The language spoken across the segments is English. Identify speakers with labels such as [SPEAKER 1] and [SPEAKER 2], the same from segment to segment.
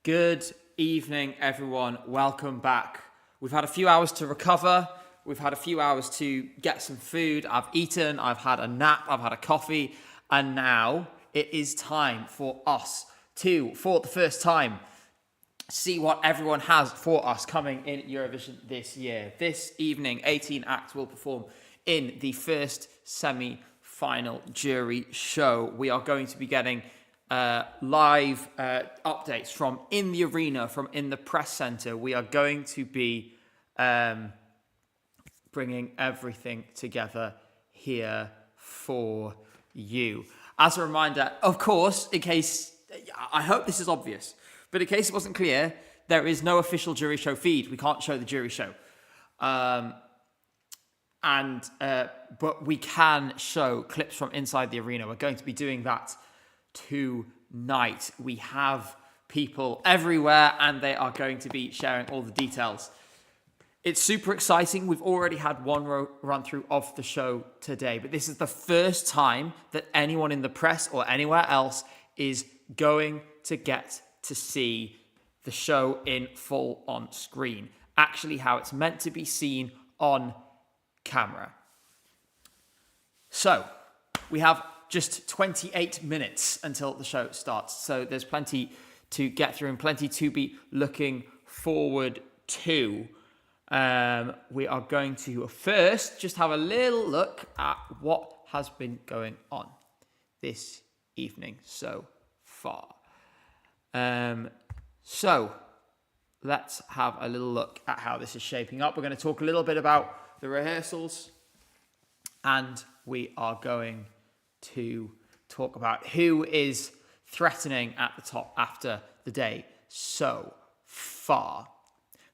[SPEAKER 1] Good evening, everyone. Welcome back. We've had a few hours to recover. We've had a few hours to get some food. I've eaten, I've had a nap, I've had a coffee, and now it is time for us to, for the first time, see what everyone has for us coming in Eurovision this year. This evening, 18 acts will perform in the first semi-final jury show. We are going to be getting live updates from in the arena, from in the press center. We are going to be bringing everything together here for you. As a reminder, of course, in case, I hope this is obvious, but in case it wasn't clear, there is no official jury show feed. We can't show the jury show. But we can show clips from inside the arena. We're going to be doing that tonight. We have people everywhere and they are going to be sharing all the details. It's super exciting. We've already had one run through of the show today, but this is the first time that anyone in the press or anywhere else is going to get to see the show in full on screen. Actually, how it's meant to be seen on camera. So we have just 28 minutes until the show starts. So there's plenty to get through and plenty to be looking forward to. We are going to first just have a little look at what has been going on this evening so far. So let's have a little look at how this is shaping up. We're going to talk a little bit about the rehearsals, and we are going to talk about who is threatening at the top after the day so far.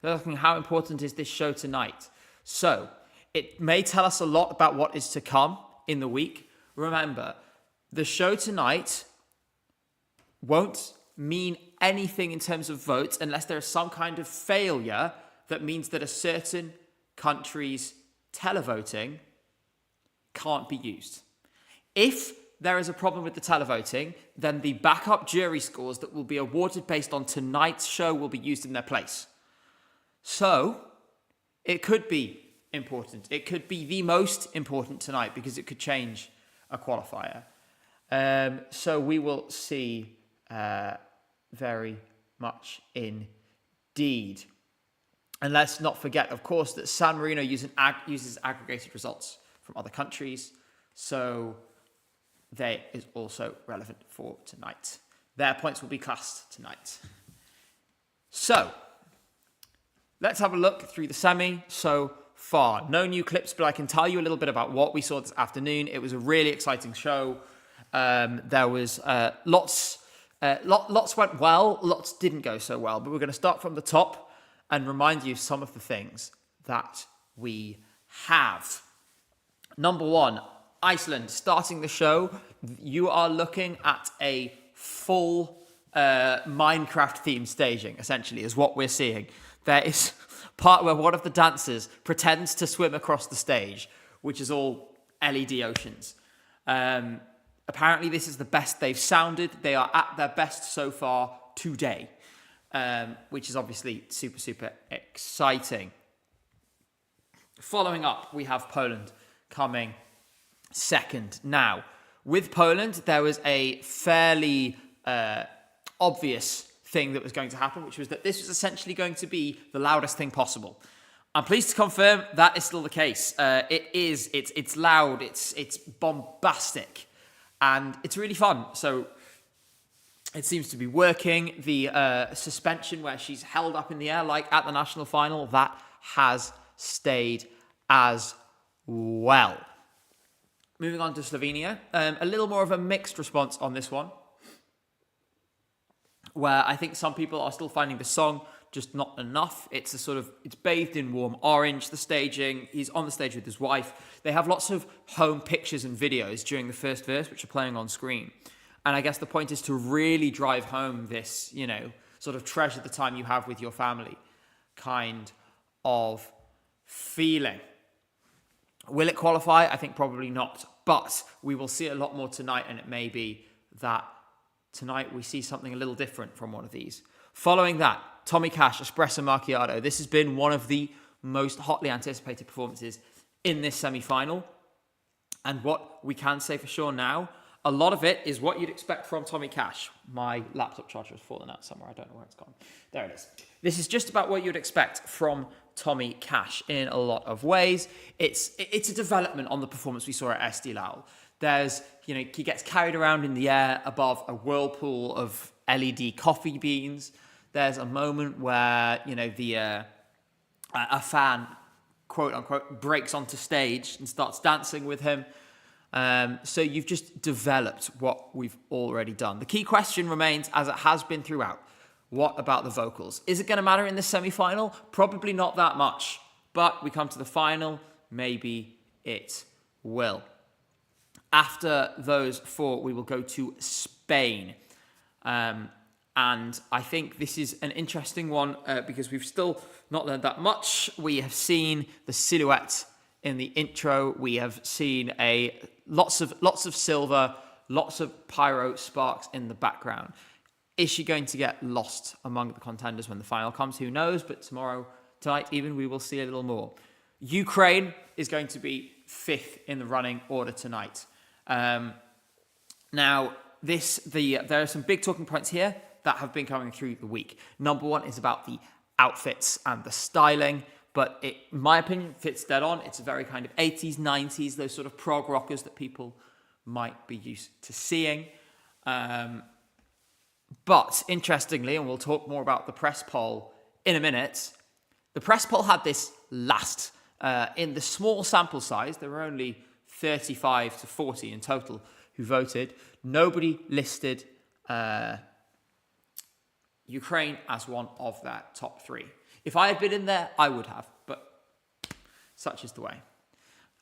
[SPEAKER 1] We're looking at how important is this show tonight. So it may tell us a lot about what is to come in the week. Remember, the show tonight won't mean anything in terms of votes unless there is some kind of failure that means that a certain country's televoting can't be used. If there is a problem with the televoting, then the backup jury scores that will be awarded based on tonight's show will be used in their place. So it could be important. It could be the most important tonight because it could change a qualifier. So we will see very much indeed. And let's not forget, of course, that San Marino uses aggregated results from other countries. So they is also relevant for tonight. Their points will be classed tonight. So let's have a look through the semi so far. No new clips, but I can tell you a little bit about what we saw this afternoon. It was a really exciting show. There was lots went well, lots didn't go so well. But we're going to start from the top and remind you some of the things that we have. Number one, Iceland starting the show. You are looking at a full Minecraft themed staging, essentially, is what we're seeing. There is part where one of the dancers pretends to swim across the stage, which is all LED oceans. Apparently, this is the best they've sounded. They are at their best so far today, which is obviously super, super exciting. Following up, we have Poland coming second. Now, with Poland, there was a fairly obvious thing that was going to happen, which was that this was essentially going to be the loudest thing possible. I'm pleased to confirm that is still the case. It's loud, it's bombastic, and it's really fun. So it seems to be working. The suspension where she's held up in the air like at the national final, that has stayed as well. Moving on to Slovenia, a little more of a mixed response on this one, where I think some people are still finding the song just not enough. It's bathed in warm orange, the staging. He's on the stage with his wife. They have lots of home pictures and videos during the first verse, which are playing on screen. And I guess the point is to really drive home this, sort of treasure the time you have with your family kind of feeling. Will it qualify? I think probably not. But we will see a lot more tonight, and it may be that tonight we see something a little different from one of these. Following that, Tommy Cash, Espresso Macchiato. This has been one of the most hotly anticipated performances in this semi-final. And what we can say for sure now, a lot of it is what you'd expect from Tommy Cash. My laptop charger has fallen out somewhere. I don't know where it's gone. There it is. This is just about what you'd expect from Tommy Cash in a lot of ways. It's a development on the performance we saw at Estilal. There's, he gets carried around in the air above a whirlpool of LED coffee beans. There's a moment where, a fan, quote unquote, breaks onto stage and starts dancing with him. So you've just developed what we've already done. The key question remains, as it has been throughout, what about the vocals? Is it going to matter in the semi-final? Probably not that much. But we come to the final, maybe it will. After those four, we will go to Spain. And I think this is an interesting one because we've still not learned that much. We have seen the silhouette in the intro. We have seen lots of silver, lots of pyro sparks in the background. Is she going to get lost among the contenders when the final comes? Who knows? But tonight even, we will see a little more. Ukraine is going to be fifth in the running order tonight. Now, there are some big talking points here that have been coming through the week. Number one is about the outfits and the styling, but in my opinion, fits dead on. It's a very kind of 80s, 90s, those sort of prog rockers that people might be used to seeing. But interestingly, and we'll talk more about the press poll in a minute, the press poll had this last. In the small sample size, there were only 35 to 40 in total who voted. Nobody listed Ukraine as one of their top three. If I had been in there, I would have, but such is the way.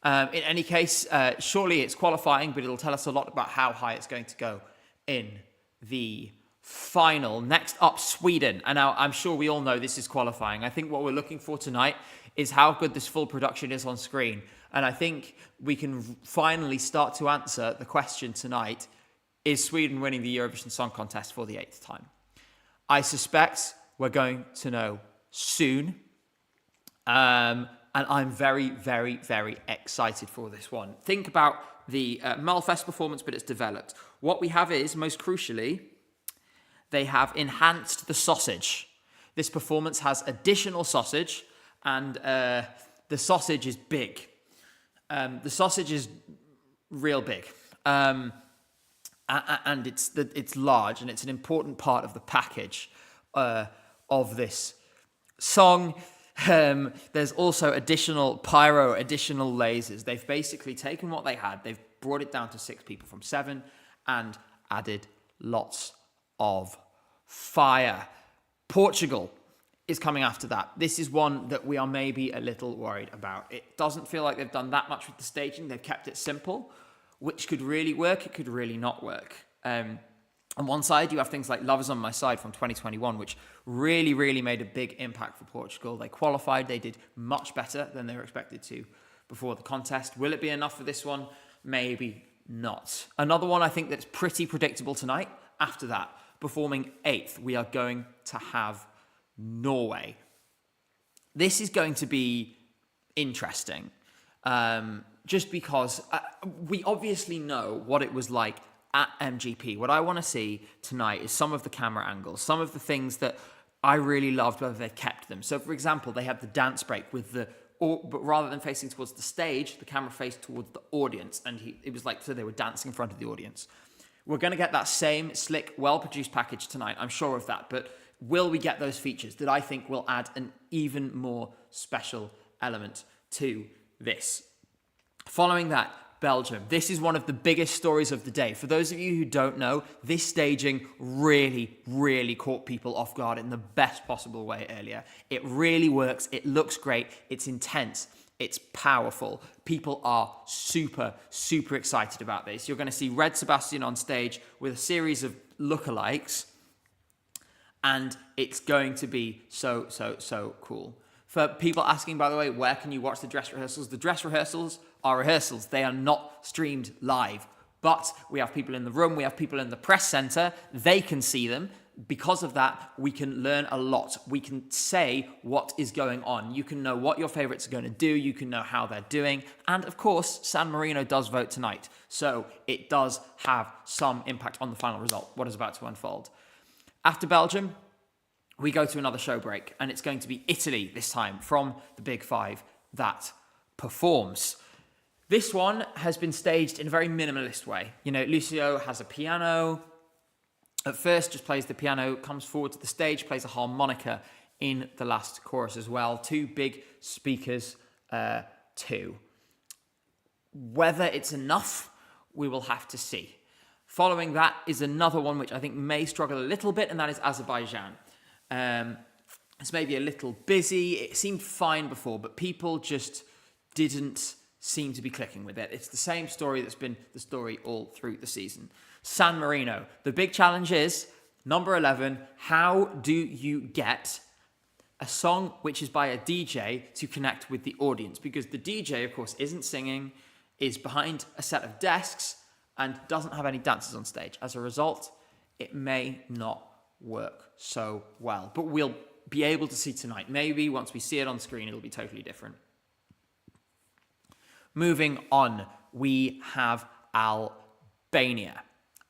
[SPEAKER 1] In any case, surely it's qualifying, but it'll tell us a lot about how high it's going to go in the final. Next up, Sweden. And now I'm sure we all know this is qualifying. I think what we're looking for tonight is how good this full production is on screen. And I think we can finally start to answer the question tonight, is Sweden winning the Eurovision Song Contest for the 8th time? I suspect we're going to know soon. And I'm very, very, very excited for this one. Think about the Malfest performance, but it's developed. What we have is, most crucially, they have enhanced the sausage. This performance has additional sausage, and the sausage is big. The sausage is real big. And it's large, and it's an important part of the package of this song. There's also additional pyro, additional lasers. They've basically taken what they had, they've brought it down to 6 people from 7, and added lots of fire. Portugal is coming after that. This is one that we are maybe a little worried about. It doesn't feel like they've done that much with the staging. They've kept it simple, which could really work. It could really not work. On one side, you have things like Love Is On My Side from 2021, which really, really made a big impact for Portugal. They qualified. They did much better than they were expected to before the contest. Will it be enough for this one? Maybe not. Another one I think that's pretty predictable tonight, after that, performing 8th, we are going to have Norway. This is going to be interesting, just because we obviously know what it was like at MGP. What I want to see tonight is some of the camera angles, some of the things that I really loved, whether they kept them. So, for example, they had the dance break with but rather than facing towards the stage, the camera faced towards the audience, and it was like, so they were dancing in front of the audience. We're going to get that same slick, well-produced package tonight, I'm sure of that, but will we get those features that I think will add an even more special element to this? Following that, Belgium. This is one of the biggest stories of the day. For those of you who don't know, this staging really, really caught people off guard in the best possible way earlier. It really works. It looks great. It's intense. It's powerful. People are super, super excited about this. You're going to see Red Sebastian on stage with a series of lookalikes, and it's going to be so, so, so cool. For people asking, by the way, where can you watch the dress rehearsals? The dress rehearsals are rehearsals. They are not streamed live. But we have people in the room, we have people in the press centre, they can see them. Because of that, we can learn a lot. We can say what is going on. You can know what your favourites are going to do. You can know how they're doing. And of course, San Marino does vote tonight. So it does have some impact on the final result, what is about to unfold. After Belgium, we go to another show break. And it's going to be Italy this time from the Big Five that performs. This one has been staged in a very minimalist way. You know, Lucio has a piano. At first, just plays the piano, comes forward to the stage, plays a harmonica in the last chorus as well. Two big speakers, too. Whether it's enough, we will have to see. Following that is another one which I think may struggle a little bit, and that is Azerbaijan. It's maybe a little busy. It seemed fine before, but people just didn't seem to be clicking with it. It's the same story that's been the story all through the season. San Marino. The big challenge is, number 11, how do you get a song which is by a DJ to connect with the audience? Because the DJ, of course, isn't singing, is behind a set of desks, and doesn't have any dancers on stage. As a result, it may not work so well. But we'll be able to see tonight. Maybe once we see it on screen, it'll be totally different. Moving on, we have Albania.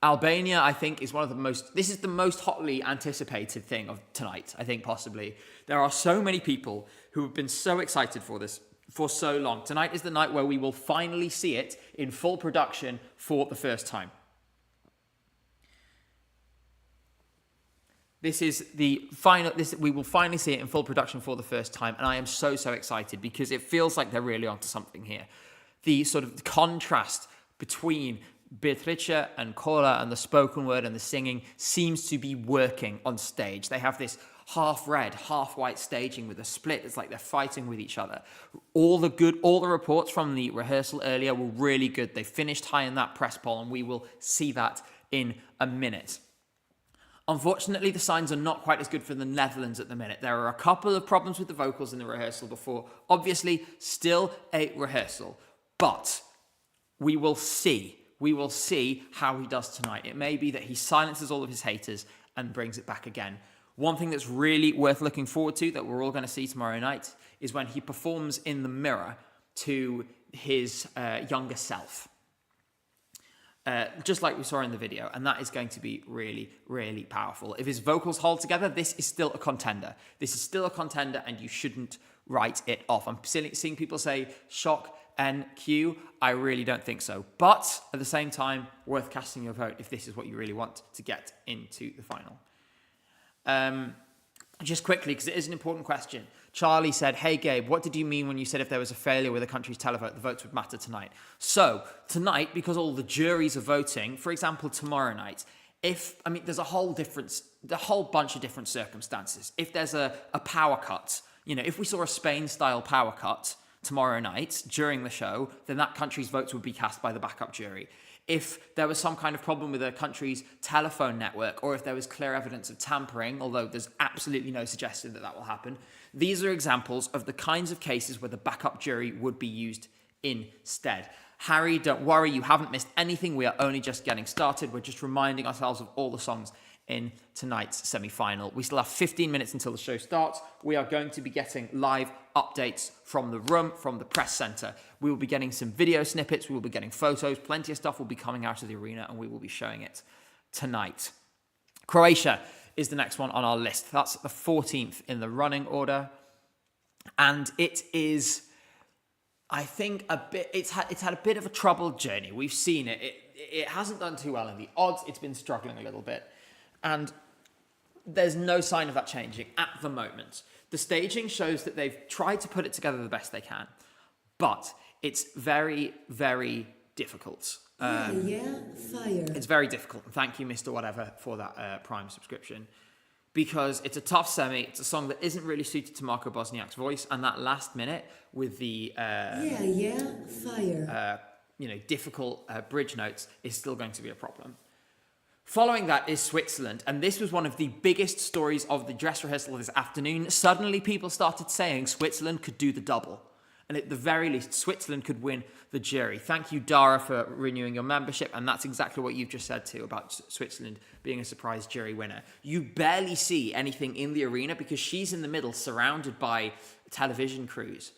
[SPEAKER 1] Albania, I think, is one of the most... This is the most hotly anticipated thing of tonight, I think, possibly. There are so many people who have been so excited for this for so long. Tonight is the night where we will finally see it in full production for the first time. This is the final... we will finally see it in full production for the first time, and I am so, so excited because it feels like they're really onto something here. The sort of contrast between Beatrice and Kola and the spoken word and the singing seems to be working on stage. They have this half red, half white staging with a split. It's like they're fighting with each other. All the reports from the rehearsal earlier were really good. They finished high in that press poll, and we will see that in a minute. Unfortunately, the signs are not quite as good for the Netherlands at the minute. There are a couple of problems with the vocals in the rehearsal before. Obviously, still a rehearsal, but we will see. We will see how he does tonight. It may be that he silences all of his haters and brings it back again. One thing that's really worth looking forward to that we're all going to see tomorrow night is when he performs in the mirror to his younger self. Just like we saw in the video. And that is going to be really, really powerful. If his vocals hold together, this is still a contender. This is still a contender, and you shouldn't write it off. I'm seeing people say shock NQ. I really don't think so. But at the same time, worth casting your vote if this is what you really want to get into the final. Just quickly, because it is an important question. Charlie said, "Hey Gabe, what did you mean when you said if there was a failure with a country's televote, the votes would matter tonight?" So tonight, because all the juries are voting, for example, tomorrow night, there's a whole bunch of different circumstances. If there's a power cut, if we saw a Spain-style power cut tomorrow night during the show, then that country's votes would be cast by the backup jury. If there was some kind of problem with a country's telephone network, or if there was clear evidence of tampering, although there's absolutely no suggestion that will happen, these are examples of the kinds of cases where the backup jury would be used instead. Harry, don't worry, you haven't missed anything. We are only just getting started. We're just reminding ourselves of all the songs in tonight's semi-final. We still have 15 minutes until the show starts. We are going to be getting live updates from the room, from the press centre. We will be getting some video snippets. We will be getting photos. Plenty of stuff will be coming out of the arena, and we will be showing it tonight. Croatia is the next one on our list. That's the 14th in the running order. And it is, I think, it's had a bit of a troubled journey. We've seen it. It hasn't done too well in the odds. It's been struggling a little bit. And there's no sign of that changing at the moment. The staging shows that they've tried to put it together the best they can, but it's very, very difficult.
[SPEAKER 2] Fire.
[SPEAKER 1] It's very difficult. And thank you, Mr. Whatever, for that Prime subscription. Because it's a tough semi. It's a song that isn't really suited to Marco Bosniak's voice. And that last minute with the
[SPEAKER 2] fire.
[SPEAKER 1] Difficult bridge notes is still going to be a problem. Following that is Switzerland, and this was one of the biggest stories of the dress rehearsal this afternoon. Suddenly people started saying Switzerland could do the double. And at the very least, Switzerland could win the jury. Thank you, Dara, for renewing your membership. And that's exactly what you've just said too about Switzerland being a surprise jury winner. You barely see anything in the arena because she's in the middle, surrounded by television crews.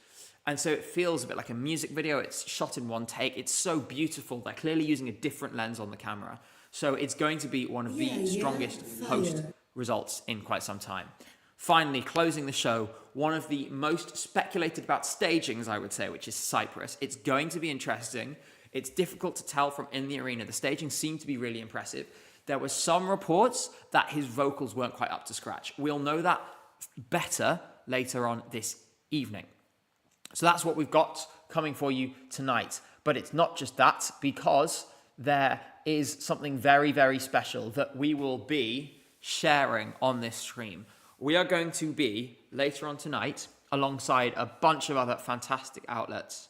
[SPEAKER 1] And so it feels a bit like a music video. It's shot in one take. It's so beautiful. They're clearly using a different lens on the camera. So it's going to be one of the strongest host results in quite some time. Finally, closing the show, one of the most speculated about stagings, I would say, which is Cyprus. It's going to be interesting. It's difficult to tell from in the arena. The staging seemed to be really impressive. There were some reports that his vocals weren't quite up to scratch. We'll know that better later on this evening. So that's what we've got coming for you tonight. But it's not just that, because there is something very, very special that we will be sharing on this stream. We are going to be, later on tonight, alongside a bunch of other fantastic outlets,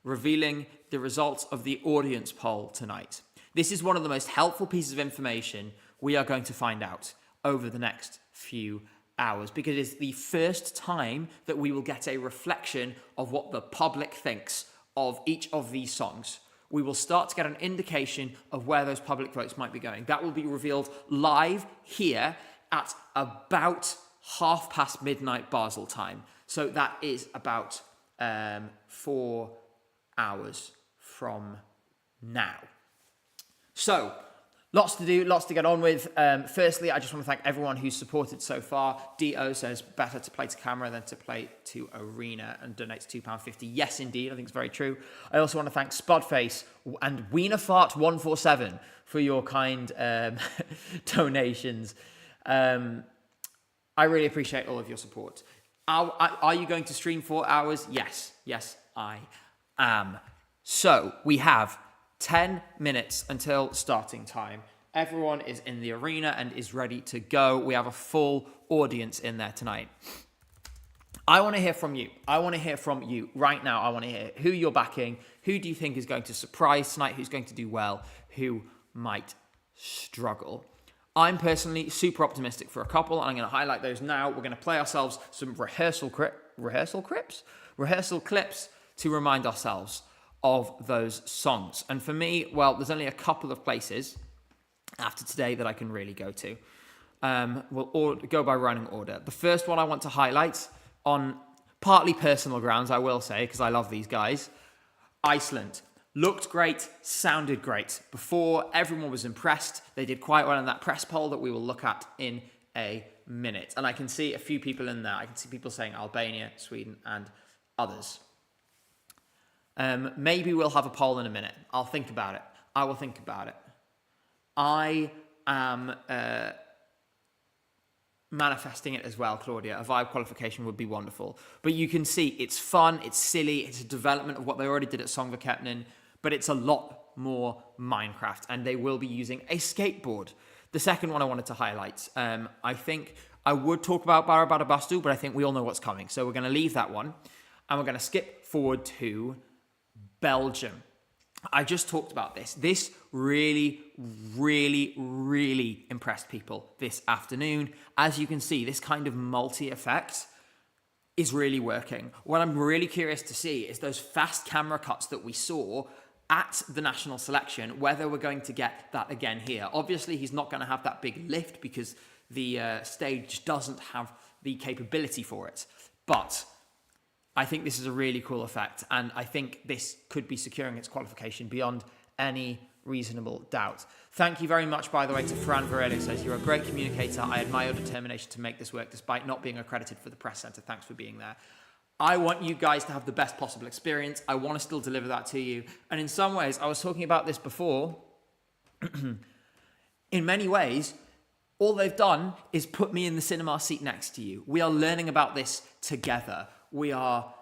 [SPEAKER 1] revealing the results of the audience poll tonight. This is one of the most helpful pieces of information we are going to find out over the next few hours, because it is the first time that we will get a reflection of what the public thinks of each of these songs. We will start to get an indication of where those public votes might be going. That will be revealed live here at about midnight Basel time. So that is about 4 hours from now. So, lots to do, lots to get on with. Firstly, I just want to thank everyone who's supported so far. D.O. says, better to play to camera than to play to arena, and donates £2.50. Yes, indeed, I think it's very true. I also want to thank Spudface and Wienerfart147 for your kind donations. I really appreciate all of your support. Are you going to stream 4 hours? Yes, I am. So, we have 10 minutes until starting time. Everyone is in the arena and is ready to go. We have a full audience in there tonight. I want to hear from you. I want to hear from you right now. I want to hear who you're backing. Who do you think is going to surprise tonight? Who's going to do well? Who might struggle? I'm personally super optimistic for a couple, and I'm going to highlight those now. We're going to play ourselves some rehearsal clips to remind ourselves of those songs. And for me, well, there's only a couple of places after today that I can really go to. We'll go by running order. The first one I want to highlight, on partly personal grounds, I will say, because I love these guys, Iceland. Looked great, sounded great. Before, everyone was impressed. They did quite well in that press poll that we will look at in a minute. And I can see a few people in there. I can see people saying Albania, Sweden, and others. Maybe we'll have a poll in a minute. I'll think about it. I will think about it. I am manifesting it as well, Claudia. A vibe qualification would be wonderful. But you can see it's fun, it's silly, it's a development of what they already did at Songvakeppnin, but it's a lot more Minecraft, and they will be using a skateboard. The second one I wanted to highlight, I think I would talk about Barabarabastu, but I think we all know what's coming. So we're going to leave that one, and we're going to skip forward to Belgium. I just talked about this. This really, really, really impressed people this afternoon. As you can see, this kind of multi-effect is really working. What I'm really curious to see is those fast camera cuts that we saw at the national selection, whether we're going to get that again here. Obviously, he's not going to have that big lift because the stage doesn't have the capability for it. But I think this is a really cool effect, and I think this could be securing its qualification beyond any reasonable doubt. Thank you very much, by the way, to Fran Varela, who says, you're a great communicator. I admire your determination to make this work despite not being accredited for the press centre. Thanks for being there. I want you guys to have the best possible experience. I want to still deliver that to you. And in some ways, I was talking about this before. In many ways, all they've done is put me in the cinema seat next to you. We are learning about this together. We are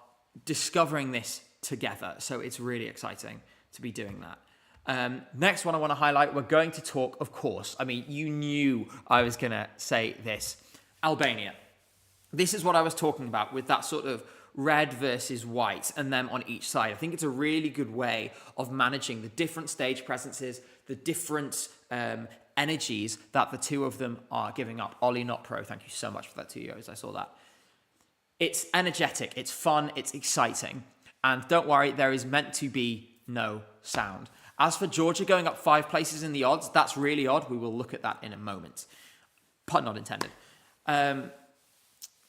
[SPEAKER 1] discovering this together. So it's really exciting to be doing that. Next one I want to highlight, we're going to talk, of course, I mean, you knew I was going to say this, Albania. This is what I was talking about with that sort of red versus white and them on each side. I think it's a really good way of managing the different stage presences, the different energies that the two of them are giving up. Ollie Not Pro, thank you so much for that 2 euros. I saw that. It's energetic, it's fun, it's exciting. And don't worry, there is meant to be no sound. As for Georgia going up 5 places in the odds, that's really odd. We will look at that in a moment. Pun not intended.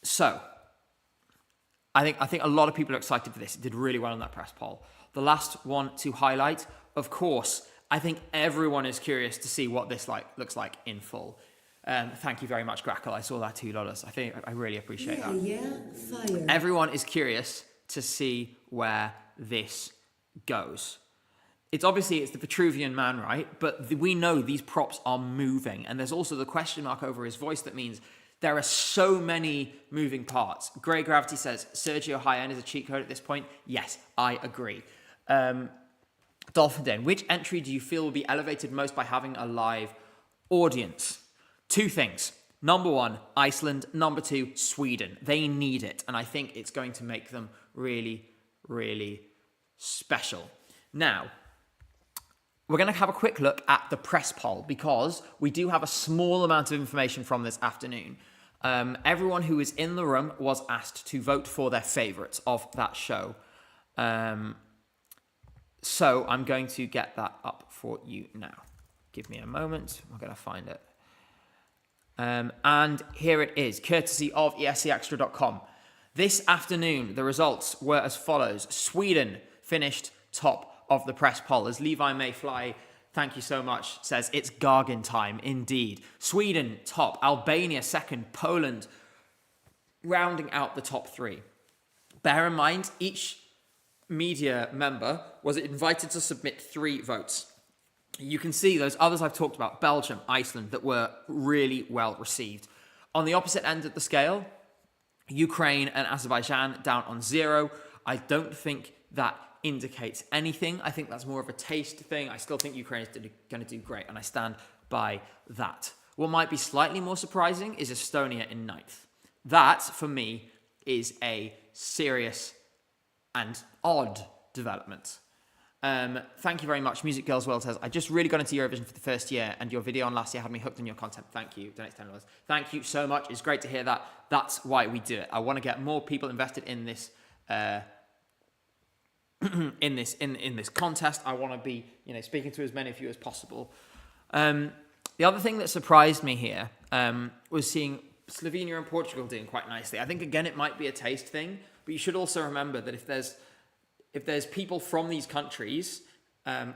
[SPEAKER 1] So, I think a lot of people are excited for this. It did really well in that press poll. The last one to highlight, of course, I think everyone is curious to see what this looks like in full. Thank you very much, Grackle. I saw that $2. I really appreciate that. Fire. Everyone is curious to see where this goes. It's the Vitruvian Man, right? But we know these props are moving. And there's also the question mark over his voice that means there are so many moving parts. Grey Gravity says, Sergio high end is a cheat code at this point. Yes, I agree. Dolphin Den, which entry do you feel will be elevated most by having a live audience? 2 things. Number 1, Iceland. Number 2, Sweden. They need it. And I think it's going to make them really, really special. Now, we're going to have a quick look at the press poll because we do have a small amount of information from this afternoon. Everyone who is in the room was asked to vote for their favourites of that show. So I'm going to get that up for you now. Give me a moment. I'm going to find it. And here it is, courtesy of escextra.com. This afternoon, the results were as follows. Sweden finished top of the press poll. As Levi Mayfly, thank you so much, says it's Gargan time indeed. Sweden top, Albania second, Poland rounding out the top 3. Bear in mind, each media member was invited to submit 3 votes. You can see those others I've talked about, Belgium, Iceland, that were really well received. On the opposite end of the scale, Ukraine and Azerbaijan down on 0. I don't think that indicates anything. I think that's more of a taste thing. I still think Ukraine is going to do great, and I stand by that. What might be slightly more surprising is Estonia in 9th. That, for me, is a serious and odd development. Thank you very much. Music Girls World says, I just really got into Eurovision for the first year, and your video on last year had me hooked on your content. Thank you. Donate $10. Thank you so much. It's great to hear that. That's why we do it. I want to get more people invested in this in this contest. I want to be, speaking to as many of you as possible. The other thing that surprised me here was seeing Slovenia and Portugal doing quite nicely. I think again it might be a taste thing, but you should also remember that if there's people from these countries,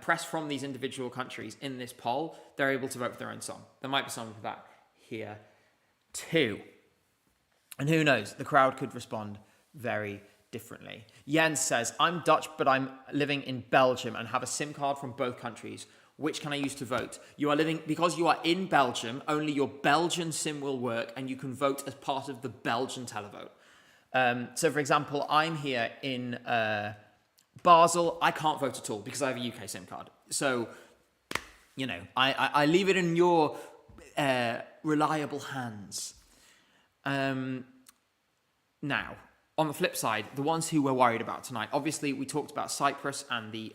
[SPEAKER 1] press from these individual countries in this poll, they're able to vote for their own song. There might be some of that here too. And who knows, the crowd could respond very differently. Jens says, I'm Dutch, but I'm living in Belgium and have a SIM card from both countries. Which can I use to vote? Because you are in Belgium, only your Belgian SIM will work and you can vote as part of the Belgian televote. So for example, I'm here in Basel. I can't vote at all because I have a UK SIM card. So, I leave it in your reliable hands. Now, on the flip side, the ones who we're worried about tonight, obviously we talked about Cyprus and the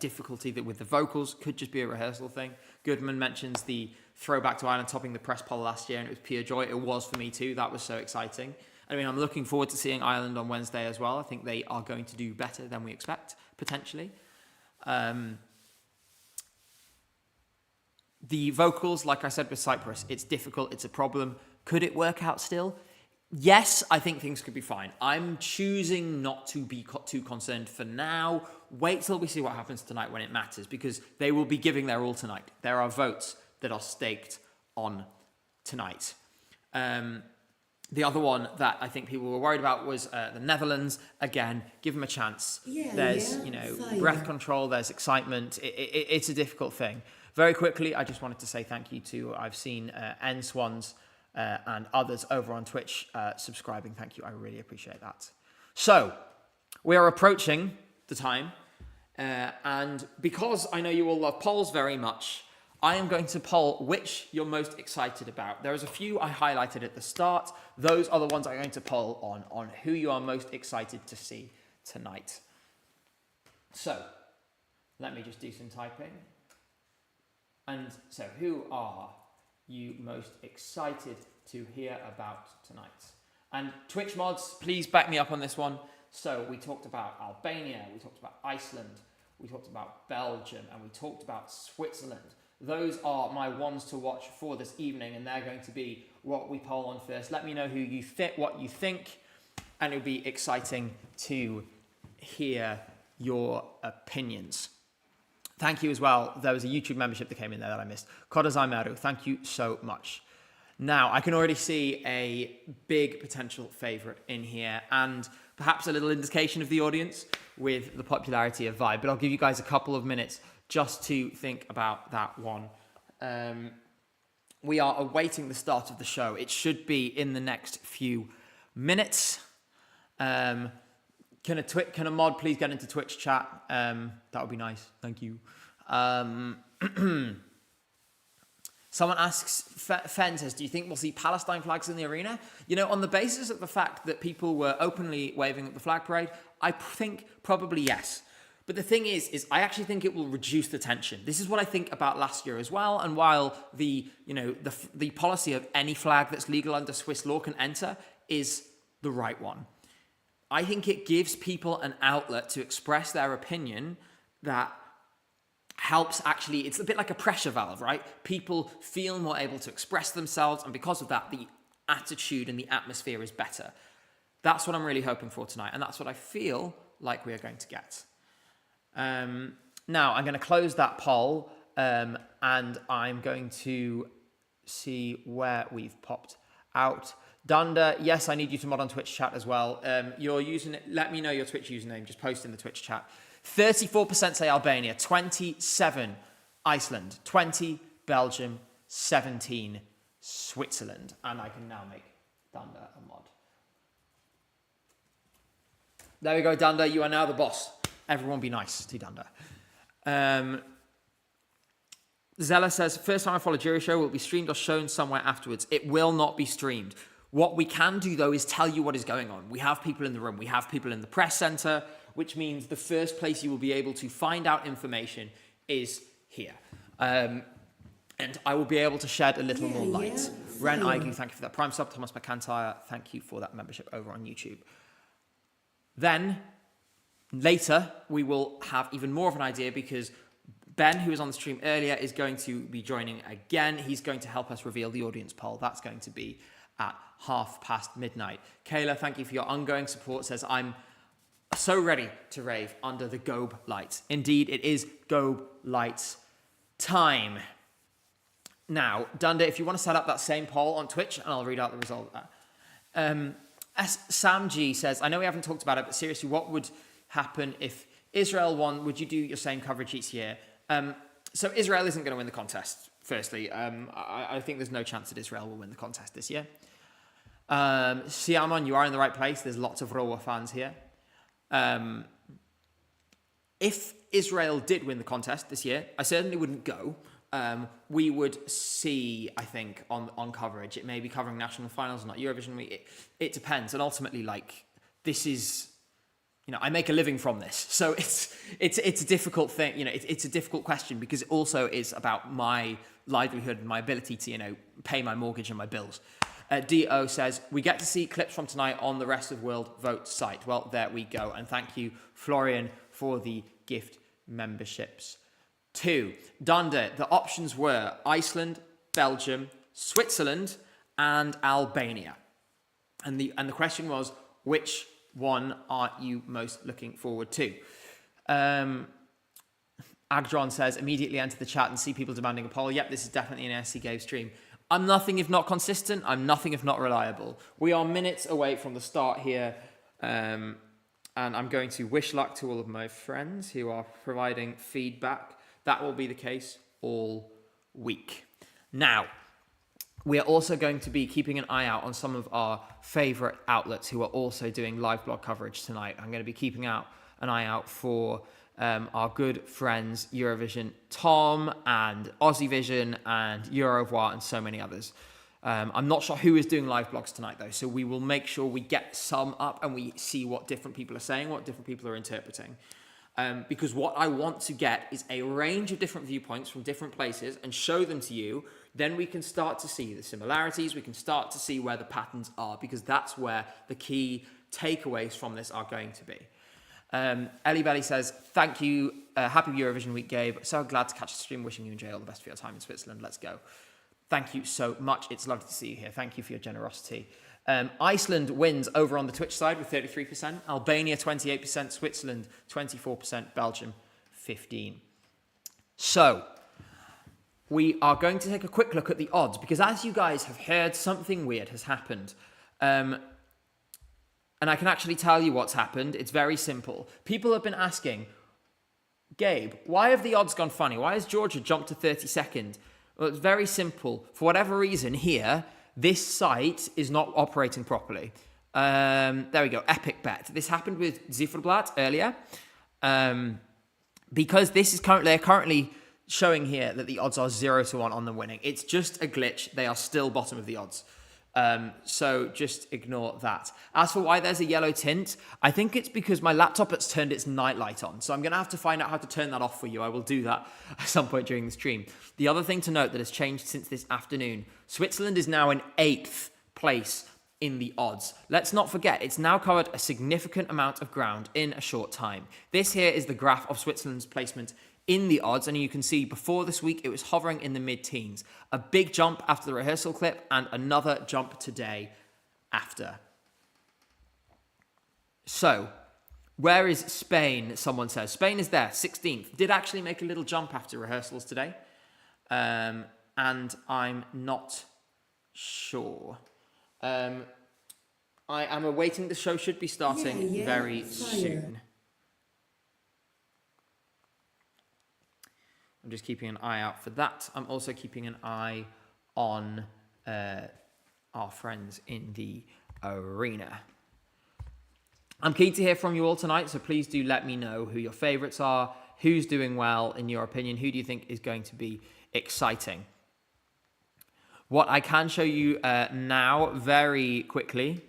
[SPEAKER 1] difficulty that with the vocals could just be a rehearsal thing. Goodman mentions the throwback to Ireland topping the press poll last year, and it was pure joy. It was for me too. That was so exciting. I'm looking forward to seeing Ireland on Wednesday as well. I think they are going to do better than we expect, potentially. The vocals, like I said with Cyprus, it's difficult, it's a problem. Could it work out still? Yes, I think things could be fine. I'm choosing not to be too concerned for now. Wait till we see what happens tonight when it matters, because they will be giving their all tonight. There are votes that are staked on tonight. The other one that I think people were worried about was the Netherlands. Again, give them a chance. There's, breath control, there's excitement. It's a difficult thing. Very quickly, I just wanted to say thank you to, I've seen N Swans and others over on Twitch subscribing. Thank you. I really appreciate that. So, we are approaching the time. And because I know you all love polls very much, I am going to poll which you're most excited about. There's a few I highlighted at the start. Those are the ones I'm going to poll on who you are most excited to see tonight. So, let me just do some typing. And so, who are you most excited to hear about tonight? And Twitch mods, please back me up on this one. So we talked about Albania, we talked about Iceland, we talked about Belgium, and we talked about Switzerland. Those are my ones to watch for this evening, and they're going to be what we poll on first. Let me know who you what you think, and it'll be exciting to hear your opinions. Thank you as well. There was a YouTube membership that came in there that I missed. Kodazaimeru, thank you so much. Now, I can already see a big potential favourite in here, and perhaps a little indication of the audience with the popularity of Vibe, but I'll give you guys a couple of minutes just to think about that one. We are awaiting the start of the show. It should be in the next few minutes. Can a mod please get into Twitch chat? That would be nice. Thank you. Someone asks, Fen says, do you think we'll see Palestine flags in the arena? You know, on the basis of the fact that people were openly waving at the flag parade, I think probably yes. But the thing is I actually think it will reduce the tension. This is what I think about last year as well. And while the policy of any flag that's legal under Swiss law can enter is the right one, I think it gives people an outlet to express their opinion that helps actually, it's a bit like a pressure valve, right? People feel more able to express themselves, and because of that, the attitude and the atmosphere is better. That's what I'm really hoping for tonight, and that's what I feel like we are going to get. Now, I'm going to close that poll, and I'm going to see where we've popped out. Dunder, yes, I need you to mod on Twitch chat as well. Your username, let me know your Twitch username, just post in the Twitch chat. 34% say Albania, 27 Iceland, 20 Belgium, 17 Switzerland. And I can now make Dunder a mod. There we go, Dunder. You are now the boss. Everyone be nice to Dunder. Zella says, first time I follow Jury Show will be streamed or shown somewhere afterwards. It will not be streamed. What we can do, though, is tell you what is going on. We have people in the room. We have people in the press centre, which means the first place you will be able to find out information is here. And I will be able to shed a little more light. Ren Igu, thank you for that Prime sub. Thomas McIntyre, thank you for that membership over on YouTube. Then, later, we will have even more of an idea because Ben, who was on the stream earlier, is going to be joining again. He's going to help us reveal the audience poll. That's going to be at midnight. Kayla, thank you for your ongoing support. Says, I'm so ready to rave under the Gobe lights. Indeed, it is Gobe lights time. Now, Dunder, if you want to set up that same poll on Twitch, and I'll read out the result of that. Sam G says, I know we haven't talked about it, but seriously, what would happen if Israel won? Would you do your same coverage each year? So Israel isn't going to win the contest, firstly. I think there's no chance that Israel will win the contest this year. Siamon, you are in the right place. There's lots of Rowa fans here. If Israel did win the contest this year, I certainly wouldn't go. We would see, I think, on coverage. It may be covering national finals, not Eurovision. It depends. And ultimately, like, this is, I make a living from this. So it's a difficult thing. It's a difficult question because it also is about my livelihood and my ability to, pay my mortgage and my bills. D.O. says, we get to see clips from tonight on the Rest of World Vote site. Well, there we go. And thank you, Florian, for the gift memberships too. Dunder, the options were Iceland, Belgium, Switzerland, and Albania. And the question was, which one are you most looking forward to? Agdron says, immediately enter the chat and see people demanding a poll. Yep, this is definitely an SC Gabe stream. I'm nothing if not consistent. I'm nothing if not reliable. We are minutes away from the start here. And I'm going to wish luck to all of my friends who are providing feedback. That will be the case all week. Now, we are also going to be keeping an eye out on some of our favourite outlets who are also doing live blog coverage tonight. I'm going to be keeping an eye out for our good friends Eurovision Tom and Aussie Vision and Eurovoix and so many others. I'm not sure who is doing live blogs tonight though, so we will make sure we get some up and we see what different people are saying, what different people are interpreting. Because what I want to get is a range of different viewpoints from different places and show them to you. then we can start to see the similarities, we can start to see where the patterns are, because that's where the key takeaways from this are going to be. Ellie Belly says, thank you, happy Eurovision week, Gabe. So glad to catch the stream, wishing you and Jay all the best for your time in Switzerland. Let's go. Thank you so much. It's lovely to see you here. Thank you for your generosity. Iceland wins over on the Twitch side with 33%, Albania 28%, Switzerland 24%, Belgium 15%. So, we are going to take a quick look at the odds, because as you guys have heard, something weird has happened. And I can actually tell you what's happened. It's very simple. People have been asking, Gabe, why have the odds gone funny? Why has Georgia jumped to 32nd? Well, it's very simple. For whatever reason here, this site is not operating properly. There we go, Epic Bet. This happened with Zifferblatt earlier. Because they're currently showing here that the odds are 0-1 on them winning. It's just a glitch. They are still bottom of the odds. So just ignore that. As for why there's a yellow tint, I think it's because my laptop has turned its night light on. So I'm going to have to find out how to turn that off for you. I will do that at some point during the stream. The other thing to note that has changed since this afternoon, Switzerland is now in 8th place in the odds. Let's not forget, it's now covered a significant amount of ground in a short time. This here is the graph of Switzerland's placement in the odds, and you can see before this week it was hovering in the mid-teens. A big jump after the rehearsal clip and another jump today after. So, where is Spain, someone says? Spain is there, 16th. Did actually make a little jump after rehearsals today. And I'm not sure. I am awaiting, the show should be starting very soon. I'm just keeping an eye out for that. I'm also keeping an eye on our friends in the arena. I'm keen to hear from you all tonight, so please do let me know who your favourites are, who's doing well in your opinion, who do you think is going to be exciting. What I can show you now very quickly,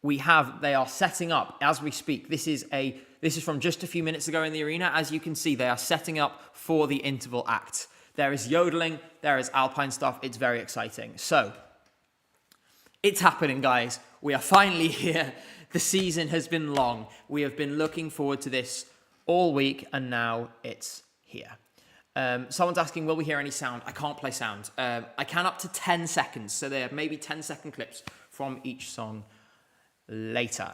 [SPEAKER 1] they are setting up as we speak. This is from just a few minutes ago in the arena. As you can see, they are setting up for the interval act. There is yodeling, there is alpine stuff. It's very exciting. So, it's happening, guys. We are finally here. The season has been long. We have been looking forward to this all week, and now it's here. Someone's asking, will we hear any sound? I can't play sound. I can up to 10 seconds. So they have maybe 10-second clips from each song later.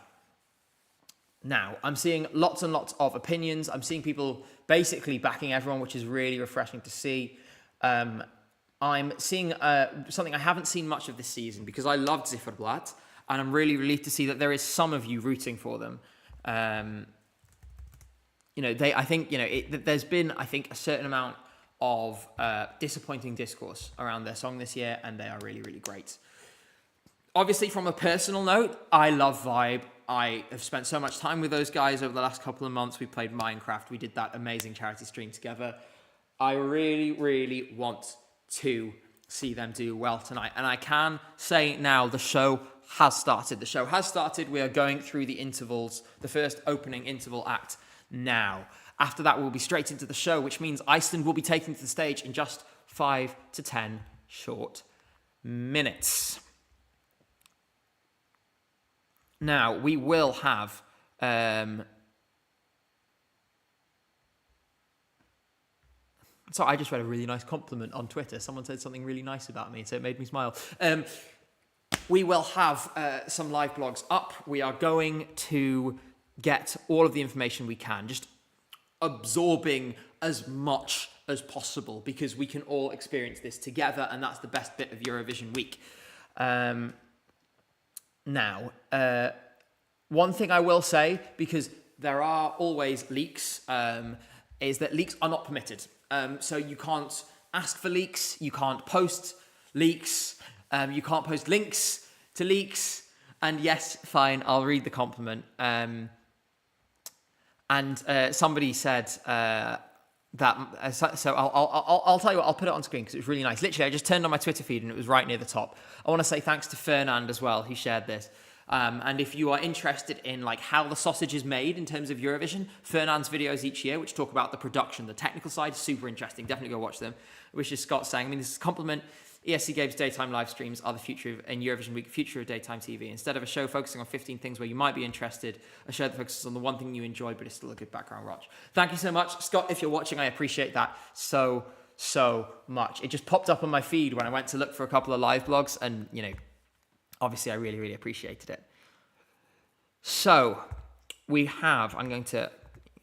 [SPEAKER 1] Now, I'm seeing lots and lots of opinions. I'm seeing people basically backing everyone, which is really refreshing to see. I'm seeing something I haven't seen much of this season because I loved Zifferblatt, and I'm really relieved to see that there is some of you rooting for them. There's been, I think, a certain amount of disappointing discourse around their song this year, and they are really, really great. Obviously, from a personal note, I love Vibe. I have spent so much time with those guys over the last couple of months. We played Minecraft. We did that amazing charity stream together. I really, really want to see them do well tonight. And I can say now the show has started. The show has started. We are going through the intervals, the first opening interval act now. After that, we'll be straight into the show, which means Iceland will be taken to the stage in just 5 to 10 short minutes. Now, we will have... So I just read a really nice compliment on Twitter. Someone said something really nice about me, so it made me smile. We will have some live blogs up. We are going to get all of the information we can, just absorbing as much as possible because we can all experience this together, and that's the best bit of Eurovision week. Now, one thing I will say, because there are always leaks, is that leaks are not permitted. So you can't ask for leaks, you can't post leaks, you can't post links to leaks, and yes, fine, I'll read the compliment. Somebody said so I'll tell you what, I'll put it on screen because it was really nice. Literally, I just turned on my Twitter feed and it was right near the top. I want to say thanks to Fernand as well, who shared this. And if you are interested in like how the sausage is made in terms of Eurovision, Fernand's videos each year, which talk about the production, the technical side, super interesting. Definitely go watch them. Which is Scott saying, I mean, this is a compliment. ESC Games daytime live streams are the future of, in Eurovision Week, future of daytime TV. Instead of a show focusing on 15 things where you might be interested, a show that focuses on the one thing you enjoy, but it's still a good background watch. Thank you so much. Scott, if you're watching, I appreciate that so much. It just popped up on my feed when I went to look for a couple of live blogs, and, you know, obviously I really, really appreciated it. So we have, I'm going to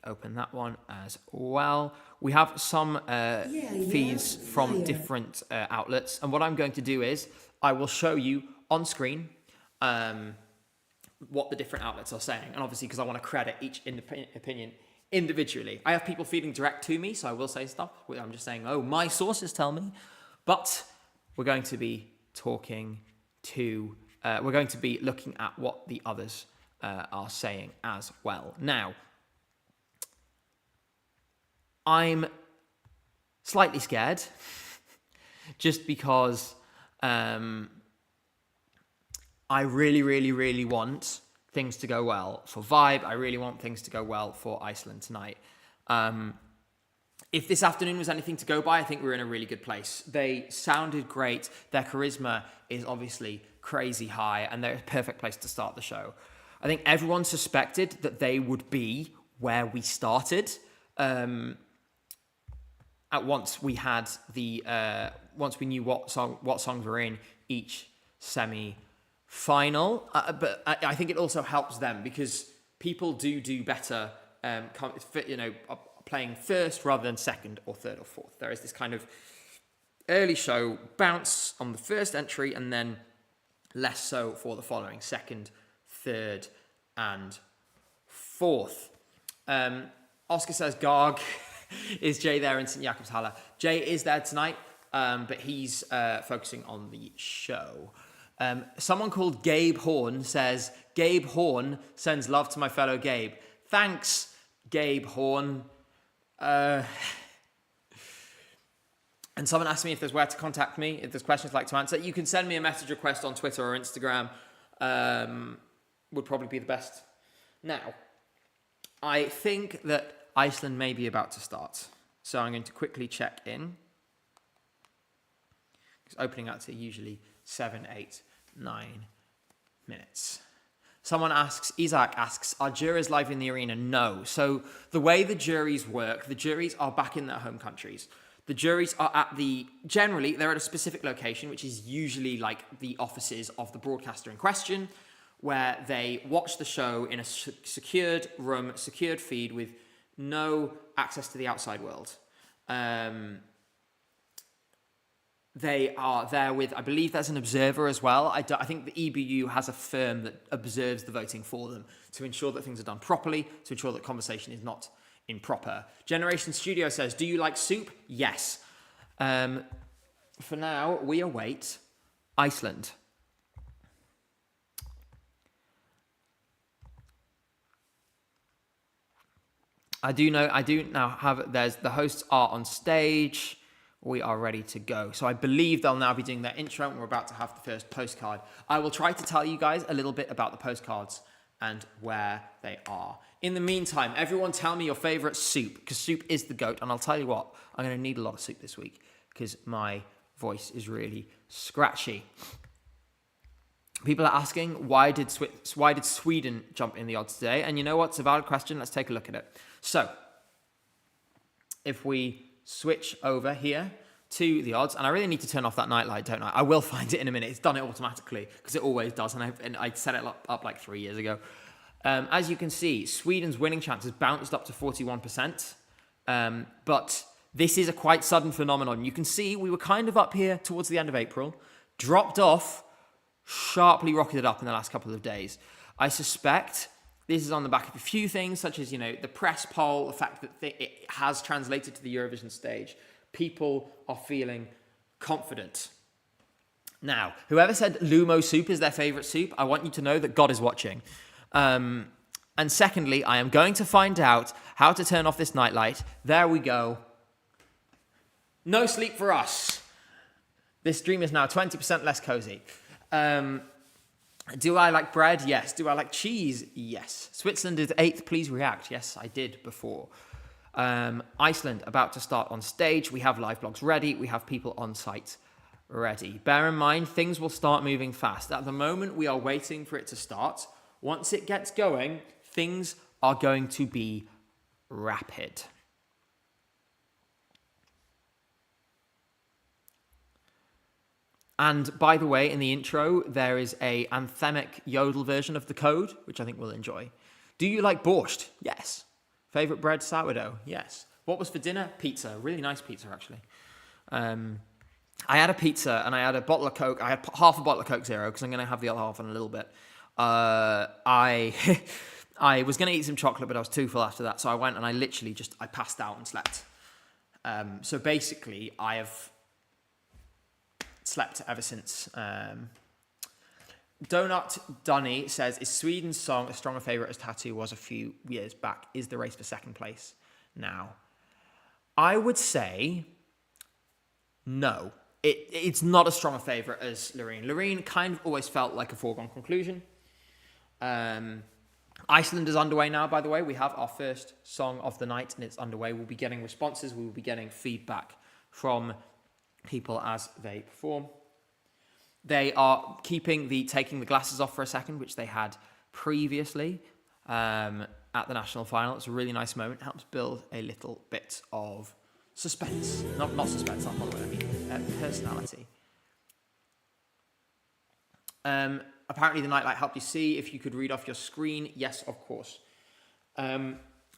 [SPEAKER 1] open that one as well. We have some feeds from different outlets, and what I'm going to do is I will show you on screen what the different outlets are saying, and obviously because I want to credit each opinion individually. I have people feeding direct to me, so I will say stuff. I'm just saying, oh, my sources tell me, but we're going to be talking to, we're going to be looking at what the others are saying as well. Now, I'm slightly scared just because I really, really, really want things to go well for Vibe. I really want things to go well for Iceland tonight. If this afternoon was anything to go by, I think we're in a really good place. They sounded great. Their charisma is obviously crazy high, and they're a perfect place to start the show. I think everyone suspected that they would be where we started. At once we had the once we knew what songs were in each semi-final, but I think it also helps them because people do better, playing first rather than second or third or fourth. There is this kind of early show bounce on the first entry, and then less so for the following second, third, and fourth. Oscar says Garg. Is Jay there in St. Jakobshalle? Jay is there tonight, but he's focusing on the show. Someone called Gabe Horn says, Gabe Horn sends love to my fellow Gabe. Thanks, Gabe Horn. And someone asked me if there's where to contact me, if there's questions I'd like to answer. You can send me a message request on Twitter or Instagram. Would probably be the best. Now, I think that Iceland may be about to start. So I'm going to quickly check in. It's opening up to usually 7, 8, 9 minutes. Someone asks, Isaac asks, are jurors live in the arena? No. So the way the juries work, the juries are back in their home countries. The juries are generally, they're at a specific location, which is usually like the offices of the broadcaster in question, where they watch the show in a secured room, secured feed with no access to the outside world. They are there with, I believe there's an observer as well. I think the EBU has a firm that observes the voting for them to ensure that things are done properly, to ensure that conversation is not improper. Generation Studio says, do you like soup? Yes. For now, we await Iceland. I do now have, the hosts are on stage. We are ready to go. So I believe they'll now be doing their intro, and we're about to have the first postcard. I will try to tell you guys a little bit about the postcards and where they are. In the meantime, everyone tell me your favorite soup, because soup is the GOAT. And I'll tell you what, I'm going to need a lot of soup this week because my voice is really scratchy. People are asking, why did Sweden jump in the odds today? And you know what? It's a valid question. Let's take a look at it. So, if we switch over here to the odds, and I really need to turn off that night light, don't I? I will find it in a minute. It's done it automatically, because it always does, and I set it up like 3 years ago. As you can see, Sweden's winning chance has bounced up to 41%, but this is a quite sudden phenomenon. You can see we were kind of up here towards the end of April, dropped off, sharply rocketed up in the last couple of days. I suspect this is on the back of a few things, such as, the press poll, the fact that it has translated to the Eurovision stage. People are feeling confident. Now, whoever said Lumo soup is their favourite soup, I want you to know that God is watching. And secondly, I am going to find out how to turn off this nightlight. There we go. No sleep for us. This stream is now 20% less cozy. Do I like bread? Yes. Do I like cheese? Yes. Switzerland is 8th. Please react. Yes, I did before. Iceland about to start on stage. We have live blogs ready. We have people on site ready. Bear in mind, things will start moving fast. At the moment, we are waiting for it to start. Once it gets going, things are going to be rapid. And by the way, in the intro, there is a anthemic yodel version of the code, which I think we'll enjoy. Do you like borscht? Yes. Favorite bread, sourdough? Yes. What was for dinner? Pizza. Really nice pizza, actually. I had a pizza and I had a bottle of Coke. I had half a bottle of Coke Zero because I'm going to have the other half in a little bit. I was going to eat some chocolate, but I was too full after that. So I went and I literally I passed out and slept. So basically, I have slept ever since. Donut Dunny says, is Sweden's song a stronger favourite as Tattoo was a few years back? Is the race for second place now? I would say no. It's not as strong a favourite as Loreen. Loreen kind of always felt like a foregone conclusion. Iceland is underway now, by the way. We have our first song of the night and it's underway. We'll be getting responses. We will be getting feedback from people as they perform. They are taking the glasses off for a second, which they had previously at the national final. It's a really nice moment. It helps build a little bit of suspense. Not suspense, that's not what I mean. Personality. Apparently the nightlight helped you see if you could read off your screen. Yes, of course.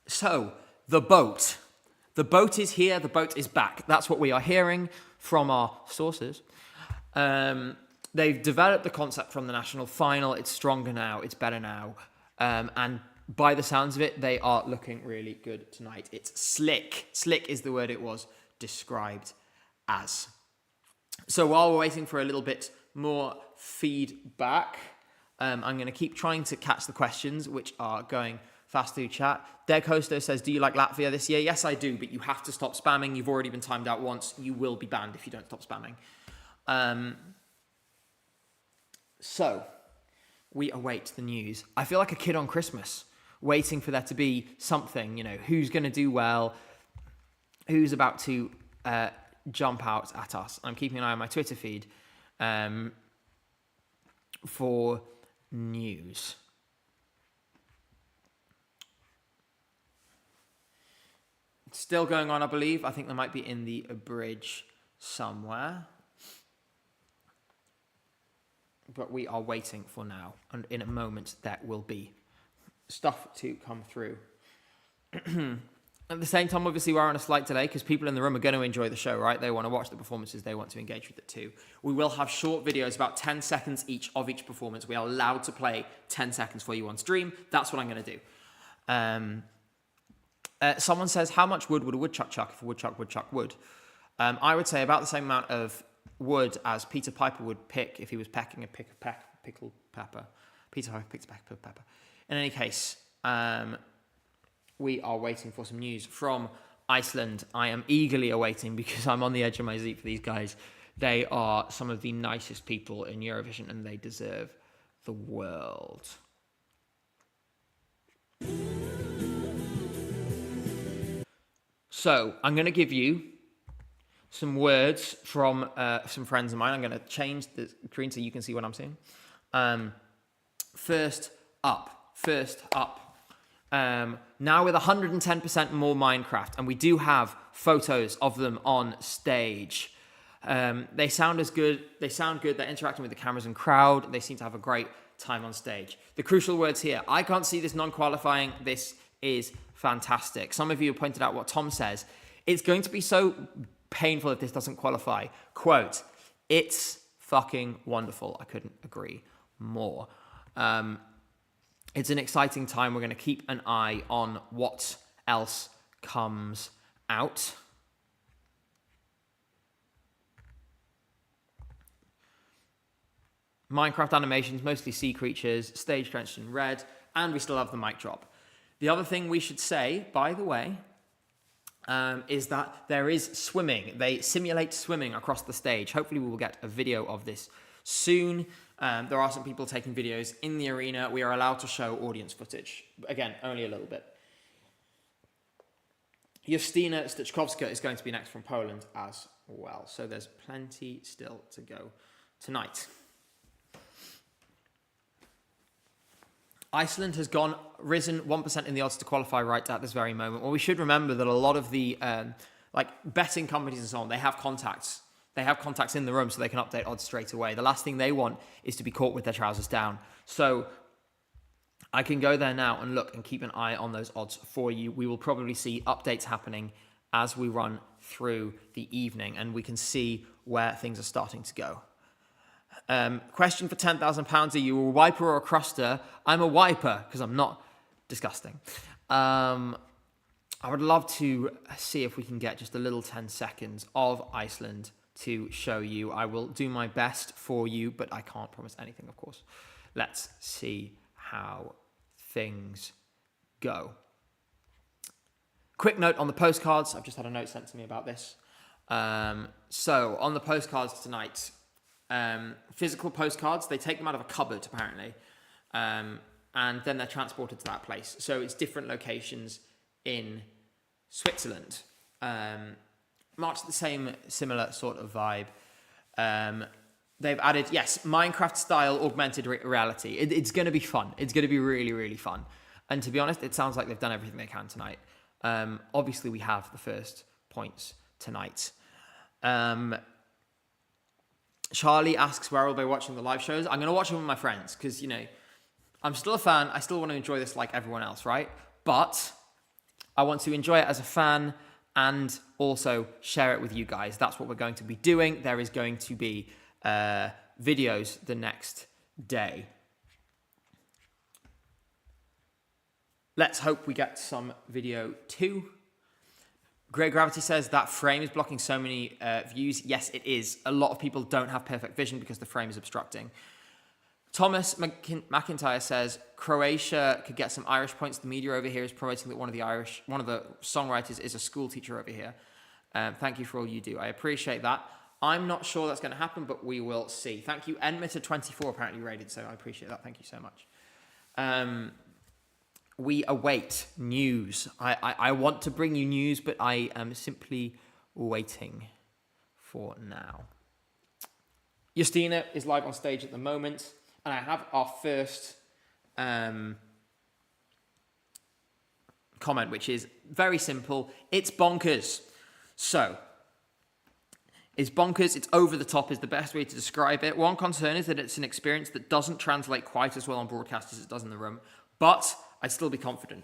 [SPEAKER 1] So, the boat. The boat is here. The boat is back. That's what we are hearing from our sources. They've developed the concept from the national final. It's stronger now. It's better now. And by the sounds of it, they are looking really good tonight. It's slick. Slick is the word it was described as. So while we're waiting for a little bit more feedback, I'm going to keep trying to catch the questions, which are going fast through chat. Deg Hosto says, do you like Latvia this year? Yes, I do, but you have to stop spamming. You've already been timed out once. You will be banned if you don't stop spamming. So, we await the news. I feel like a kid on Christmas, waiting for there to be something, who's going to do well, who's about to jump out at us. I'm keeping an eye on my Twitter feed for news. It's still going on, I believe. I think they might be in the bridge somewhere. But we are waiting for now. And in a moment, there will be stuff to come through. At the same time, obviously, we're on a slight delay because people in the room are going to enjoy the show, right? They want to watch the performances. They want to engage with it too. We will have short videos, about 10 seconds each of each performance. We are allowed to play 10 seconds for you on stream. That's what I'm going to do. Someone says, how much wood would a woodchuck chuck if a woodchuck would? I would say about the same amount of wood as Peter Piper would pick if he was pecking a pickled pepper. Peter Piper picked a pickled pepper. In any case, we are waiting for some news from Iceland. I am eagerly awaiting because I'm on the edge of my seat for these guys. They are some of the nicest people in Eurovision and they deserve the world. So, I'm going to give you some words from some friends of mine. I'm going to change the screen so you can see what I'm seeing. First up. Now with 110% more Minecraft, and we do have photos of them on stage. They sound good. They're interacting with the cameras and crowd. They seem to have a great time on stage. The crucial words here. I can't see this non-qualifying. This is fantastic. Some of you have pointed out what Tom says. It's going to be so painful if this doesn't qualify. Quote, it's fucking wonderful. I couldn't agree more. It's an exciting time. We're going to keep an eye on what else comes out. Minecraft animations, mostly sea creatures, stage drenched in red, and we still have the mic drop. The other thing we should say, by the way, is that there is swimming. They simulate swimming across the stage. Hopefully we will get a video of this soon. There are some people taking videos in the arena. We are allowed to show audience footage. Again, only a little bit. Justyna Styczkowska is going to be next from Poland as well. So there's plenty still to go tonight. Iceland has risen 1% in the odds to qualify right at this very moment. Well, we should remember that a lot of the betting companies and so on, they have contacts. They have contacts in the room so they can update odds straight away. The last thing they want is to be caught with their trousers down. So I can go there now and look and keep an eye on those odds for you. We will probably see updates happening as we run through the evening, and we can see where things are starting to go. Question for £10,000. Are you a wiper or a cruster? I'm a wiper because I'm not disgusting. I would love to see if we can get just a little 10 seconds of Iceland to show you. I will do my best for you, but I can't promise anything, of course. Let's see how things go. Quick note on the postcards. I've just had a note sent to me about this. So on the postcards tonight, physical postcards, they take them out of a cupboard apparently, and then they're transported to that place. So it's different locations in Switzerland. Much the same, similar sort of vibe. They've added, yes, Minecraft style augmented reality. It's going to be fun. It's going to be really, really fun. And to be honest, it sounds like they've done everything they can tonight. Obviously, we have the first points tonight. Charlie asks where I'll be watching the live shows. I'm going to watch them with my friends because, I'm still a fan. I still want to enjoy this like everyone else, right? But I want to enjoy it as a fan and also share it with you guys. That's what we're going to be doing. There is going to be videos the next day. Let's hope we get some video too. Grey Gravity says that frame is blocking so many views. Yes, it is. A lot of people don't have perfect vision because the frame is obstructing. Thomas McIntyre says Croatia could get some Irish points. The media over here is promoting that one of the songwriters is a school teacher over here. Thank you for all you do. I appreciate that. I'm not sure that's going to happen, but we will see. Thank you. Enmitter24 apparently rated, so I appreciate that. Thank you so much. We await news. I want to bring you news, but I am simply waiting for now. Justyna is live on stage at the moment, and I have our first comment, which is very simple. It's bonkers. So, it's bonkers, it's over the top is the best way to describe it. One concern is that it's an experience that doesn't translate quite as well on broadcast as it does in the room, but I'd still be confident.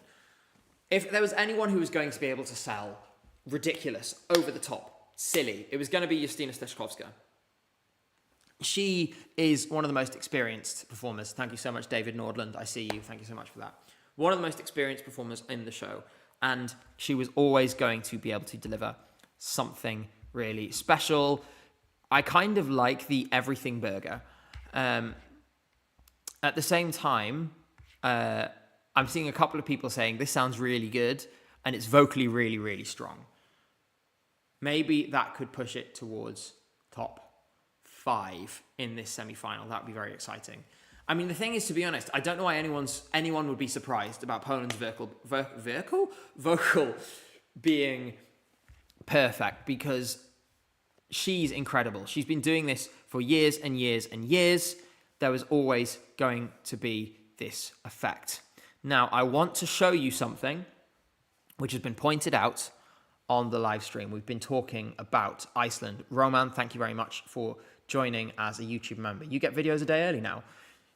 [SPEAKER 1] If there was anyone who was going to be able to sell ridiculous, over the top, silly, it was going to be Justyna Styczkowska. She is one of the most experienced performers. Thank you so much, David Nordland. I see you. Thank you so much for that. One of the most experienced performers in the show. And she was always going to be able to deliver something really special. I kind of like the everything burger. At the same time, I'm seeing a couple of people saying this sounds really good and it's vocally really, really strong. Maybe that could push it towards top 5 in this semi-final. That would be very exciting. I mean, the thing is, to be honest, I don't know why anyone would be surprised about Poland's vocal being perfect, because she's incredible. She's been doing this for years and years and years. There was always going to be this effect. Now, I want to show you something which has been pointed out on the live stream. We've been talking about Iceland. Roman, thank you very much for joining as a YouTube member. You get videos a day early now.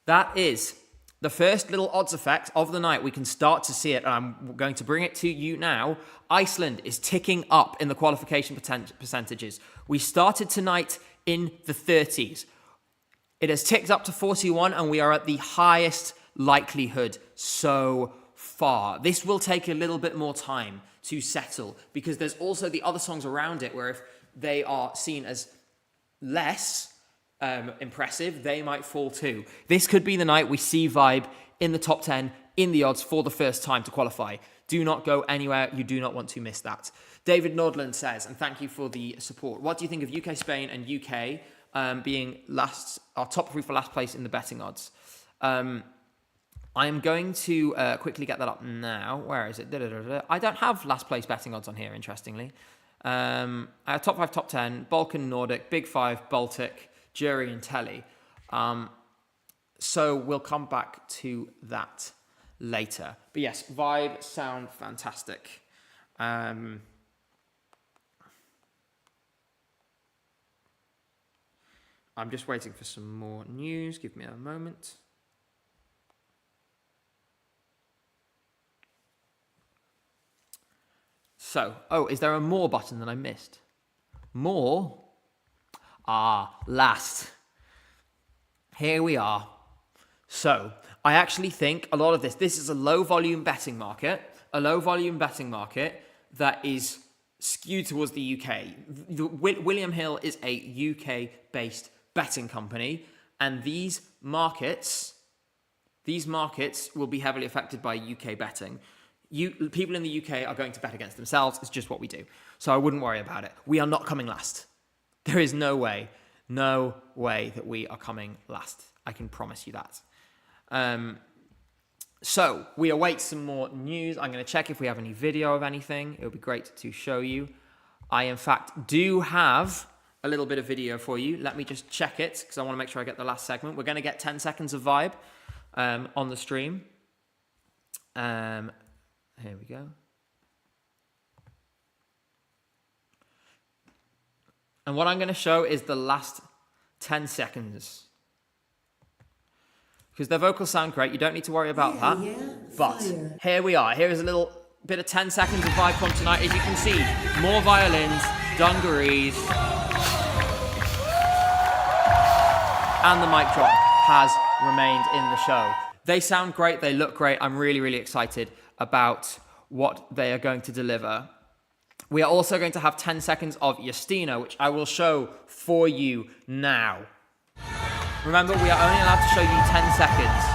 [SPEAKER 1] That is the first little odds effect of the night. We can start to see it, and I'm going to bring it to you now. Iceland is ticking up in the qualification percentages. We started tonight in the 30s. It has ticked up to 41, and we are at the highest likelihood so far. This will take a little bit more time to settle, because there's also the other songs around it where if they are seen as less impressive, they might fall too. This could be the night we see Vibe in the top 10 in the odds for the first time to qualify. Do not go anywhere. You do not want to miss that. David Nordland says, and thank you for the support, what do you think of UK, Spain and UK being top 3 for last place in the betting odds? I am going to quickly get that up now. Where is it? I don't have last place betting odds on here, interestingly. Top 5, top 10, Balkan, Nordic, Big 5, Baltic, Jury and Telly. So we'll come back to that later. But yes, vibe sound fantastic. I'm just waiting for some more news. Give me a moment. So, is there a more button that I missed? More? Last. Here we are. So, I actually think a lot of this is a low volume betting market. A low volume betting market that is skewed towards the UK. William Hill is a UK-based betting company, and these markets will be heavily affected by UK betting. People in the UK are going to bet against themselves. It's just what we do. So I wouldn't worry about it. We are not coming last. There is no way that we are coming last. I can promise you that. So we await some more news. I'm going to check if we have any video of anything. It would be great to show you. I, in fact, do have a little bit of video for you. Let me just check it because I want to make sure I get the last segment. We're going to get 10 seconds of vibe on the stream. Here we go. And what I'm going to show is the last 10 seconds. Because their vocals sound great. You don't need to worry about that. But here we are. Here is a little bit of 10 seconds of vibe from tonight. As you can see, more violins, dungarees. And the mic drop has remained in the show. They sound great. They look great. I'm really, really excited about what they are going to deliver. We are also going to have 10 seconds of Justina, which I will show for you now. Remember, we are only allowed to show you 10 seconds.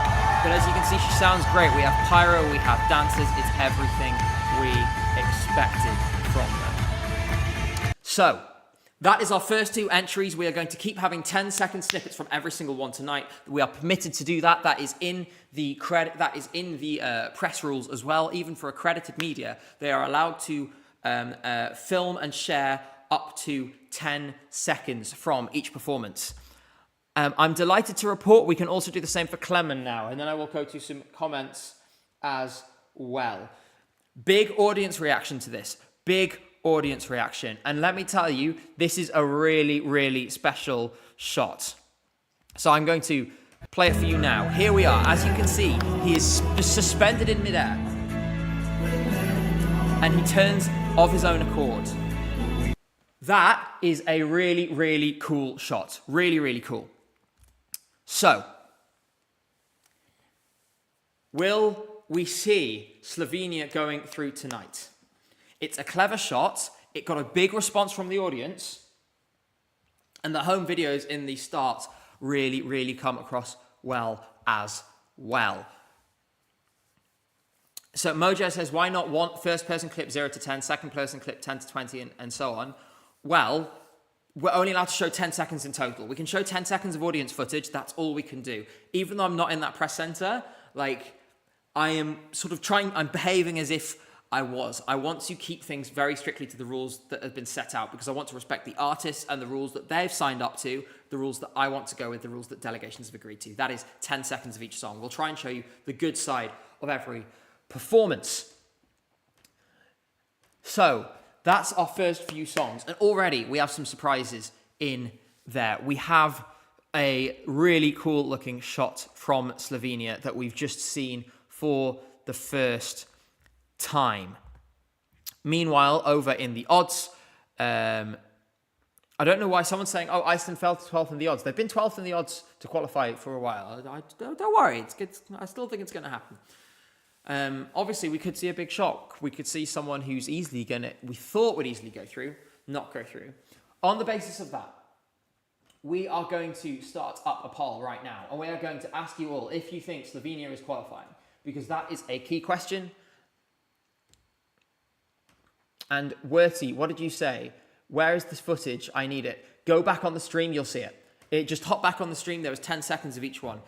[SPEAKER 1] But as you can see, she sounds great. We have pyro, we have dancers. It's everything we expected from them. So, that is our first 2 entries. We are going to keep having 10-second snippets from every single one tonight. We are permitted to do that. That is in the press rules as well. Even for accredited media, they are allowed to film and share up to 10 seconds from each performance. I'm delighted to report we can also do the same for Clement now, and then I will go to some comments as well. Big audience reaction to this. Big audience reaction. And let me tell you, this is a really, really special shot. So I'm going to play it for you now. Here we are. As you can see, he is suspended in midair. And he turns of his own accord. That is a really, really cool shot. Really, really cool. So, will we see Slovenia going through tonight? It's a clever shot. It got a big response from the audience. And the home videos in the start really, really come across well as well. So Mojo says, why not want first person clip 0 to 10, second person clip 10 to 20, and so on? Well, we're only allowed to show 10 seconds in total. We can show 10 seconds of audience footage. That's all we can do. Even though I'm not in that press center, I am sort of I'm behaving as if I was. I want to keep things very strictly to the rules that have been set out because I want to respect the artists and the rules that they've signed up to, the rules that I want to go with, the rules that delegations have agreed to. That is 10 seconds of each song. We'll try and show you the good side of every performance. So that's our first few songs. And already we have some surprises in there. We have a really cool looking shot from Slovenia that we've just seen for the first time. Meanwhile, over in the odds, I don't know why someone's saying, oh, Iceland fell to 12th in the odds. They've been 12th in the odds to qualify for a while. Don't worry, I still think it's going to happen. Obviously, we could see a big shock. We could see someone who's we thought would easily go through, not go through. On the basis of that, we are going to start up a poll right now, and we are going to ask you all if you think Slovenia is qualifying, because that is a key question. And Werty, what did you say? Where is this footage? I need it. Go back on the stream, you'll see it. just hop back on the stream. There was 10 seconds of each one.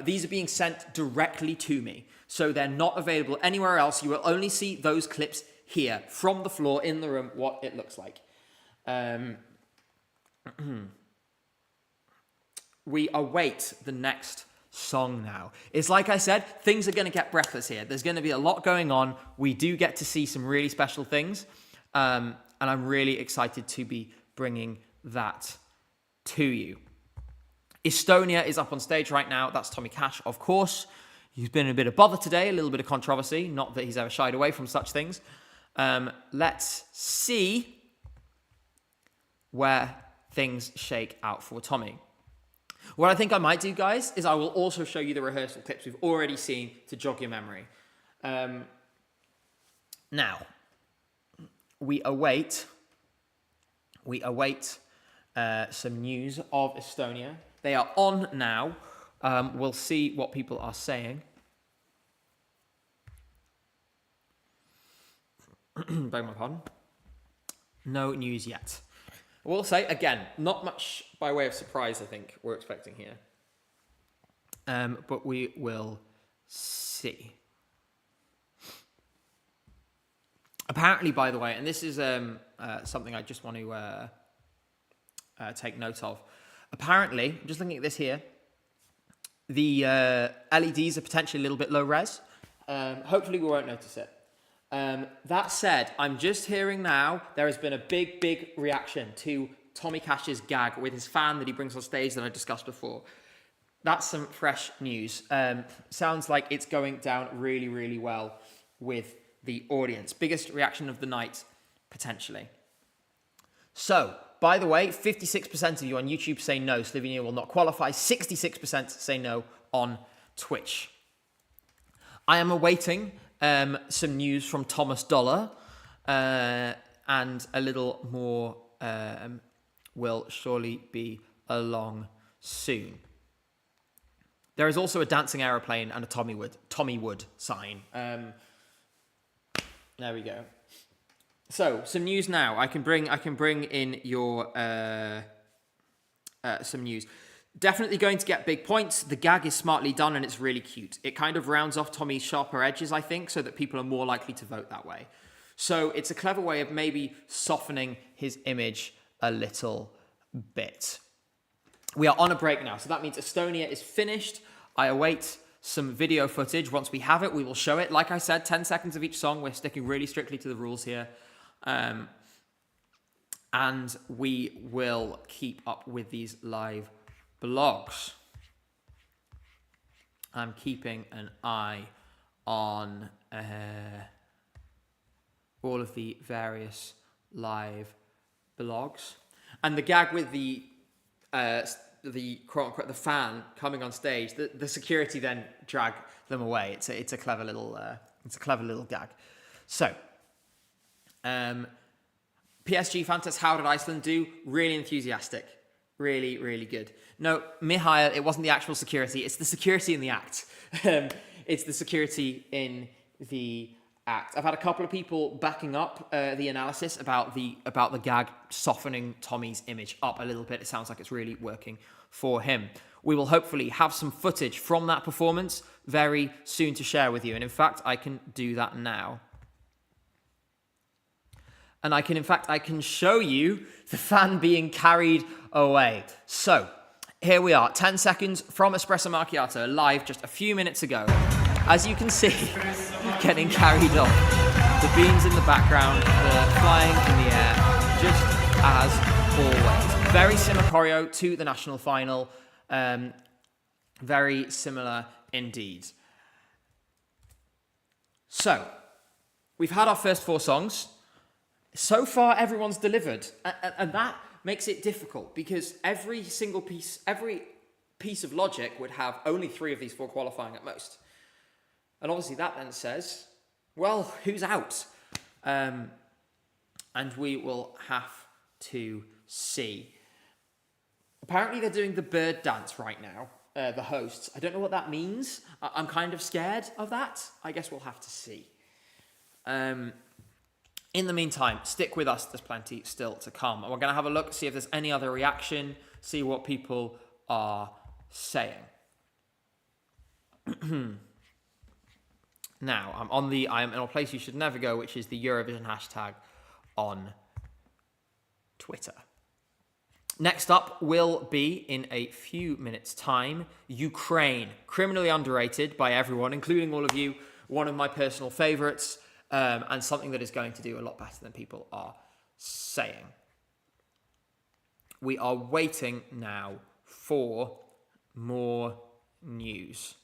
[SPEAKER 1] These are being sent directly to me. So they're not available anywhere else. You will only see those clips here from the floor in the room, what it looks like. We await the next song now. It's like I said, things are going to get breathless here. There's going to be a lot going on. We do get to see some really special things. And I'm really excited to be bringing that to you. Estonia is up on stage right now. That's Tommy Cash, of course. He's been in a bit of bother today, a little bit of controversy. Not that he's ever shied away from such things. Let's see where things shake out for Tommy. What I think I might do, guys, is I will also show you the rehearsal clips we've already seen to jog your memory. Now, we await some news of Estonia. They are on now. We'll see what people are saying. Beg my pardon. No news yet. I will say, again, not much by way of surprise, I think, we're expecting here. But we will see. Apparently, by the way, and this is something I just want to take note of. Apparently, I'm just looking at this here, the LEDs are potentially a little bit low res. Hopefully, we won't notice it. That said, I'm just hearing now there has been a big reaction to Tommy Cash's gag with his fan that he brings on stage that I discussed before. That's some fresh news. Sounds like it's going down really well with the audience. Biggest reaction of the night, potentially. So, by the way, 56% of you on YouTube say no, Slovenia will not qualify. 66% say no on Twitch. I am awaiting some news from Thomas Dollar, and a little more will surely be along soon. There is also a dancing aeroplane and a Tommy Wood sign. There we go. So some news now. I can bring in your some news. Definitely going to get big points. The gag is smartly done and it's really cute. It kind of rounds off Tommy's sharper edges, I think, so that people are more likely to vote that way. So it's a clever way of maybe softening his image a little bit. We are on a break now, so that means Estonia is finished. I await some video footage. Once we have it, we will show it. Like I said, 10 seconds of each song. We're sticking really strictly to the rules here. And we will keep up with these live blogs. I'm keeping an eye on all of the various live blogs. And the gag with the quote unquote the fan coming on stage, the security then drag them away. It's a clever little gag. So, PSG Fantas, how did Iceland do? Really enthusiastic. Really good. No, Mihail, it wasn't the actual security. It's the security in the act. It's the security in the act. I've had a couple of people backing up the analysis about the gag softening Tommy's image up a little bit. It sounds like it's really working for him. We will hopefully have some footage from that performance very soon to share with you. And in fact, I can do that now. And I can show you the fan being carried away. So, here we are, 10 seconds from Espresso Macchiato, live just a few minutes ago. As you can see, getting carried off. The beams in the background, the flying in the air, just as always. Very similar choreo to the national final. Very similar indeed. So, we've had our first 4 songs. So far, everyone's delivered, and that makes it difficult because every piece of logic would have only 3 of these 4 qualifying at most. And obviously that then says, well, who's out? And we will have to see. Apparently they're doing the bird dance right now, the hosts. I don't know what that means. I'm kind of scared of that. I guess we'll have to see. In the meantime, stick with us. There's plenty still to come. And we're going to have a look, see if there's any other reaction, see what people are saying. Now, I'm in a place you should never go, which is the Eurovision hashtag on Twitter. Next up will be, in a few minutes' time, Ukraine. Criminally underrated by everyone, including all of you. One of my personal favourites, and something that is going to do a lot better than people are saying. We are waiting now for more news.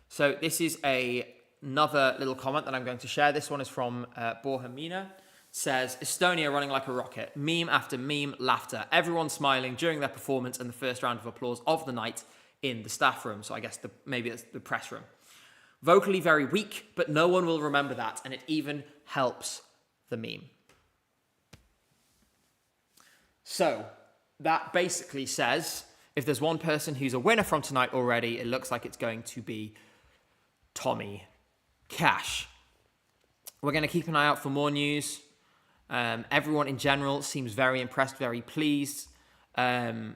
[SPEAKER 1] So this is another little comment that I'm going to share. This one is from Bohemina. Says, Estonia running like a rocket. Meme after meme, laughter. Everyone smiling during their performance and the first round of applause of the night in the staff room. So I guess maybe it's the press room. Vocally very weak, but no one will remember that. And it even helps the meme. So that basically says, if there's one person who's a winner from tonight already, it looks like it's going to be Tommy Cash. We're going to keep an eye out for more news. Everyone in general seems very impressed, very pleased. And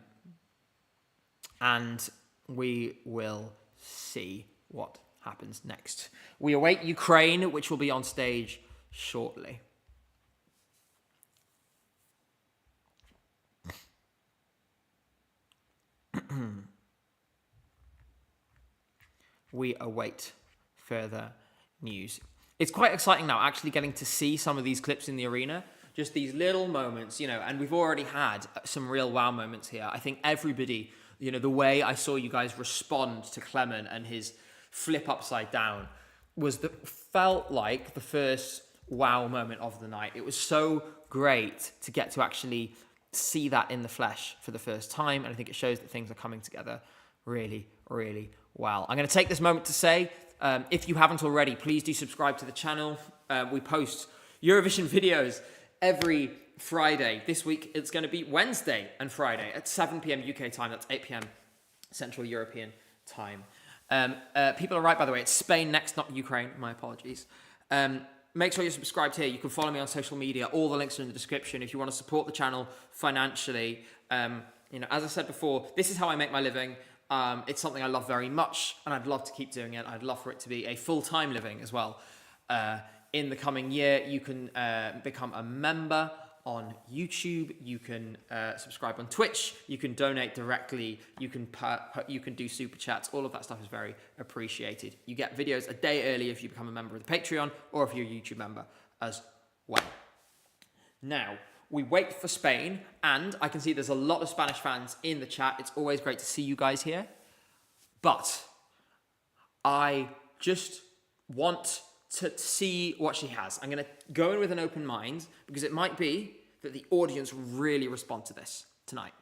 [SPEAKER 1] we will see what happens next. We await Ukraine, which will be on stage shortly. We await further news. It's quite exciting now actually getting to see some of these clips in the arena. Just these little moments, and we've already had some real wow moments here. I think everybody, the way I saw you guys respond to Clement and his flip upside down felt like the first wow moment of the night. It was so great to get to actually see that in the flesh for the first time. And I think it shows that things are coming together really, really well. I'm going to take this moment to say, if you haven't already, please do subscribe to the channel. We post Eurovision videos every Friday. This week, it's going to be Wednesday and Friday at 7 p.m. UK time. That's 8 p.m. Central European time. People are right, by the way. It's Spain next, not Ukraine. My apologies. Make sure you're subscribed here. You can follow me on social media. All the links are in the description. If you want to support the channel financially, as I said before, this is how I make my living. It's something I love very much, and I'd love to keep doing it. I'd love for it to be a full-time living as well. In the coming year, you can become a member on YouTube. You can subscribe on Twitch. You can donate directly. You can do super chats. All of that stuff is very appreciated. You get videos a day early if you become a member of the Patreon, or if you're a YouTube member as well. Now, we wait for Spain, and I can see there's a lot of Spanish fans in the chat. It's always great to see you guys here. But I just want to see what she has. I'm going to go in with an open mind, because it might be that the audience really respond to this tonight.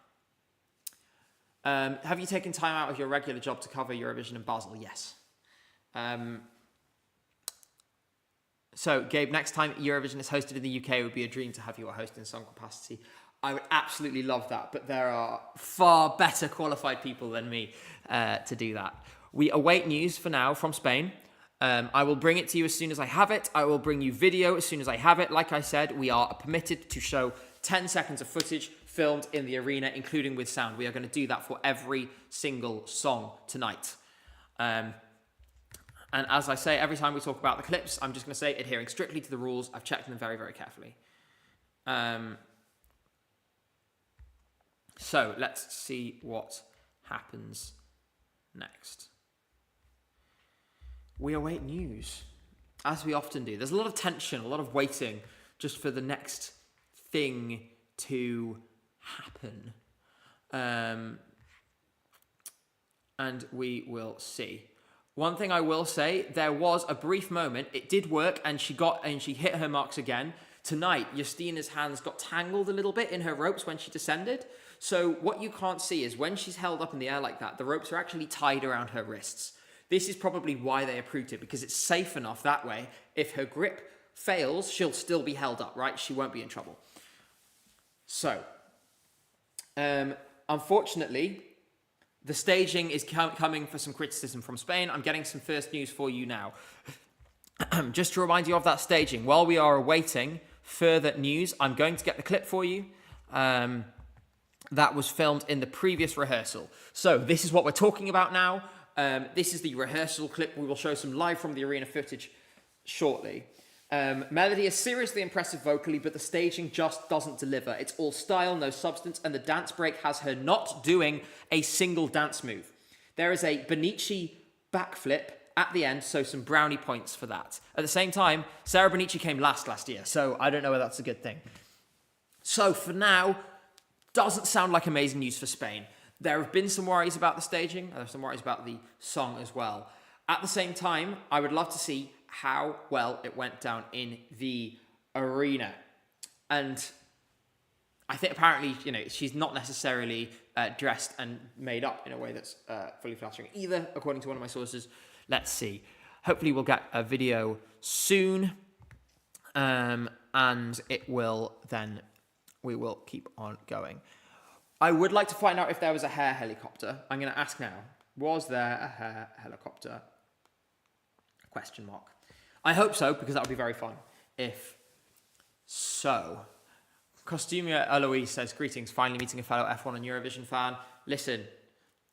[SPEAKER 1] Have you taken time out of your regular job to cover Eurovision in Basel? Yes. So, Gabe, next time Eurovision is hosted in the UK, it would be a dream to have you a host in some capacity. I would absolutely love that, but there are far better qualified people than me to do that. We await news for now from Spain. I will bring it to you as soon as I have it. I will bring you video as soon as I have it. Like I said, we are permitted to show 10 seconds of footage filmed in the arena, including with sound. We are going to do that for every single song tonight. And as I say, every time we talk about the clips, I'm just going to say adhering strictly to the rules. I've checked them very, very carefully. So let's see what happens next. We await news, as we often do. There's a lot of tension, a lot of waiting just for the next thing to happen. And we will see. One thing I will say, there was a brief moment. It did work, and she hit her marks again. Tonight, Justina's hands got tangled a little bit in her ropes when she descended. So what you can't see is when she's held up in the air like that, the ropes are actually tied around her wrists. This is probably why they approved it, because it's safe enough that way. If her grip fails, she'll still be held up, right? She won't be in trouble. So, unfortunately, the staging is coming for some criticism from Spain. I'm getting some first news for you now. just to remind you of that staging, while we are awaiting further news, I'm going to get the clip for you. That was filmed in the previous rehearsal. So this is what we're talking about now. This is the rehearsal clip. We will show some live from the arena footage shortly. Melody is seriously impressive vocally, but the staging just doesn't deliver. It's all style, no substance, and the dance break has her not doing a single dance move. There is a Benici backflip at the end, so some brownie points for that. At the same time, Sarah Benici came last year, so I don't know whether that's a good thing. So for now, doesn't sound like amazing news for Spain. There have been some worries about the staging. There are some worries about the song as well. At the same time, I would love to see how well it went down in the arena. And I think apparently, she's not necessarily dressed and made up in a way that's fully flattering either, according to one of my sources. Let's see. Hopefully we'll get a video soon. And it will then... we will keep on going. I would like to find out if there was a hair helicopter. I'm going to ask now. Was there a hair helicopter? Question mark. I hope so, because that would be very fun. If so. Costumier Eloise says, greetings, finally meeting a fellow F1 and Eurovision fan. Listen,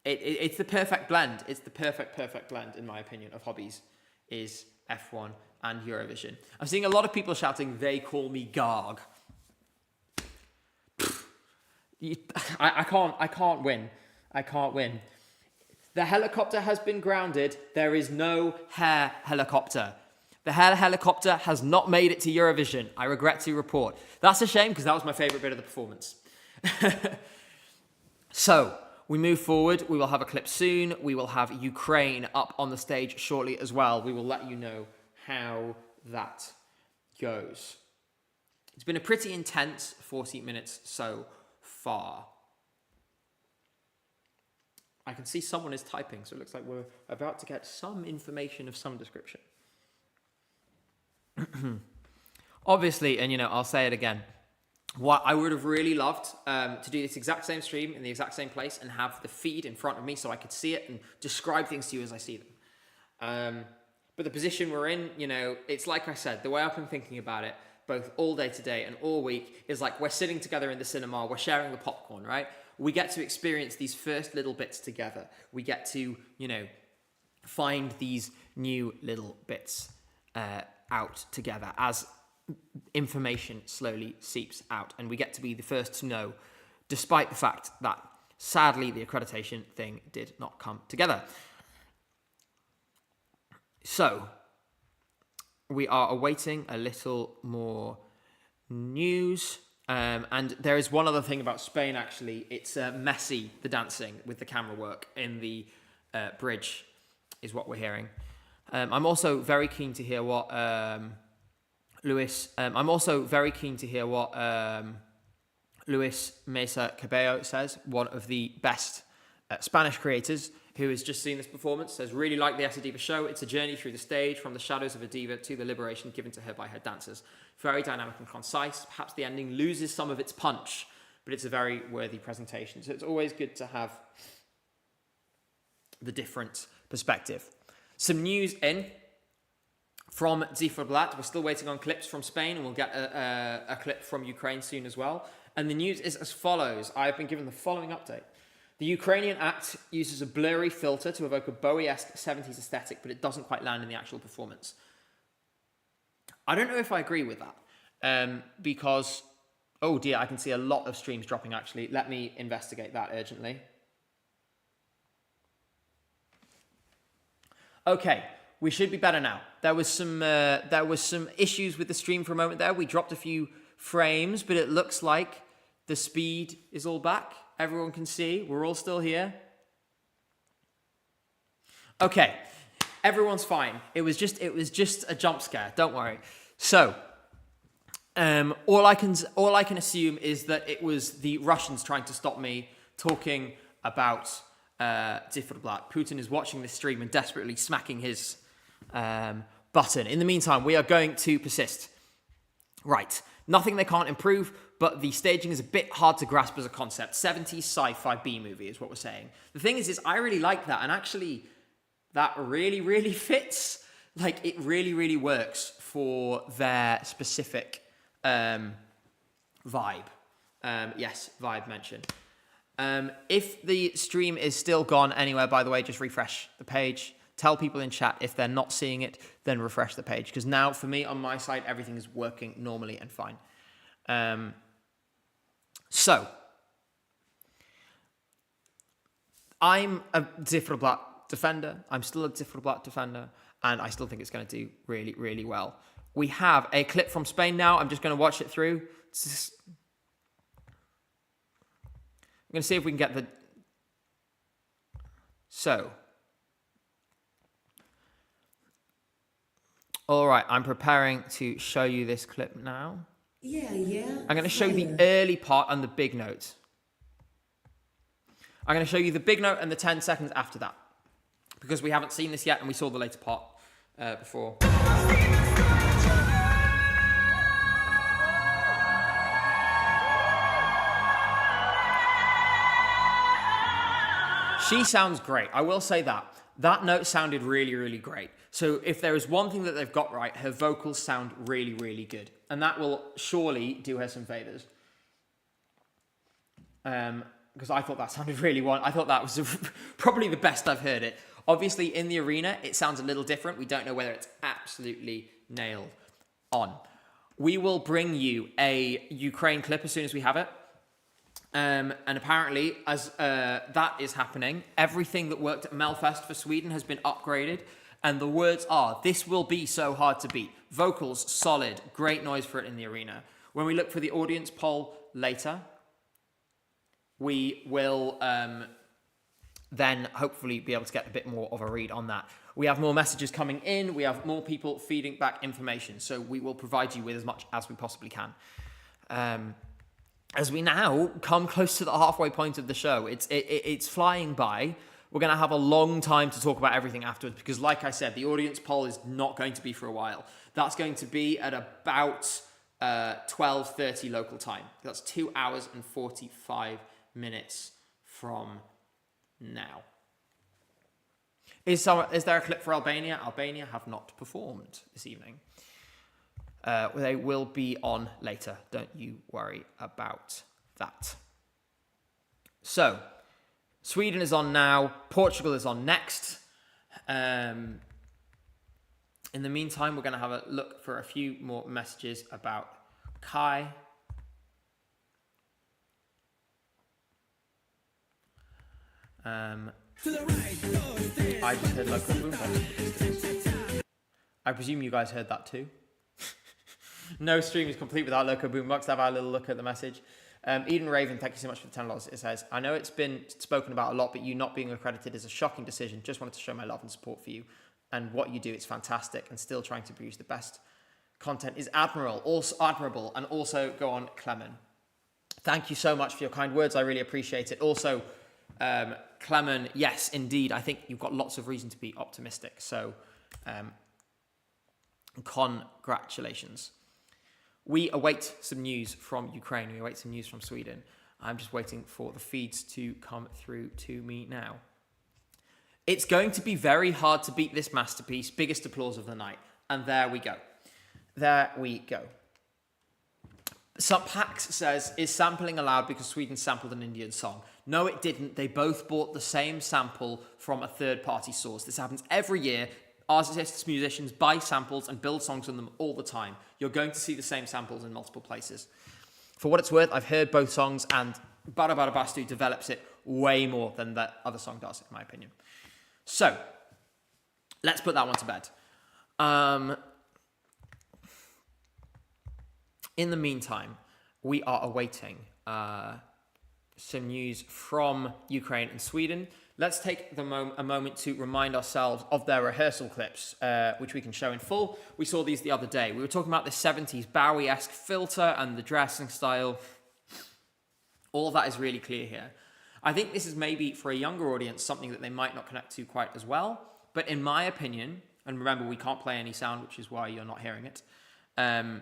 [SPEAKER 1] it's the perfect blend. It's the perfect blend, in my opinion, of hobbies, is F1 and Eurovision. I'm seeing a lot of people shouting, they call me Garg. I can't win. I can't win. The helicopter has been grounded. There is no hair helicopter. The hair helicopter has not made it to Eurovision. I regret to report. That's a shame because that was my favourite bit of the performance. So, we move forward. We will have a clip soon. We will have Ukraine up on the stage shortly as well. We will let you know how that goes. It's been a pretty intense 40 minutes so far. I can see someone is typing, so it looks like we're about to get some information of some description. Obviously, and I'll say it again, what I would have really loved to do this exact same stream in the exact same place and have the feed in front of me so I could see it and describe things to you as I see them. But the position we're in, it's like I said, the way I've been thinking about it, both all day today and all week, is like we're sitting together in the cinema, we're sharing the popcorn, right? We get to experience these first little bits together. We get to, find these new little bits out together as information slowly seeps out. And we get to be the first to know, despite the fact that, sadly, the accreditation thing did not come together. So, we are awaiting a little more news. And there is one other thing about Spain, actually. It's messy, the dancing with the camera work in the bridge is what we're hearing. I'm also very keen to hear what Luis Mesa Cabello says, one of the best Spanish creators who has just seen this performance, says, really like the Essa Diva show. It's a journey through the stage, from the shadows of a diva to the liberation given to her by her dancers. Very dynamic and concise. Perhaps the ending loses some of its punch, but it's a very worthy presentation. So it's always good to have the different perspective. Some news in from Zifferblatt. We're still waiting on clips from Spain, and we'll get a clip from Ukraine soon as well. And the news is as follows. I've been given the following update. The Ukrainian act uses a blurry filter to evoke a Bowie-esque 70s aesthetic, but it doesn't quite land in the actual performance. I don't know if I agree with that, because, oh dear, I can see a lot of streams dropping, actually. Let me investigate that urgently. Okay, we should be better now. There was some issues with the stream for a moment there. We dropped a few frames, but it looks like the speed is all back. Everyone can see. We're all still here. Okay, everyone's fine. It was just a jump scare. Don't worry. So, all I can assume is that it was the Russians trying to stop me talking about Zifferblatt. Putin is watching this stream and desperately smacking his button. In the meantime, we are going to persist. Right. Nothing they can't improve, but the staging is a bit hard to grasp as a concept. 70s sci-fi B-movie is what we're saying. The thing is I really like that, and actually that really, really fits like it really, really works for their specific vibe. Yes, vibe mention. If the stream is still gone anywhere, by the way, just refresh the page. Tell people in chat if they're not seeing it, then refresh the page. Because now, for me, on my side, everything is working normally and fine. So, I'm a Zifferblatt defender. I'm still a Zifferblatt defender. And I still think it's going to do really, really well. We have a clip from Spain now. I'm just going to watch it through. I'm going to see if we can get the... So. All right, I'm preparing to show you this clip now. Yeah. I'm going to show you the early part and the big note. I'm going to show you the big note and the 10 seconds after that. Because we haven't seen this yet and we saw the later part before. She sounds great. I will say that. That note sounded really, really great. So if there is one thing that they've got right, her vocals sound really, really good. And that will surely do her some favours. Because I thought that sounded really well. I thought that was probably the best I've heard it. Obviously, in the arena, it sounds a little different. We don't know whether it's absolutely nailed on. We will bring you a Ukraine clip as soon as we have it. And apparently, as that is happening, everything that worked at Melfest for Sweden has been upgraded. And the words are, this will be so hard to beat. Vocals, solid, great noise for it in the arena. When we look for the audience poll later, we will then hopefully be able to get a bit more of a read on that. We have more messages coming in. We have more people feeding back information. So we will provide you with as much as we possibly can. As we now come close to the halfway point of the show, it's flying by. We're going to have a long time to talk about everything afterwards because, like I said, the audience poll is not going to be for a while. That's going to be at about 12:30 local time. That's 2 hours and 45 minutes from now. Is there a clip for Albania? Albania have not performed this evening. They will be on later. Don't you worry about that. So, Sweden is on now. Portugal is on next. In the meantime, we're going to have a look for a few more messages about Kai. I just heard local boombox. I presume you guys heard that too. No stream is complete without local boombox. Have a little look at the message. Eden Raven, thank you so much for the $10. It says, I know it's been spoken about a lot, but you not being accredited is a shocking decision. Just wanted to show my love and support for you. And what you do, it's fantastic. And still trying to produce the best content is admirable. And also go on, Clement. Thank you so much for your kind words. I really appreciate it. Also, Clement, yes, indeed. I think you've got lots of reason to be optimistic. So, congratulations. We await some news from Ukraine. We await some news from Sweden. I'm just waiting for the feeds to come through to me now. It's going to be very hard to beat this masterpiece. Biggest applause of the night. And there we go. There we go. Pax says, is sampling allowed because Sweden sampled an Indian song? No, it didn't. They both bought the same sample from a third-party source. This happens every year. Artists, musicians buy samples and build songs on them all the time. You're going to see the same samples in multiple places. For what it's worth, I've heard both songs and Bara Bara Bastu develops it way more than that other song does, in my opinion. So, let's put that one to bed. In the meantime, we are awaiting some news from Ukraine and Sweden. Let's take a moment to remind ourselves of their rehearsal clips, which we can show in full. We saw these the other day. We were talking about the 70s Bowie-esque filter and the dressing style. All of that is really clear here. I think this is maybe, for a younger audience, something that they might not connect to quite as well. But in my opinion, and remember, we can't play any sound, which is why you're not hearing it, I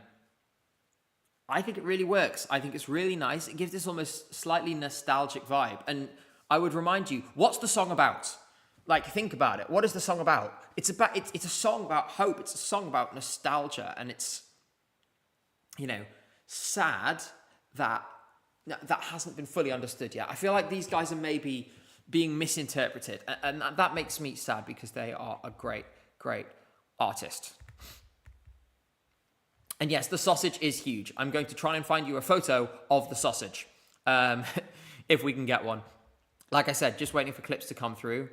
[SPEAKER 1] think it really works. I think it's really nice. It gives this almost slightly nostalgic vibe. And I would remind you, what's the song about? Like, think about it. What is the song about? It's a song about hope. It's a song about nostalgia, and it's, sad that hasn't been fully understood yet. I feel like these guys are maybe being misinterpreted, and that makes me sad because they are a great, great artist. And yes, the sausage is huge. I'm going to try and find you a photo of the sausage, if we can get one. Like I said, just waiting for clips to come through.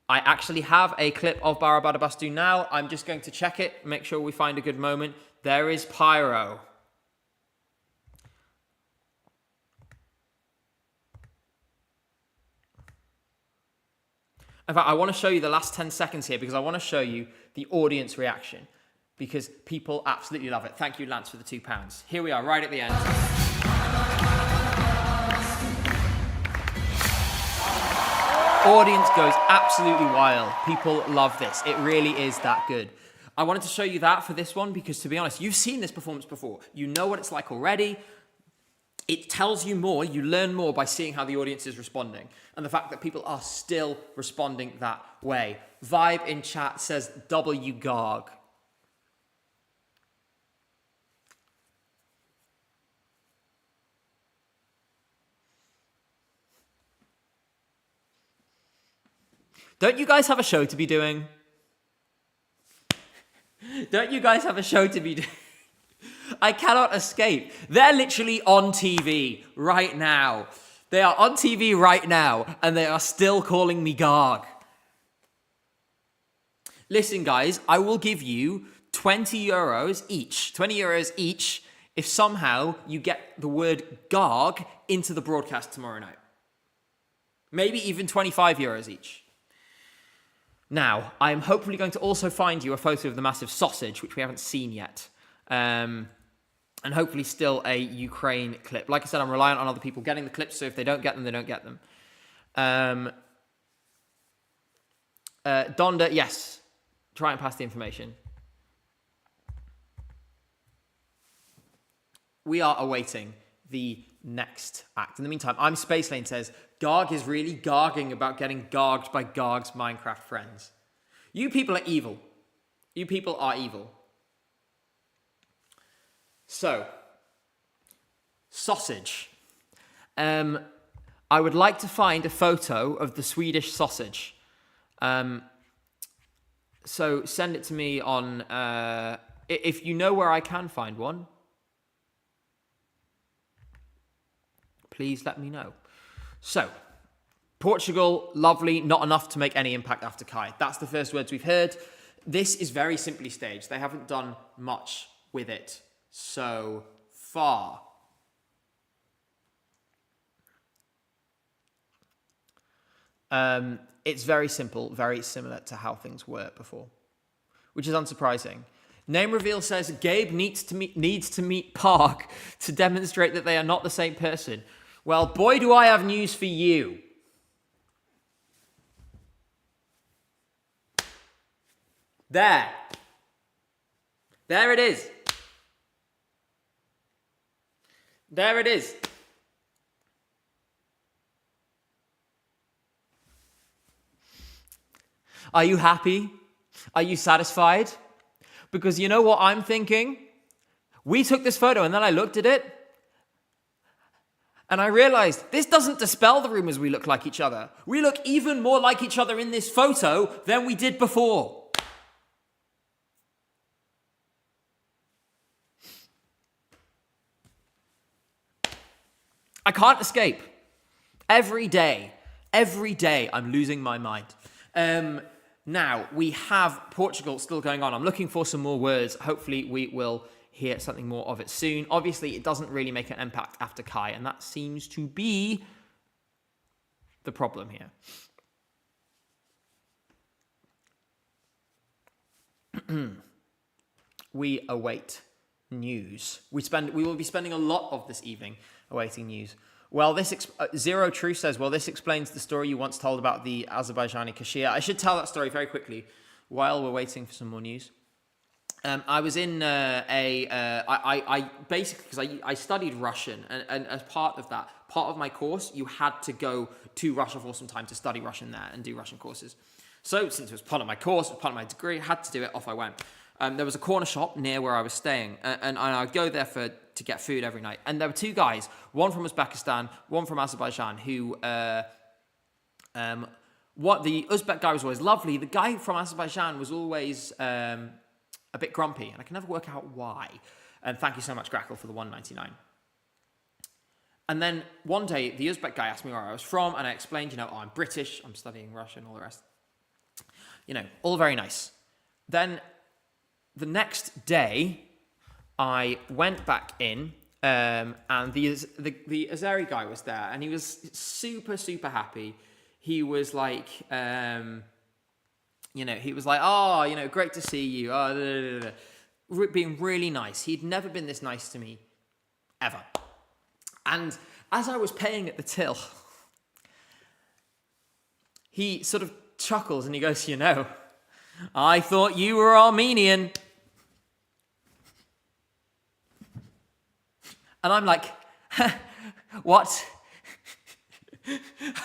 [SPEAKER 1] I actually have a clip of Barabadabastu now. I'm just going to check it, make sure we find a good moment. There is Pyro. In fact, I want to show you the last 10 seconds here because I want to show you the audience reaction because people absolutely love it. Thank you, Lance, for the £2. Here we are, right at the end. Audience goes absolutely wild. People love this. It really is that good. I wanted to show you that for this one because, to be honest, you've seen this performance before. You know what it's like already. It tells you more, you learn more by seeing how the audience is responding. And the fact that people are still responding that way. Vibe in chat says W Garg. Don't you guys have a show to be doing? Don't you guys have a show to be doing? I cannot escape. They're literally on TV right now. They are on TV right now, and they are still calling me Garg. Listen, guys, I will give you 20 euros each. 20 euros each if somehow you get the word Garg into the broadcast tomorrow night. Maybe even 25 euros each. Now, I'm hopefully going to also find you a photo of the massive sausage, which we haven't seen yet. And hopefully still a Ukraine clip. Like I said, I'm reliant on other people getting the clips, so if they don't get them, they don't get them. Donda, yes. Try and pass the information. We are awaiting the next act. In the meantime, I'm Space Lane says, Garg is really garging about getting garged by Garg's Minecraft friends. You people are evil. You people are evil. So, sausage. I would like to find a photo of the Swedish sausage. So send it to me on, if you know where I can find one, please let me know. So, Portugal, lovely, not enough to make any impact after Kai. That's the first words we've heard. This is very simply staged. They haven't done much with it so far. It's very simple, very similar to how things were before, which is unsurprising. Name reveal says Gabe needs to meet Park to demonstrate that they are not the same person. Well, boy, do I have news for you. There it is. There it is. Are you happy? Are you satisfied? Because you know what I'm thinking? We took this photo and then I looked at it and I realized this doesn't dispel the rumors we look like each other. We look even more like each other in this photo than we did before. I can't escape. Every day, I'm losing my mind. Now, we have Portugal still going on. I'm looking for some more words. Hopefully, we will hear something more of it soon. Obviously, it doesn't really make an impact after Kai, and that seems to be the problem here. We await news. We will be spending a lot of this evening awaiting news. Well, Zero True says, well, this explains the story you once told about the Azerbaijani cashier. I should tell that story very quickly while we're waiting for some more news. I was in I basically, because I studied Russian, and as part of that, part of my course, you had to go to Russia for some time to study Russian there and do Russian courses. So since it was part of my course, it was part of my degree, I had to do it, off I went. There was a corner shop near where I was staying, and I'd go there to get food every night. And there were two guys, one from Uzbekistan, one from Azerbaijan, who, the Uzbek guy was always lovely. The guy from Azerbaijan was always a bit grumpy, and I can never work out why. And thank you so much, Grackle, for the $1.99. And then one day, the Uzbek guy asked me where I was from, and I explained, I'm British, I'm studying Russian, all the rest. All very nice. Then the next day, I went back in, and the Azeri guy was there, and he was super, super happy. He was like, he was like, great to see you, being really nice. He'd never been this nice to me, ever. And as I was paying at the till, he sort of chuckles and he goes, I thought you were Armenian. And I'm like, what?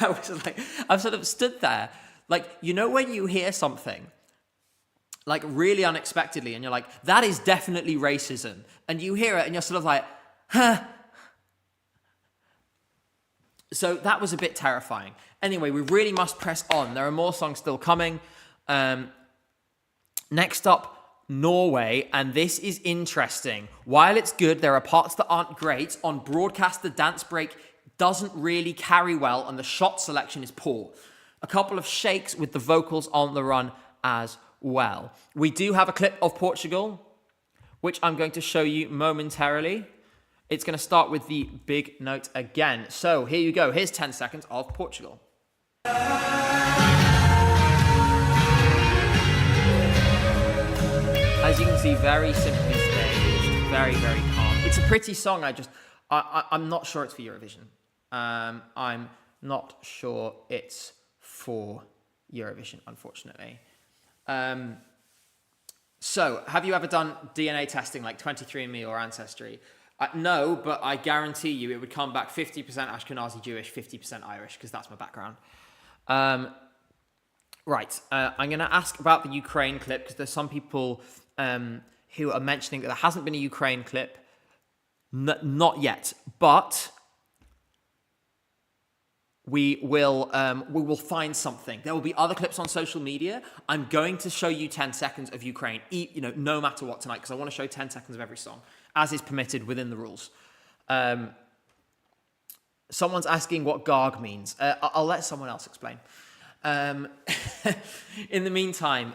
[SPEAKER 1] I was like, I've sort of stood there. Like, when you hear something, like really unexpectedly, and you're like, that is definitely racism. And you hear it and you're sort of like, huh? So that was a bit terrifying. Anyway, we really must press on. There are more songs still coming. Next up, Norway, and this is interesting. While it's good, there are parts that aren't great. On broadcast, the dance break doesn't really carry well, and the shot selection is poor. A couple of shakes with the vocals on the run as well. We do have a clip of Portugal, which I'm going to show you momentarily. It's going to start with the big note again. So here you go. Here's 10 seconds of Portugal. As you can see, very simply staged, very, very calm. It's a pretty song. I'm not sure it's for Eurovision. I'm not sure it's for Eurovision, unfortunately. So, have you ever done DNA testing like 23andMe or Ancestry? No, but I guarantee you it would come back 50% Ashkenazi Jewish, 50% Irish, because that's my background. Right, I'm going to ask about the Ukraine clip, because there's some people who are mentioning that there hasn't been a Ukraine clip. Not yet, but we will find something. There will be other clips on social media. I'm going to show you 10 seconds of Ukraine, no matter what tonight, because I want to show 10 seconds of every song, as is permitted within the rules. Someone's asking what Garg means. I'll let someone else explain. In the meantime,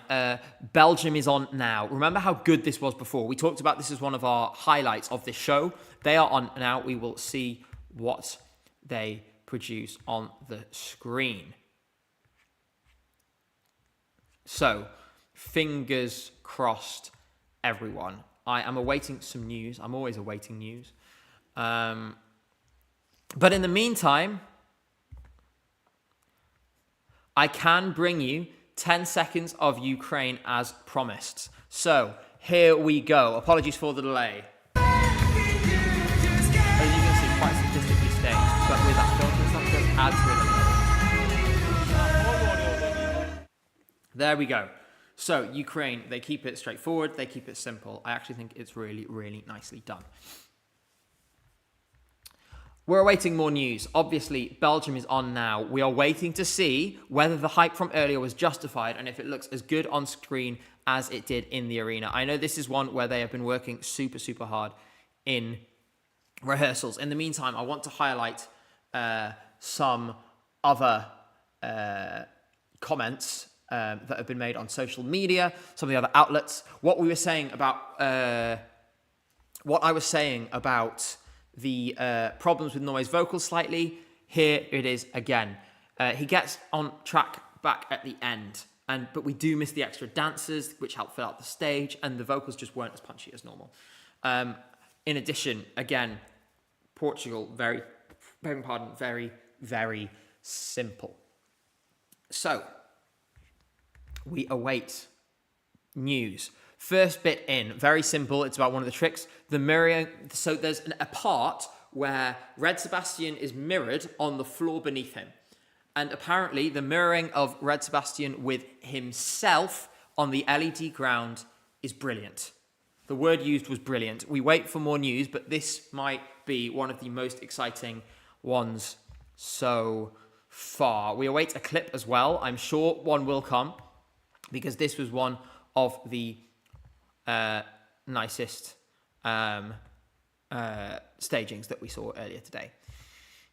[SPEAKER 1] Belgium is on now. Remember how good this was before? We talked about this as one of our highlights of this show. They are on now. We will see what they produce on the screen. So, fingers crossed, everyone. I am awaiting some news. I'm always awaiting news. But in the meantime, I can bring you 10 seconds of Ukraine as promised. So, here we go. Apologies for the delay. As you can see, quite statistically staged, but with that filter, something does add to it. There we go. So, Ukraine, they keep it straightforward, they keep it simple. I actually think it's really, really nicely done. We're awaiting more news. Obviously, Belgium is on now. We are waiting to see whether the hype from earlier was justified and if it looks as good on screen as it did in the arena. I know this is one where they have been working super, super hard in rehearsals. In the meantime, I want to highlight some other comments that have been made on social media, some of the other outlets. What I was saying about the problems with Norway's vocals slightly. Here it is again. He gets on track back at the end, but we do miss the extra dancers, which help fill out the stage, and the vocals just weren't as punchy as normal. In addition, again, Portugal, very, very simple. So, we await news. First bit in, very simple. It's about one of the tricks. The mirroring. So there's a part where Red Sebastian is mirrored on the floor beneath him. And apparently the mirroring of Red Sebastian with himself on the LED ground is brilliant. The word used was brilliant. We wait for more news, but this might be one of the most exciting ones so far. We await a clip as well. I'm sure one will come, because this was one of the nicest stagings that we saw earlier today.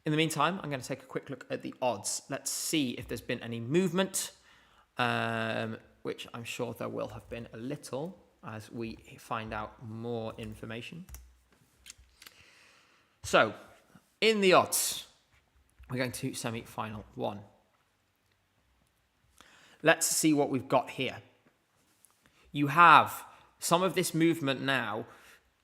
[SPEAKER 1] In the meantime, I'm going to take a quick look at the odds. Let's see if there's been any movement, which I'm sure there will have been a little as we find out more information. So, in the odds, we're going to semi-final 1. Let's see what we've got here. You have some of this movement now.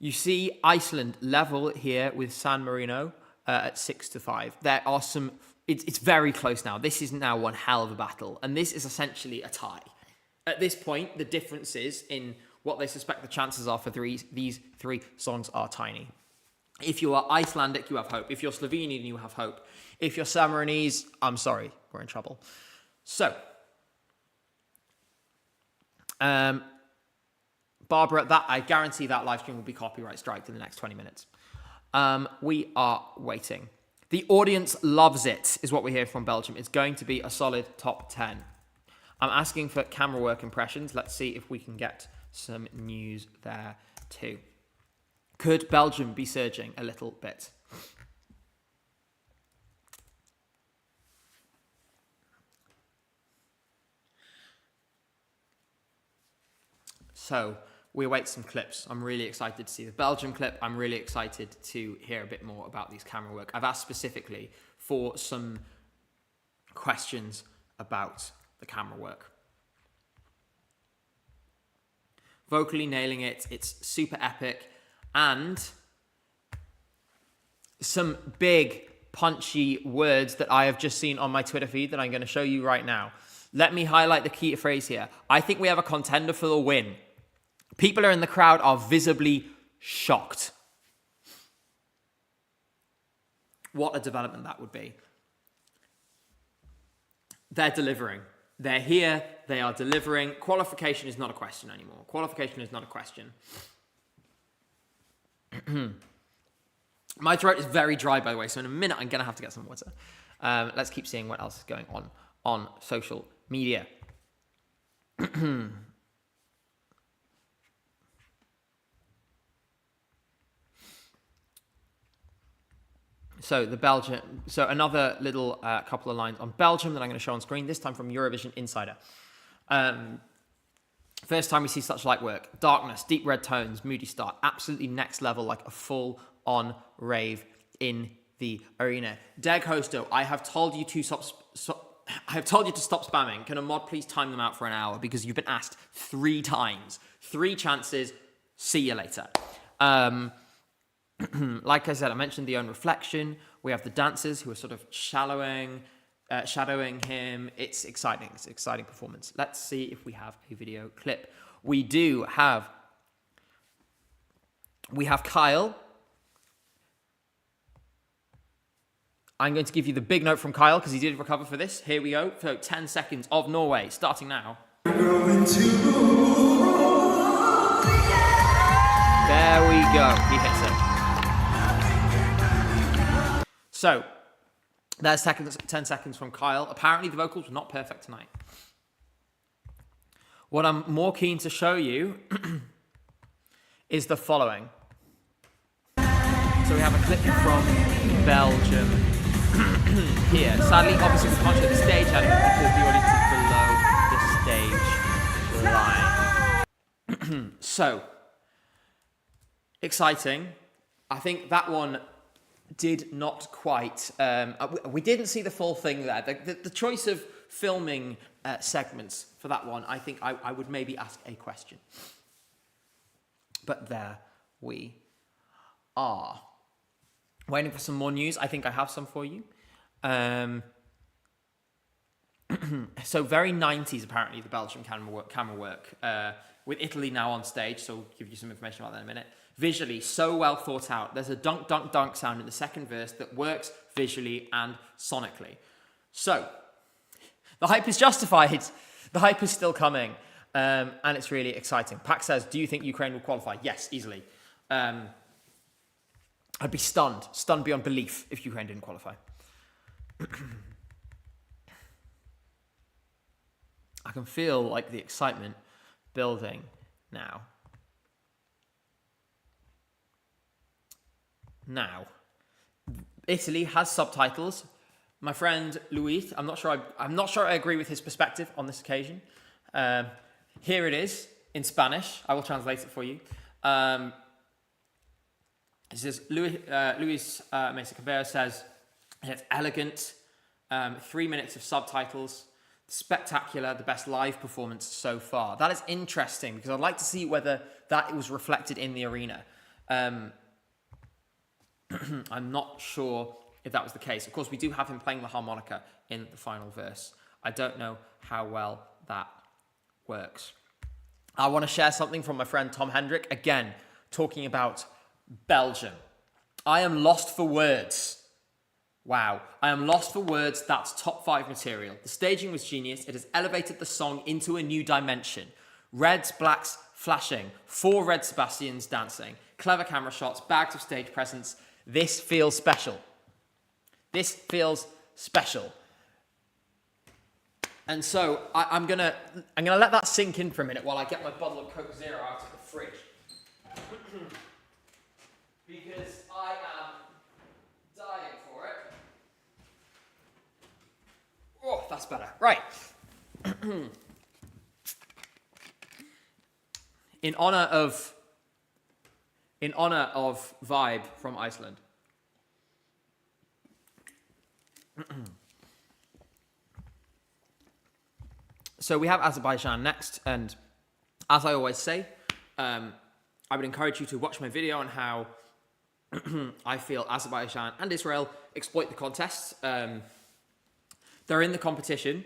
[SPEAKER 1] You see Iceland level here with San Marino at 6-5. There are some, it's very close now. This is now one hell of a battle. And this is essentially a tie. At this point, the differences in what they suspect the chances are for these three songs are tiny. If you are Icelandic, you have hope. If you're Slovenian, you have hope. If you're Sammarinese, I'm sorry, we're in trouble. So, Barbara, I guarantee that live stream will be copyright striked in the next 20 minutes. We are waiting. The audience loves it, is what we hear from Belgium. It's going to be a solid top 10. I'm asking for camera work impressions. Let's see if we can get some news there too. Could Belgium be surging a little bit? So we await some clips. I'm really excited to see the Belgium clip. I'm really excited to hear a bit more about these camera work. I've asked specifically for some questions about the camera work. Vocally nailing it. It's super epic. And some big punchy words that I have just seen on my Twitter feed that I'm going to show you right now. Let me highlight the key phrase here. I think we have a contender for the win. People in the crowd are visibly shocked. What a development that would be. They're delivering. They're here. They are delivering. Qualification is not a question anymore. Qualification is not a question. My throat is very dry, by the way, so in a minute I'm going to have to get some water. Let's keep seeing what else is going on social media. So another little couple of lines on Belgium that I'm going to show on screen, this time from Eurovision Insider. First time we see such light work. Darkness, deep red tones, moody start. Absolutely next level, like a full-on rave in the arena. Deg Hosto, I have told you to stop spamming. Can a mod please time them out for an hour? Because you've been asked 3 times. 3 chances. See you later. Like I said, I mentioned the own reflection. We have the dancers who are sort of shadowing him. It's exciting. It's an exciting performance. Let's see if we have a video clip. We have Kyle. I'm going to give you the big note from Kyle because he did recover for this. Here we go. So 10 seconds of Norway starting now. There we go. He hits it. So, there's 10 seconds from Kyle. Apparently the vocals were not perfect tonight. What I'm more keen to show you is the following. So we have a clip from Belgium here. Sadly, obviously we can't show the stage element because the audience is below the stage line. So, exciting. I think that one did not quite... we didn't see the full thing there. The choice of filming segments for that one, I think I would maybe ask a question. But there we are. Waiting for some more news. I think I have some for you. So very 90s, apparently, the Belgian camera work. with Italy now on stage, so I'll give you some information about that in a minute. Visually, so well thought out. There's a dunk, dunk, dunk sound in the second verse that works visually and sonically. So, the hype is justified. The hype is still coming, and it's really exciting. Pac says, do you think Ukraine will qualify? Yes, easily. I'd be stunned beyond belief if Ukraine didn't qualify. I can feel like the excitement building now. Now, Italy has subtitles. My friend Luis, I'm not sure I agree with his perspective on this occasion. Here it is in Spanish. I will translate it for you. It says, Luis Mesa Cabrera says, it's elegant, 3 minutes of subtitles, spectacular, the best live performance so far. That is interesting because I'd like to see whether that was reflected in the arena. I'm not sure if that was the case. Of course, we do have him playing the harmonica in the final verse. I don't know how well that works. I want to share something from my friend Tom Hendrick, again, talking about Belgium. I am lost for words. Wow. I am lost for words. That's top 5 material. The staging was genius. It has elevated the song into a new dimension. Reds, blacks, flashing. 4 red Sebastians dancing. Clever camera shots. Bags of stage presence. This feels special. This feels special. And so I'm gonna let that sink in for a minute while I get my bottle of Coke Zero out of the fridge. Because I am dying for it. Oh, that's better. Right. In honor of Vibe from Iceland. So we have Azerbaijan next, and as I always say, I would encourage you to watch my video on how I feel Azerbaijan and Israel exploit the contest. They're in the competition,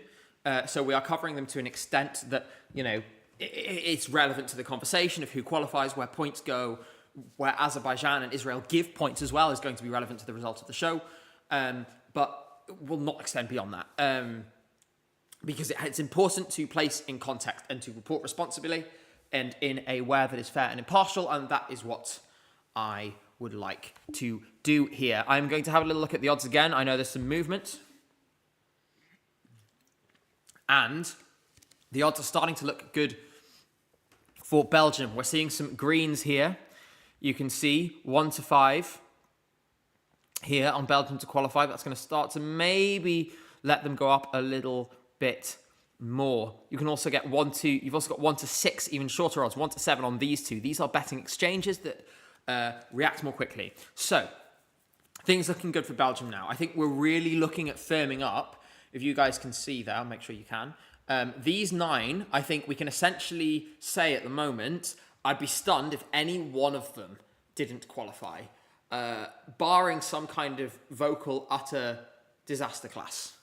[SPEAKER 1] so we are covering them to an extent that, you know, it's relevant to the conversation of who qualifies, where points go, where Azerbaijan and Israel give points as well is going to be relevant to the result of the show, but will not extend beyond that. Because it's important to place in context and to report responsibly and in a way that is fair and impartial, and that is what I would like to do here. I'm going to have a little look at the odds again. I know there's some movement. And the odds are starting to look good for Belgium. We're seeing some greens here. You can see 1-5 here on Belgium to qualify. That's going to start to maybe let them go up a little bit more. You can also get 1-2. You've also got 1-6, even shorter odds, 1-7 on these two. These are betting exchanges that react more quickly. So things looking good for Belgium now. I think we're really looking at firming up. If you guys can see there, I'll make sure you can. These 9, I think we can essentially say at the moment, I'd be stunned if any one of them didn't qualify, barring some kind of vocal utter disaster class.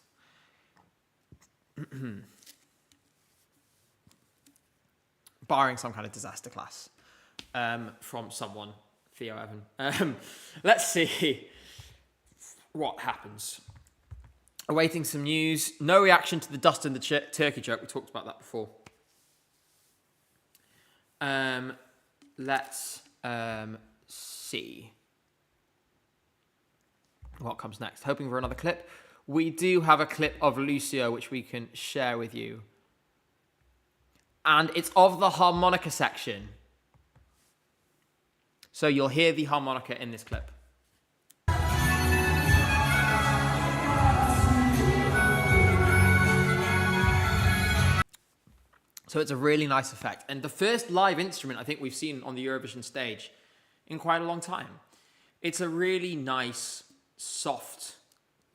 [SPEAKER 1] Barring some kind of disaster class from someone, Theo Evan. Let's see what happens. Awaiting some news. No reaction to the dust and the turkey joke. We talked about that before. Let's see what comes next. Hoping for another clip. We do have a clip of Lucio, which we can share with you. And it's of the harmonica section. So you'll hear the harmonica in this clip. So it's a really nice effect. And the first live instrument I think we've seen on the Eurovision stage in quite a long time. It's a really nice, soft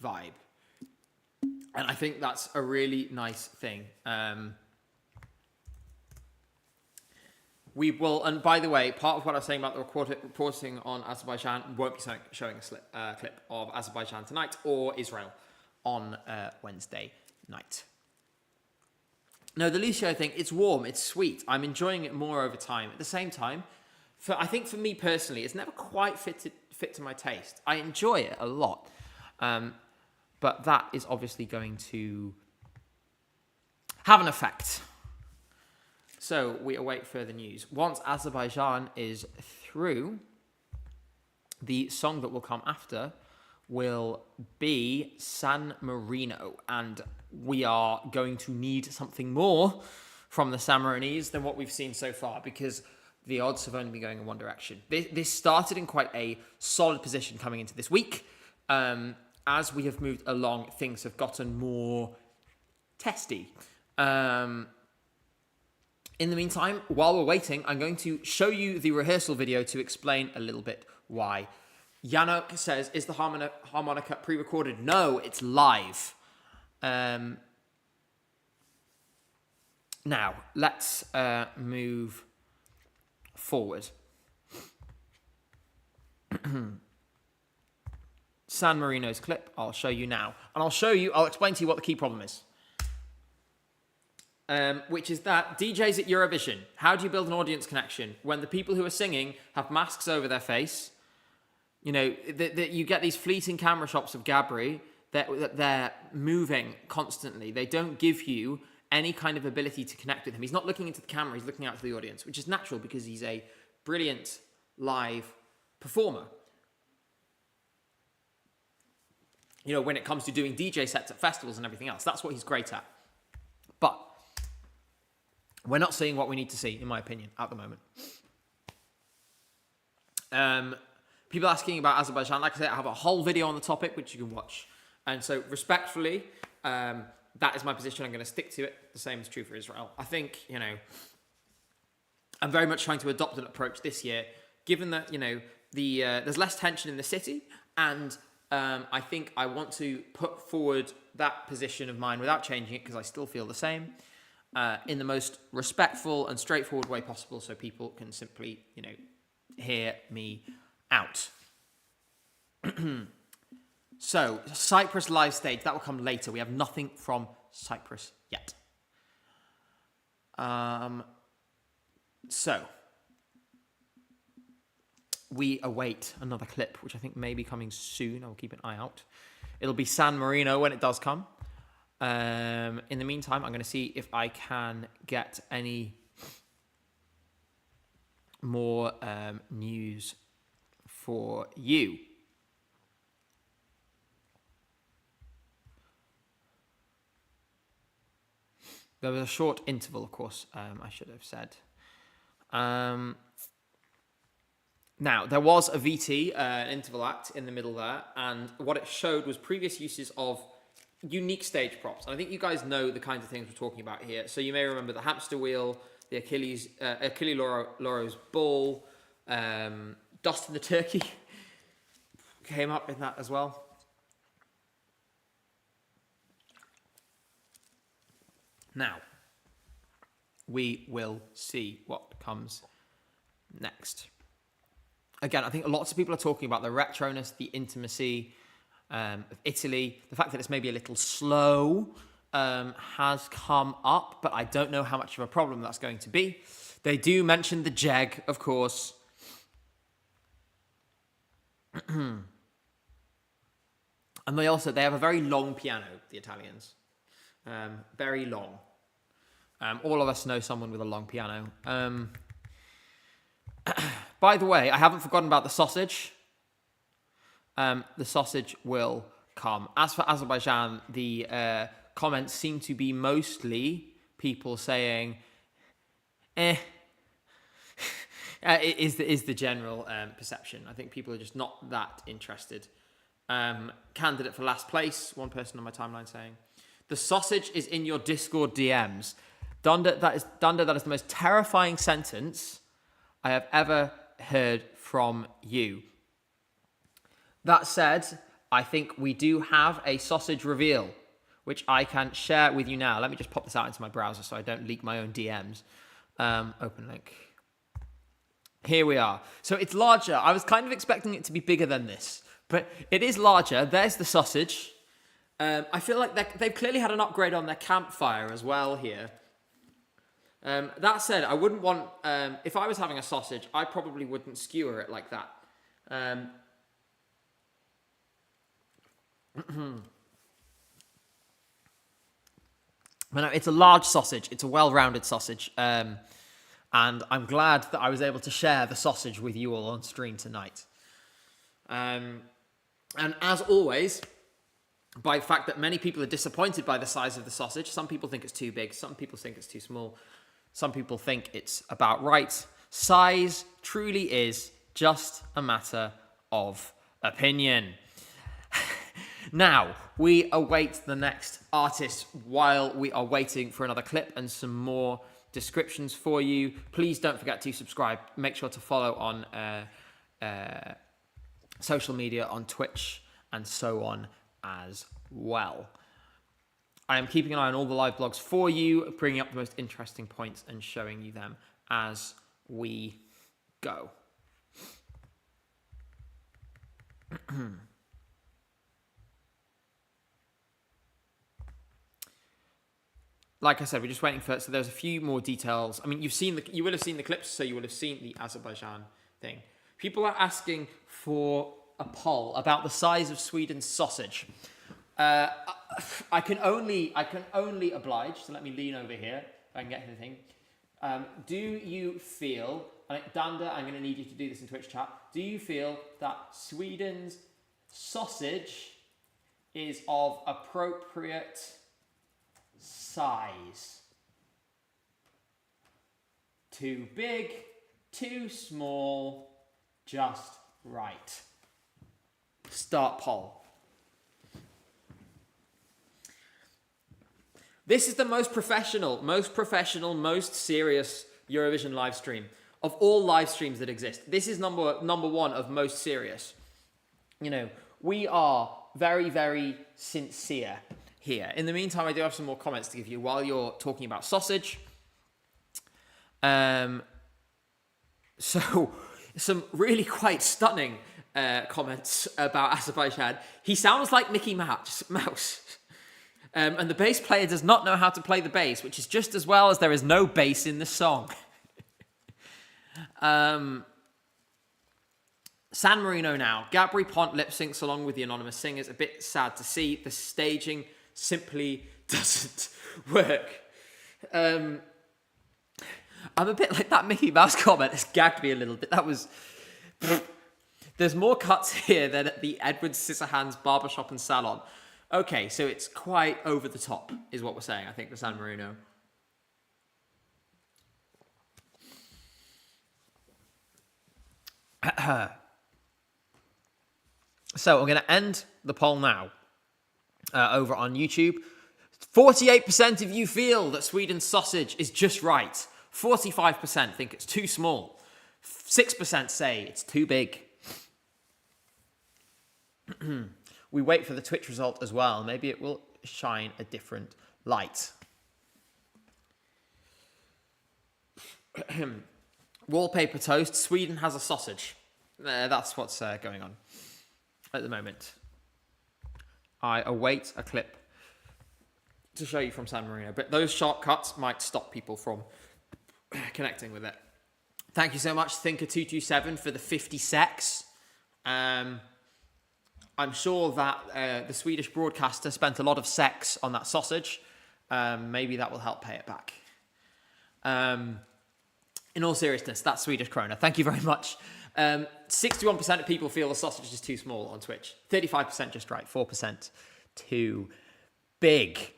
[SPEAKER 1] vibe. And I think that's a really nice thing. We will, and by the way, part of what I was saying about the reporting on Azerbaijan won't be showing a clip of Azerbaijan tonight or Israel on Wednesday night. No, the Lucio thing, it's warm, it's sweet. I'm enjoying it more over time. At the same time, I think for me personally, it's never quite fit to my taste. I enjoy it a lot. But that is obviously going to have an effect. So we await further news. Once Azerbaijan is through, the song that will come after will be San Marino. And we are going to need something more from the San Marinese than what we've seen so far, because the odds have only been going in one direction. This started in quite a solid position coming into this week. As we have moved along, things have gotten more testy. In the meantime, while we're waiting, I'm going to show you the rehearsal video to explain a little bit why. Yannick says, is the harmonica pre-recorded? No, it's live. Now, let's move forward. San Marino's clip, I'll show you now. And I'll explain to you what the key problem is. Which is that DJs at Eurovision, how do you build an audience connection when the people who are singing have masks over their face? You know, you get these fleeting camera shots of Gabri that they're moving constantly. They don't give you any kind of ability to connect with him. He's not looking into the camera, he's looking out to the audience, which is natural because he's a brilliant live performer. You know, when it comes to doing DJ sets at festivals and everything else, that's what he's great at. But we're not seeing what we need to see, in my opinion, at the moment. People asking about Azerbaijan, like I said, I have a whole video on the topic, which you can watch. And so, respectfully, that is my position. I'm going to stick to it. The same is true for Israel. I think, you know, I'm very much trying to adopt an approach this year, given that, you know, there's less tension in the city, and I think I want to put forward that position of mine without changing it, because I still feel the same, in the most respectful and straightforward way possible, so people can simply, you know, hear me out. So, Cyprus live stage, that will come later. We have nothing from Cyprus yet. So, we await another clip, which I think may be coming soon. I'll keep an eye out. It'll be San Marino when it does come. In the meantime, I'm going to see if I can get any more news for you. There was a short interval, of course, I should have said. Now, there was a VT, an interval act in the middle there, and what it showed was previous uses of unique stage props. And I think you guys know the kinds of things we're talking about here. So you may remember the hamster wheel, the Achilles Loro's ball, Dustin the Turkey came up in that as well. Now, we will see what comes next. Again, I think lots of people are talking about the retroness, the intimacy of Italy. The fact that it's maybe a little slow has come up, but I don't know how much of a problem that's going to be. They do mention the jeg, of course. And they have a very long piano, the Italians. Very long. All of us know someone with a long piano. By the way, I haven't forgotten about the sausage. The sausage will come. As for Azerbaijan, the comments seem to be mostly people saying, It is the general perception. I think people are just not that interested. Candidate for last place, one person on my timeline saying, the sausage is in your Discord DMs. Dunder, that is the most terrifying sentence I have ever heard from you. That said, I think we do have a sausage reveal, which I can share with you now. Let me just pop this out into my browser so I don't leak my own DMs. Open link. Here we are. So it's larger. I was kind of expecting it to be bigger than this, but it is larger. There's the sausage. I feel like they've clearly had an upgrade on their campfire as well here. That said, I wouldn't want, if I was having a sausage, I probably wouldn't skewer it like that. But no, it's a large sausage. It's a well-rounded sausage. And I'm glad that I was able to share the sausage with you all on stream tonight. And as always, by the fact that many people are disappointed by the size of the sausage, some people think it's too big, some people think it's too small, some people think it's about right. Size truly is just a matter of opinion. Now, we await the next artist while we are waiting for another clip and some more descriptions for you. Please don't forget to subscribe. Make sure to follow on social media, on Twitch, and so on as well. I am keeping an eye on all the live blogs for you, bringing up the most interesting points and showing you them as we go. Like I said, we're just waiting for. So there's a few more details. I mean, you will have seen the clips, so you will have seen the Azerbaijan thing. People are asking for a poll about the size of Sweden's sausage. I can only oblige. So let me lean over here if I can get anything. Do you feel, Danda, I'm going to need you to do this in Twitch chat. Do you feel that Sweden's sausage is of appropriate size? Too big, too small, just right. Start poll. This is the most professional, most serious Eurovision live stream of all live streams that exist. This is number one of most serious. You know, we are very, very sincere here. In the meantime, I do have some more comments to give you while you're talking about sausage. So, some really quite stunning comments about Azerbaijan. He sounds like Mickey Mouse. And the bass player does not know how to play the bass, which is just as well as there is no bass in the song. San Marino now. Gabri Ponte lip syncs along with the anonymous singers. A bit sad to see. The staging simply doesn't work. I'm a bit like that Mickey Mouse comment. It's gagged me a little bit. That was... There's more cuts here than at the Edward Scissorhands barbershop and salon. Okay, so it's quite over the top, is what we're saying, I think, for San Marino. So I'm going to end the poll now over on YouTube. 48% of you feel that Sweden's sausage is just right. 45% think it's too small. 6% say it's too big. We wait for the Twitch result as well. Maybe it will shine a different light. Wallpaper toast. Sweden has a sausage. That's what's going on at the moment. I await a clip to show you from San Marino, but those sharp cuts might stop people from connecting with it. Thank you so much, Thinker227, for the 50 secs. I'm sure that the Swedish broadcaster spent a lot of sex on that sausage. Maybe that will help pay it back. In all seriousness, that's Swedish krona. Thank you very much. 61% of people feel the sausage is too small on Twitch. 35% just right. 4% too big.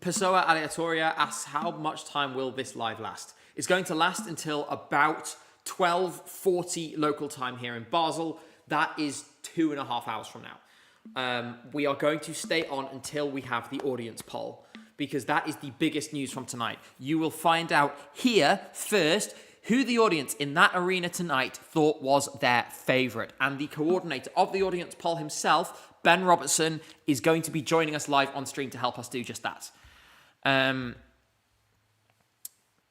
[SPEAKER 1] Pessoa Aleatoria asks, how much time will this live last? It's going to last until about 12:40 local time here in Basel. That is 2.5 hours from now. We are going to stay on until we have the audience poll, because that is the biggest news from tonight. You will find out here first who the audience in that arena tonight thought was their favourite. And the coordinator of the audience poll himself, Ben Robertson, is going to be joining us live on stream to help us do just that. I'm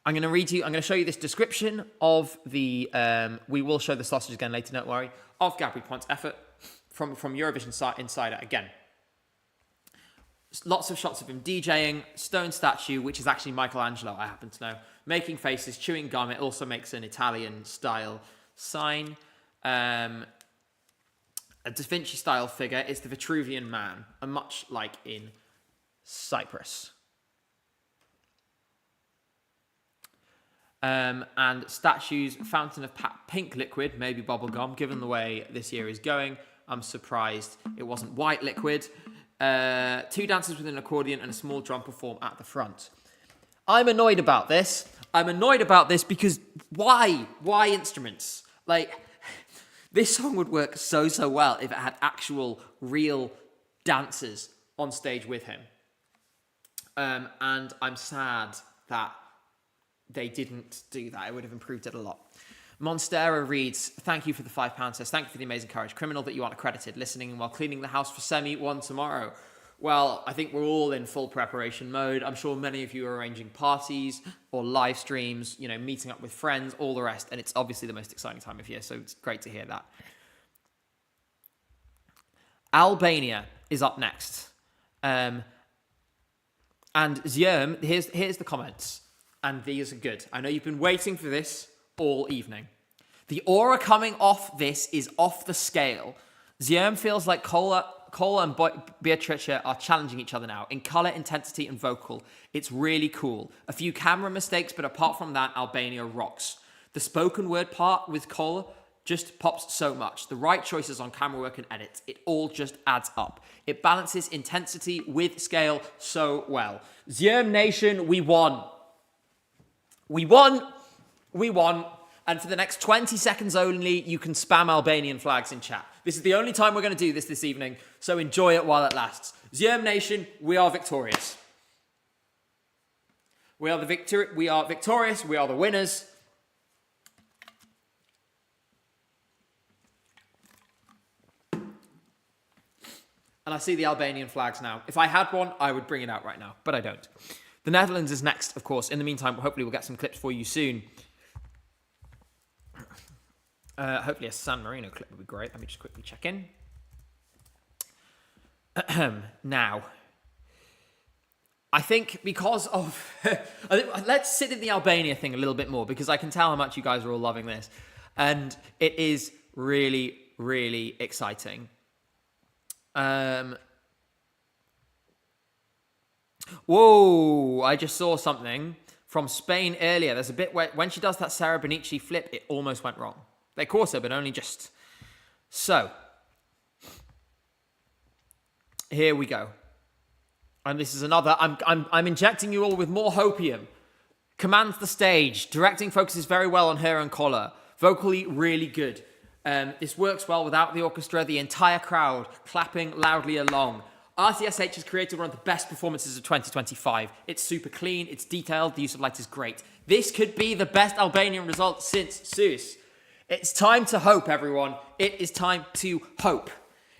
[SPEAKER 1] going to show you this description of the, we will show the sausage again later, don't worry, of Gabri Ponte's effort from Eurovision Insider again. Lots of shots of him DJing, stone statue, which is actually Michelangelo, I happen to know, making faces, chewing gum. It also makes an Italian-style sign. A Da Vinci-style figure is the Vitruvian Man, and much like in Cyprus. And statues, fountain of pink liquid, maybe bubblegum. Given the way this year is going, I'm surprised it wasn't white liquid. 2 dancers with an accordion and a small drum perform at the front. I'm annoyed about this. Because why? Why instruments? Like, this song would work so well if it had actual, real dancers on stage with him. And I'm sad that they didn't do that. It would have improved it a lot. Monstera reads, thank you for the £5, says, thank you for the amazing courage. Criminal that you aren't accredited, listening while cleaning the house for Semi1 tomorrow. Well, I think we're all in full preparation mode. I'm sure many of you are arranging parties or live streams, meeting up with friends, all the rest. And it's obviously the most exciting time of year, so it's great to hear that. Albania is up next. And Zierm, here's the comments. And these are good. I know you've been waiting for this all evening. The aura coming off this is off the scale. Zierm feels like Cola and Beatrice are challenging each other now in colour, intensity, and vocal. It's really cool. A few camera mistakes, but apart from that, Albania rocks. The spoken word part with Cola just pops so much. The right choices on camera work and edits. It all just adds up. It balances intensity with scale so well. Zierm Nation, we won. We won. And for the next 20 seconds only, you can spam Albanian flags in chat. This is the only time we're going to do this evening, so enjoy it while it lasts. Zierm Nation, we are victorious. We are victorious, we are the winners. And I see the Albanian flags now. If I had one, I would bring it out right now, but I don't. The Netherlands is next, of course. In the meantime, hopefully we'll get some clips for you soon. Hopefully a San Marino clip would be great. Let me just quickly check in. Now, I think because of... let's sit in the Albania thing a little bit more, because I can tell how much you guys are all loving this. And it is really, really exciting. Whoa, I just saw something from Spain earlier. There's a bit where when she does that Sarah Benici flip, it almost went wrong. They caught her, but only just. So, here we go. And this is another, I'm injecting you all with more hopium. Commands the stage. Directing focuses very well on her and Kola. Vocally, really good. This works well without the orchestra. The entire crowd clapping loudly along. RTSH has created one of the best performances of 2025. It's super clean, it's detailed, the use of light is great. This could be the best Albanian result since Zeus. It's time to hope, everyone. It is time to hope.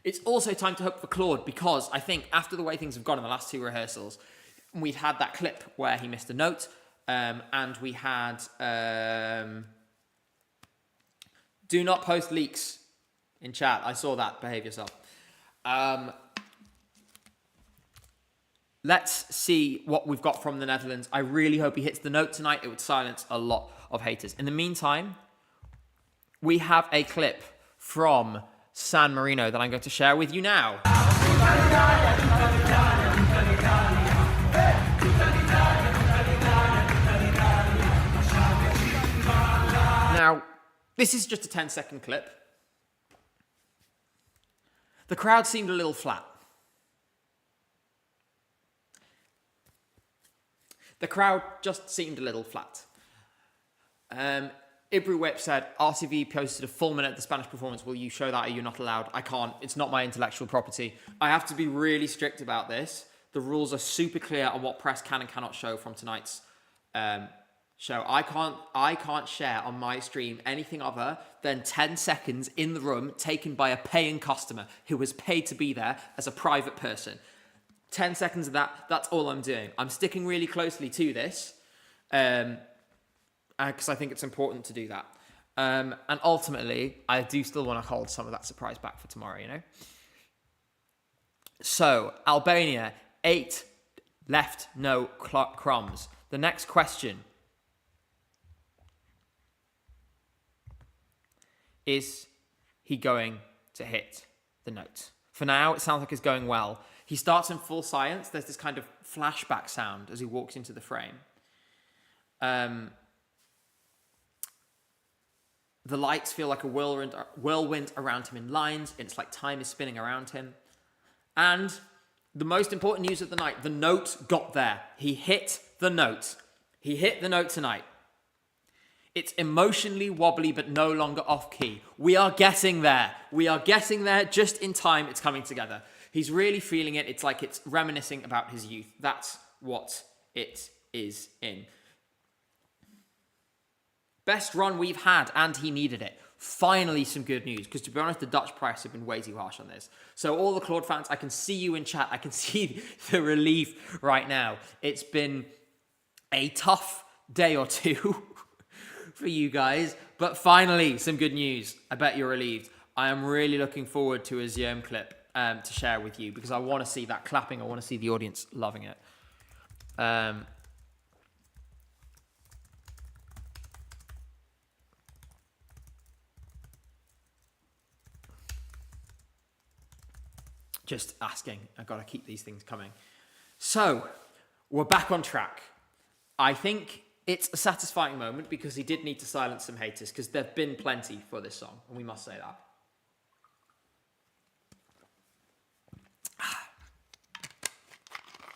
[SPEAKER 1] It's also time to hope for Claude, because I think after the way things have gone in the last 2 rehearsals, we've had that clip where he missed a note, and we had do not post leaks in chat. I saw that. Behave yourself. Let's see what we've got from the Netherlands. I really hope he hits the note tonight. It would silence a lot of haters. In the meantime, we have a clip from San Marino that I'm going to share with you now. Now, this is just a 10-second clip. The crowd seemed a little flat. The crowd just seemed a little flat. Ibru Whip said, RTV posted a full minute of the Spanish performance. Will you show that? Are you not allowed? I can't. It's not my intellectual property. I have to be really strict about this. The rules are super clear on what press can and cannot show from tonight's show. I can't share on my stream anything other than 10 seconds in the room taken by a paying customer who was paid to be there as a private person. 10 seconds of that, that's all I'm doing. I'm sticking really closely to this because I think it's important to do that. And ultimately, I do still want to hold some of that surprise back for tomorrow, you know? So, Albania, 8 left no crumbs. The next question is he going to hit the note? For now, it sounds like it's going well. He starts in full silence. There's this kind of flashback sound as he walks into the frame. The lights feel like a whirlwind around him in lines. It's like time is spinning around him. And the most important news of the night, the note got there. He hit the note. He hit the note tonight. It's emotionally wobbly, but no longer off key. We are getting there. We are getting there just in time. It's coming together. He's really feeling it. It's like it's reminiscing about his youth. That's what it is in. Best run we've had, and he needed it. Finally, some good news, because to be honest, the Dutch press have been way too harsh on this. So all the Claude fans, I can see you in chat. I can see the relief right now. It's been a tough day or two for you guys, but finally, some good news. I bet you're relieved. I am really looking forward to a Zoom clip to share with you, because I want to see that clapping. I want to see the audience loving it. Just asking. I've got to keep these things coming. So, we're back on track. I think it's a satisfying moment because he did need to silence some haters, because there have been plenty for this song, and we must say that.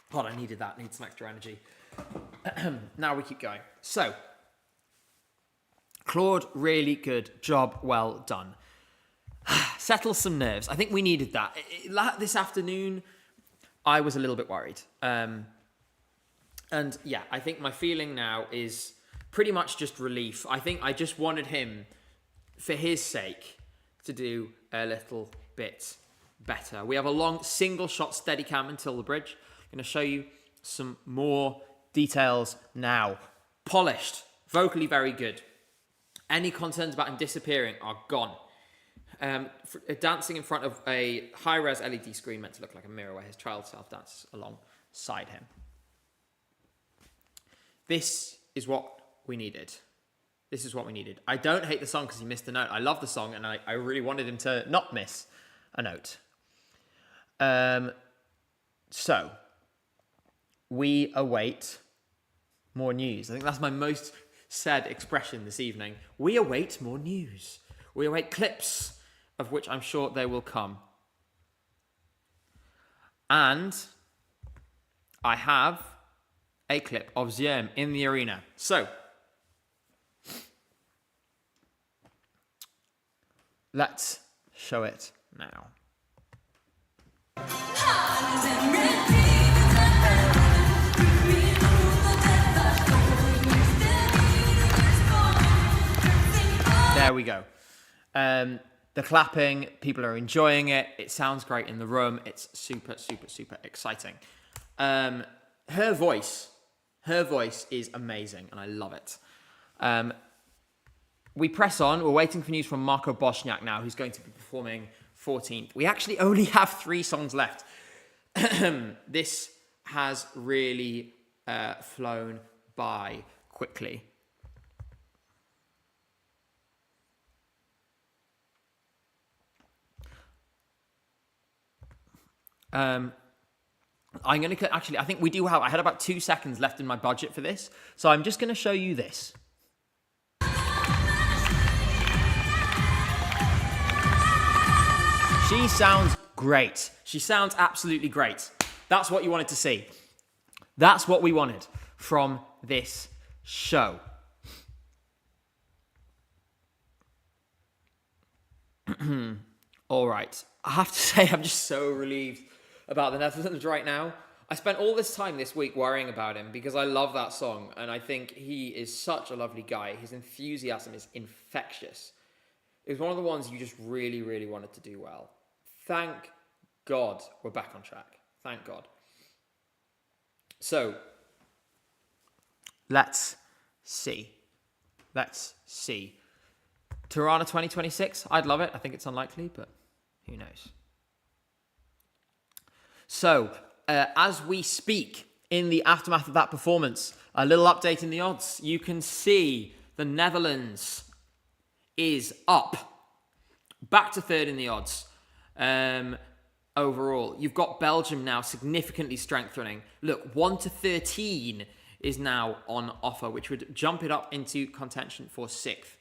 [SPEAKER 1] God, I needed that. I need some extra energy. Now we keep going. So, Claude, really good job. Well done. Settle some nerves. I think we needed that. This afternoon, I was a little bit worried. And yeah, I think my feeling now is pretty much just relief. I think I just wanted him, for his sake, to do a little bit better. We have a long single shot steady cam until the bridge. I'm going to show you some more details now. Polished, vocally very good. Any concerns about him disappearing are gone. Dancing in front of a high-res LED screen meant to look like a mirror where his child self dances alongside him. This is what we needed. This is what we needed. I don't hate the song because he missed a note. I love the song, and I really wanted him to not miss a note. So, we await more news. I think that's my most said expression this evening. We await more news. We await clips, of which I'm sure they will come. And I have a clip of Ziem in the arena. So, let's show it now. There we go. The clapping, people are enjoying it. It sounds great in the room. It's super, super, super exciting. Her voice is amazing, and I love it. We press on. We're waiting for news from Marco Bosniak now, who's going to be performing 14th. We actually only have 3 songs left. This has really flown by quickly. I'm going to actually, I think we do have, I had about 2 seconds left in my budget for this. So I'm just going to show you this. She sounds great. She sounds absolutely great. That's what you wanted to see. That's what we wanted from this show. All right. I have to say, I'm just so relieved about the Netherlands right now. I spent all this time this week worrying about him because I love that song, and I think he is such a lovely guy. His enthusiasm is infectious. It was one of the ones you just really, really wanted to do well. Thank God we're back on track. Thank God. So, let's see. Tirana 2026, I'd love it. I think it's unlikely, but who knows? So, as we speak, in the aftermath of that performance, a little update in the odds. You can see the Netherlands is up, back to third in the odds. Overall, you've got Belgium now significantly strengthening. Look, 1-13 is now on offer, which would jump it up into contention for 6th.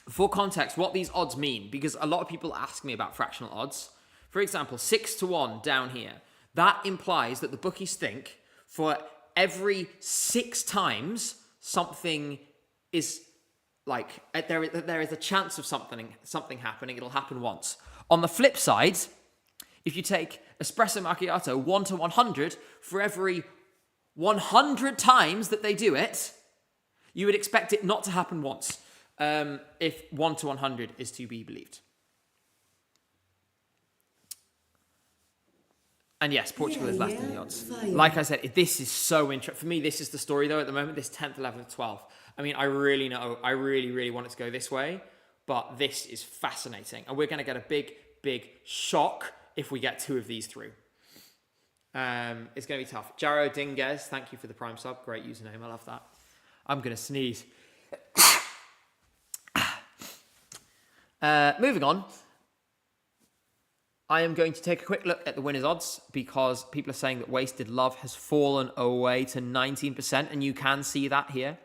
[SPEAKER 1] For context, what these odds mean, because a lot of people ask me about fractional odds. For example, 6-1 down here. That implies that the bookies think for every 6 times something is like, there is a chance of something happening, it'll happen once. On the flip side, if you take espresso macchiato 1-100, for every 100 times that they do it, you would expect it not to happen once, if 1-100 is to be believed. And yes, Portugal is less than the odds. Like I said, this is so interesting. For me, this is the story, though, at the moment, this 10th, 11th, 12th. I mean, I really want it to go this way, but this is fascinating. And we're going to get a big shock if we get 2 of these through. It's going to be tough. Jaro Dinguez, thank you for the Prime sub. Great username. I love that. I'm going to sneeze. Moving on. I am going to take a quick look at the winners' odds because people are saying that Wasted Love has fallen away to 19%, and you can see that here.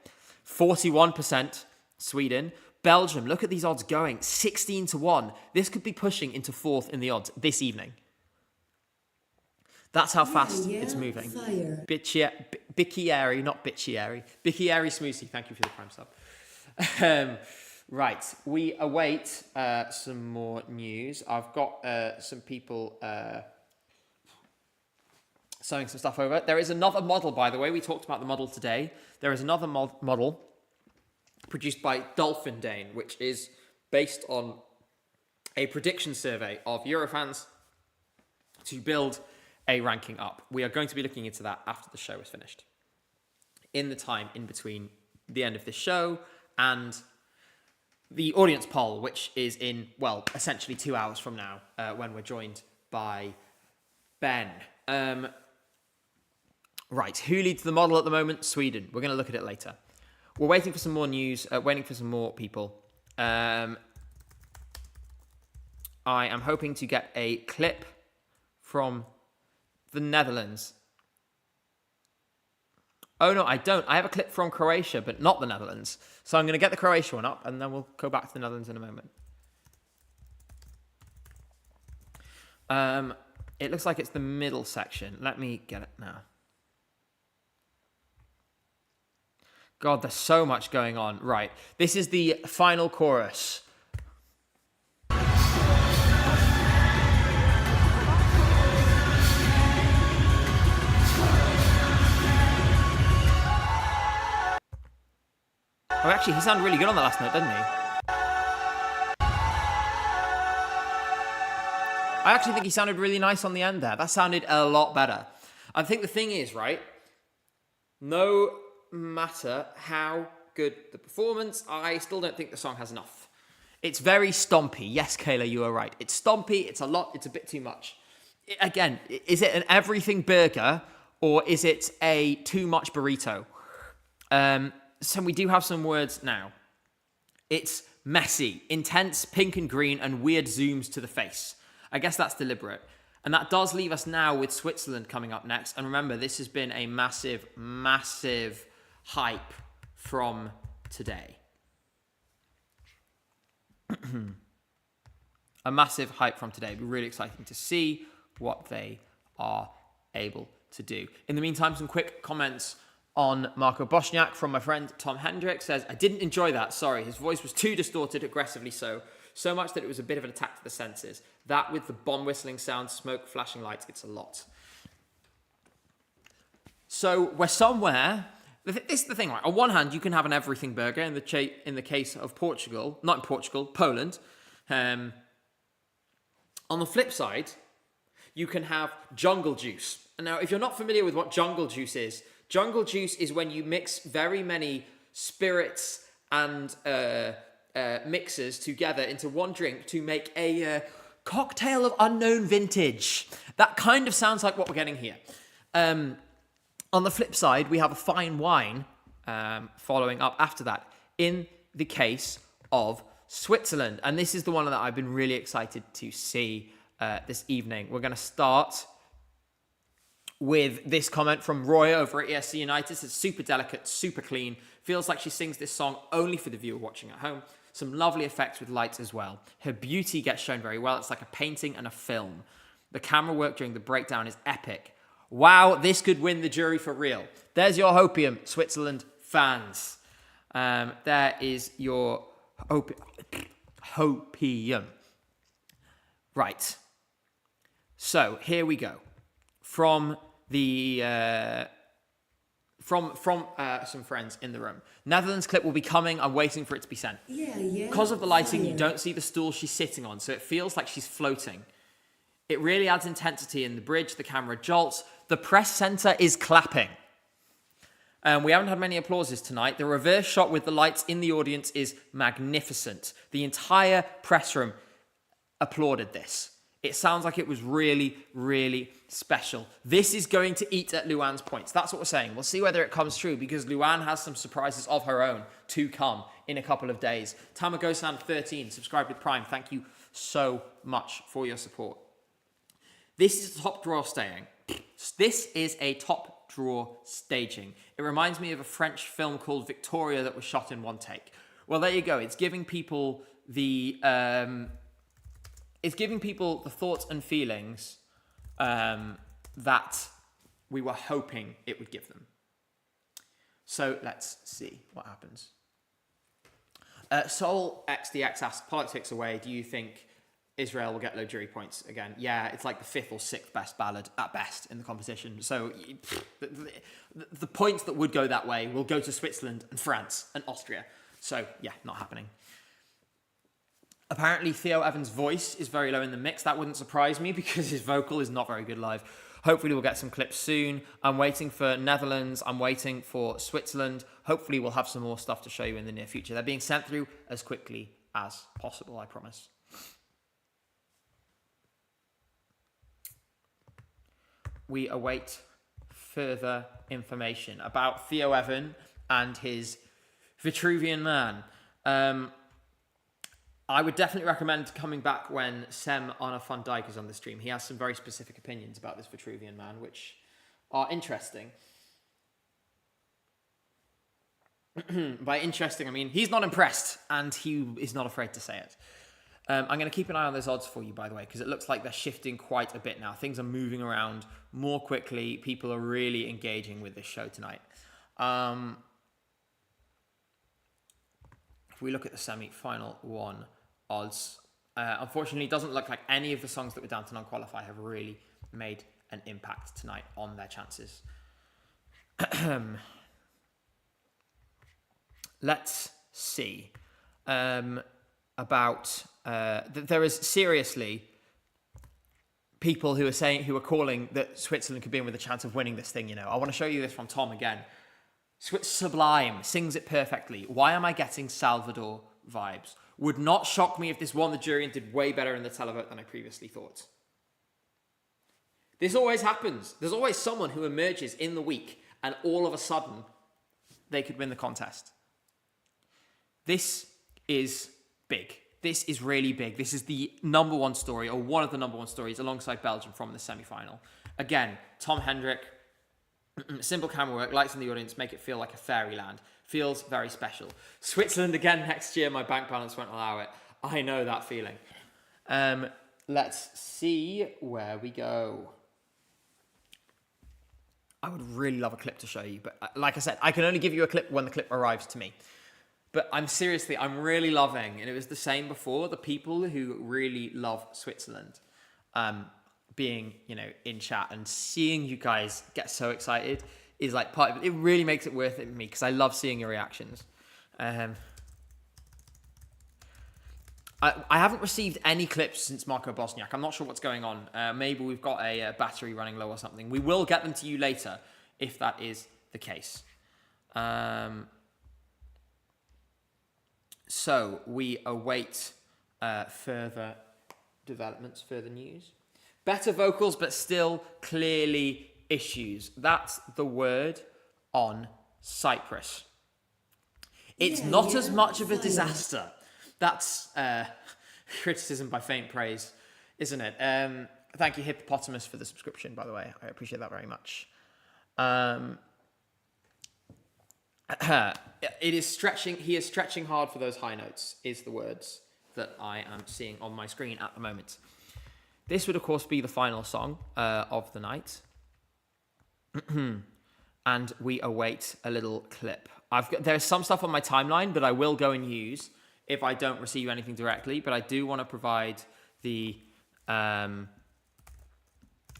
[SPEAKER 1] 41% Sweden. Belgium, look at these odds going, 16-1. This could be pushing into 4th in the odds this evening. That's how fast it's moving. Bicchieri, not Bicchieri. Bicchieri Smoothie, thank you for the Prime sub. Right, we await some more news. I've got some people sewing some stuff over. There is another model, by the way. We talked about the model today. There is another model produced by Dolphin Dane, which is based on a prediction survey of Eurofans to build a ranking up. We are going to be looking into that after the show is finished. In the time in between the end of this show and the audience poll, which is in, well, essentially 2 hours from now, when we're joined by Ben. Right, who leads the model at the moment? Sweden. We're going to look at it later. We're waiting for some more news, waiting for some more people. I am hoping to get a clip from the Netherlands. Oh, no, I don't. I have a clip from Croatia, but not the Netherlands. So I'm going to get the Croatia one up, and then we'll go back to the Netherlands in a moment. It looks like it's the middle section. Let me get it now. God, there's so much going on. Right. This is the final chorus. Oh, actually, he sounded really good on the last note, didn't he? I actually think he sounded really nice on the end there. That sounded a lot better. I think the thing is, right, no matter how good the performance, I still don't think the song has enough. It's very stompy. Yes, Kayla, you are right. It's stompy. It's a lot. It's a bit too much. Again, is it an everything burger or is it a too much burrito? So we do have some words now. It's messy, intense, pink and green, and weird zooms to the face. I guess that's deliberate. And that does leave us now with Switzerland coming up next. And remember, this has been a massive, massive hype from today. A massive hype from today. It'll be really exciting to see what they are able to do. In the meantime, some quick comments on Marco Bosniak from my friend Tom Hendrick. Says, I didn't enjoy that, sorry. His voice was too distorted, aggressively so much that it was a bit of an attack to the senses. That with the bomb whistling sound, smoke, flashing lights, it's a lot. So we're somewhere. This is the thing, right? On one hand, you can have an everything burger in the case of Portugal, not in Portugal, Poland. On the flip side, you can have jungle juice. And now, if you're not familiar with what jungle juice is when you mix very many spirits and mixers together into one drink to make a cocktail of unknown vintage. That kind of sounds like what we're getting here. On the flip side, we have a fine wine following up after that in the case of Switzerland. And this is the one that I've been really excited to see this evening. We're going to start with this comment from Roy over at ESC United. It's super delicate, super clean. Feels like she sings this song only for the viewer watching at home. Some lovely effects with lights as well. Her beauty gets shown very well. It's like a painting and a film. The camera work during the breakdown is epic. Wow, this could win the jury for real. There's your hopium, Switzerland fans. There is your hopium. Right. So here we go. From the from some friends in the room. Netherlands clip will be coming. I'm waiting for it to be sent. Yeah. Because of the lighting, you don't see the stool she's sitting on, so it feels like she's floating. It really adds intensity in the bridge. The camera jolts. The press center is clapping. We haven't had many applauses tonight. The reverse shot with the lights in the audience is magnificent. The entire press room applauded this. It sounds like it was really, really special. This is going to eat at Luan's points. That's what we're saying. We'll see whether it comes true because Luan has some surprises of her own to come in a couple of days. Tamagosan13, subscribe with Prime. Thank you so much for your support. This is top drawer staging. This is a top drawer staging. It reminds me of a French film called Victoria that was shot in one take. Well, there you go. It's giving people the thoughts and feelings that we were hoping it would give them. So let's see what happens. Soul XDX asks, politics away, do you think Israel will get low jury points again? Yeah, it's like the 5th or 6th best ballad at best in the competition. So the points that would go that way will go to Switzerland and France and Austria. So yeah, not happening. Apparently Theo Evans' voice is very low in the mix. That wouldn't surprise me because his vocal is not very good live. Hopefully we'll get some clips soon. I'm waiting for Netherlands. I'm waiting for Switzerland. Hopefully we'll have some more stuff to show you in the near future. They're being sent through as quickly as possible, I promise. We await further information about Theo Evan and his Vitruvian Man. I would definitely recommend coming back when Sem Anna van Dijk is on the stream. He has some very specific opinions about this Vitruvian Man, which are interesting. By interesting, I mean he's not impressed, and he is not afraid to say it. I'm going to keep an eye on those odds for you, by the way, because it looks like they're shifting quite a bit now. Things are moving around more quickly. People are really engaging with this show tonight. If we look at the semi-final one odds, unfortunately, it doesn't look like any of the songs that were down to non-qualify have really made an impact tonight on their chances. Let's see about... there is seriously people who are calling that Switzerland could be in with a chance of winning this thing, you know. I want to show you this from Tom again. Sublime, sings it perfectly. Why am I getting Salvador vibes? Would not shock me if this won the jury and did way better in the televote than I previously thought. This always happens. There's always someone who emerges in the week and all of a sudden they could win the contest. This is big. This is really big. This is the number one story, or one of the number one stories, alongside Belgium from the semi-final. Again, Tom Hendrick, simple camera work, lights in the audience, make it feel like a fairyland. Feels very special. Switzerland again next year, my bank balance won't allow it. I know that feeling. Let's see where we go. I would really love a clip to show you, but like I said, I can only give you a clip when the clip arrives to me. But I'm really loving, and it was the same before, the people who really love Switzerland being, in chat and seeing you guys get so excited is like part of it. It really makes it worth it for me because I love seeing your reactions. I haven't received any clips since Marco Bosniak. I'm not sure what's going on. Maybe we've got a battery running low or something. We will get them to you later if that is the case. So we await further developments, further news. Better vocals, but still clearly issues. That's the word on Cyprus. It's not as much of a disaster. That's criticism by faint praise, isn't it? Thank you, Hippopotamus, for the subscription, by the way. I appreciate that very much. It is stretching. He is stretching hard for those high notes, is the words that I am seeing on my screen at the moment. This would, of course, be the final song of the night. And we await a little clip. There's some stuff on my timeline that I will go and use if I don't receive anything directly, but I do want to provide the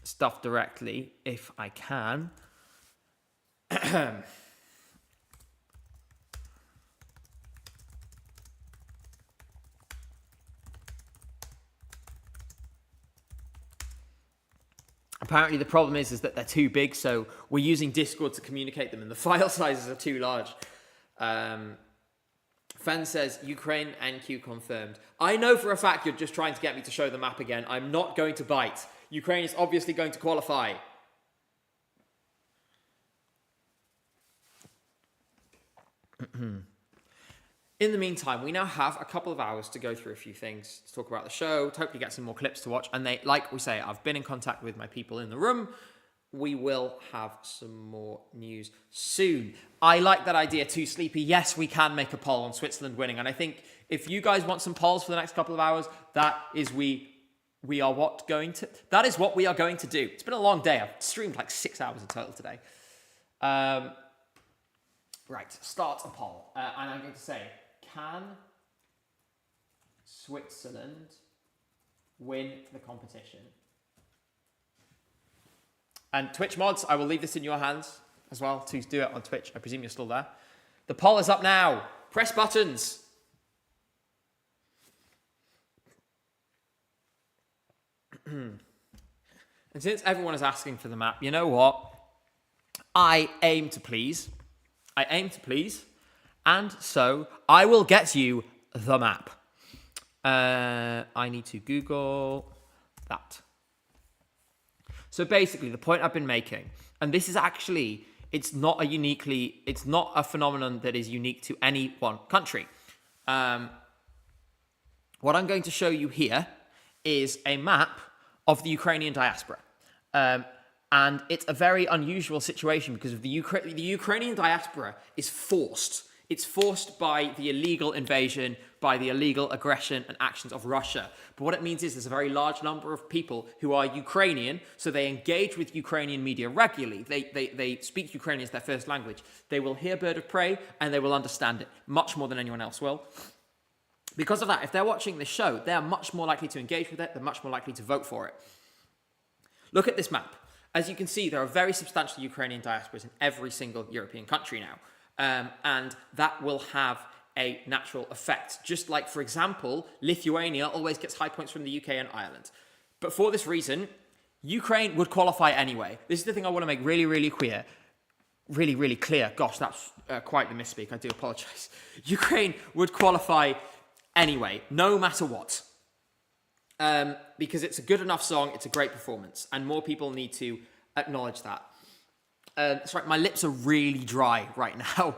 [SPEAKER 1] stuff directly if I can. Apparently the problem is that they're too big, so we're using Discord to communicate them, and the file sizes are too large. Fen says, Ukraine NQ confirmed. I know for a fact you're just trying to get me to show the map again. I'm not going to bite. Ukraine is obviously going to qualify. In the meantime, we now have a couple of hours to go through a few things, to talk about the show, to hopefully get some more clips to watch. And they, like we say, I've been in contact with my people in the room. We will have some more news soon. I like that idea too, Sleepy. Yes, we can make a poll on Switzerland winning. And I think if you guys want some polls for the next couple of hours, that is that is what we are going to do. It's been a long day. I've streamed like 6 hours in total today. Right, start a poll. And I'm going to say, can Switzerland win the competition? And Twitch mods, I will leave this in your hands as well to do it on Twitch. I presume you're still there. The poll is up now. Press buttons. And since everyone is asking for the map, you know what? I aim to please. And so I will get you the map. I need to Google that. So basically, the point I've been making, and this is actually, it's not a phenomenon that is unique to any one country. What I'm going to show you here is a map of the Ukrainian diaspora. And it's a very unusual situation because of the Ukrainian diaspora is forced. It's forced by the illegal invasion, by the illegal aggression and actions of Russia. But what it means is there's a very large number of people who are Ukrainian, so they engage with Ukrainian media regularly. They speak Ukrainian as their first language. They will hear Bird of Prey and they will understand it much more than anyone else will. Because of that, if they're watching this show, they are much more likely to engage with it. They're much more likely to vote for it. Look at this map. As you can see, there are very substantial Ukrainian diasporas in every single European country now. And that will have a natural effect. Just like, for example, Lithuania always gets high points from the UK and Ireland. But for this reason, Ukraine would qualify anyway. This is the thing I want to make really, really clear. Really, really clear. Gosh, that's quite the misspeak. I do apologize. Ukraine would qualify anyway, no matter what. Because it's a good enough song, it's a great performance, and more people need to acknowledge that. Sorry, my lips are really dry right now,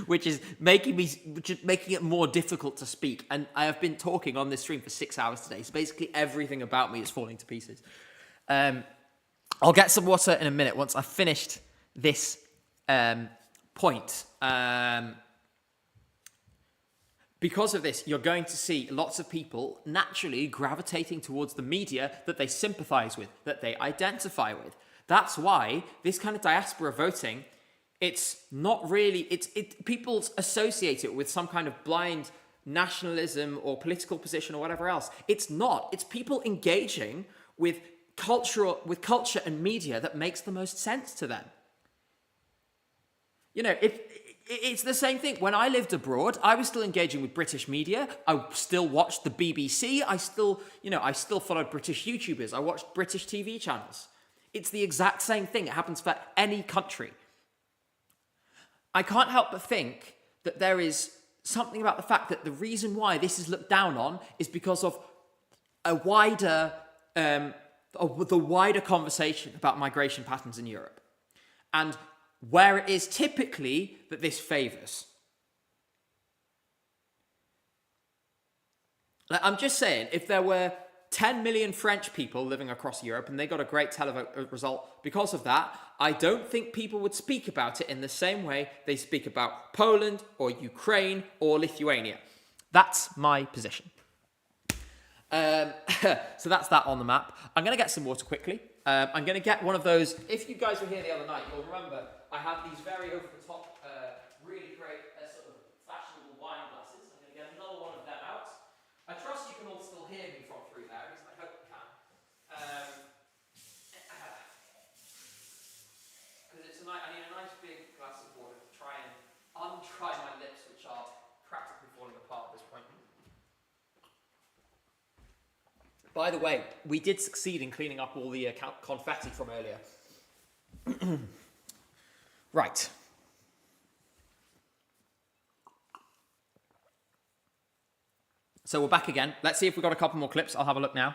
[SPEAKER 1] which is making it more difficult to speak. And I have been talking on this stream for 6 hours today, so basically everything about me is falling to pieces. I'll get some water in a minute once I've finished this point. Because of this, you're going to see lots of people naturally gravitating towards the media that they sympathize with, that they identify with. That's why this kind of diaspora voting, it's not really, people associate it with some kind of blind nationalism or political position or whatever else. It's not. It's people engaging with culture and media that makes the most sense to them. You know, it's the same thing. When I lived abroad, I was still engaging with British media. I still watched the BBC. I still followed British YouTubers. I watched British TV channels. It's the exact same thing. It happens for any country. I can't help but think that there is something about the fact that the reason why this is looked down on is because of a wider the wider conversation about migration patterns in Europe and where it is typically that this favours. I'm just saying, if there were 10 million French people living across Europe and they got a great televote result because of that, I don't think people would speak about it in the same way they speak about Poland or Ukraine or Lithuania. That's my position. So that's that on the map. I'm going to get some water quickly. I'm going to get one of those. If you guys were here the other night, you'll remember I have these very over-the-top, really great sort of fashionable wine glasses. I'm going to get another one of them out. I trust you can all still hear me from through there, because I hope you can. Because it's I need a nice big glass of water to try and untry my lips, which are practically falling apart at this point. By the way, we did succeed in cleaning up all the confetti from earlier. Right. So we're back again. Let's see if we've got a couple more clips. I'll have a look now.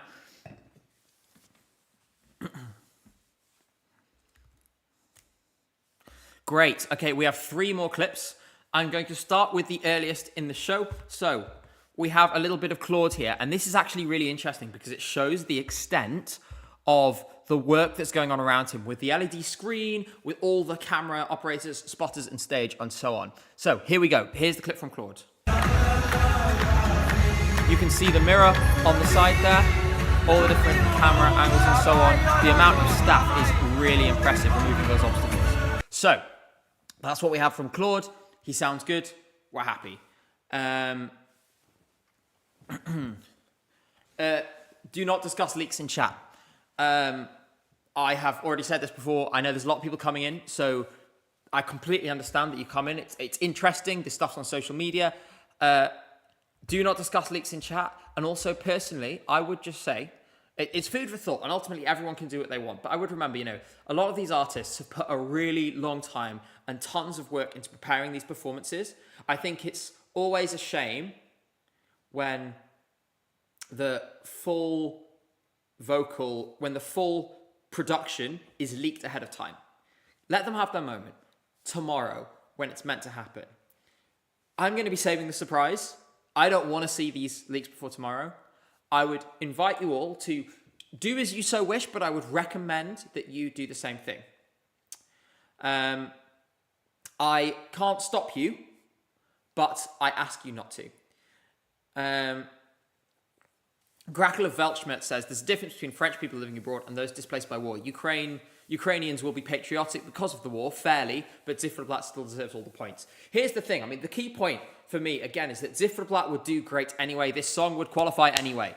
[SPEAKER 1] Great. Okay, we have 3 more clips. I'm going to start with the earliest in the show. So we have a little bit of Claude here, and this is actually really interesting because it shows the extent of the work that's going on around him with the LED screen, with all the camera operators, spotters, and stage, and so on. So here we go. Here's the clip from Claude. You can see the mirror on the side there, all the different camera angles and so on. The amount of staff is really impressive removing those obstacles. So that's what we have from Claude. He sounds good. We're happy. Do not discuss leaks in chat. I have already said this before. I know there's a lot of people coming in, so I completely understand that you come in. It's interesting. This stuff's on social media. Do not discuss leaks in chat. And also, personally, I would just say, it's food for thought, and ultimately everyone can do what they want. But I would remember, a lot of these artists have put a really long time and tons of work into preparing these performances. I think it's always a shame when the full production is leaked ahead of time. Let them have their moment tomorrow when it's meant to happen. I'm going to be saving the surprise. I don't want to see these leaks before tomorrow. I would invite you all to do as you so wish, but I would recommend that you do the same thing. I can't stop you, but I ask you not to. Grackle of Weltschmerz says, there's a difference between French people living abroad and those displaced by war. Ukrainians will be patriotic because of the war, fairly, but Ziffernblatt still deserves all the points. Here's the thing. The key point for me, again, is that Ziffernblatt would do great anyway. This song would qualify anyway.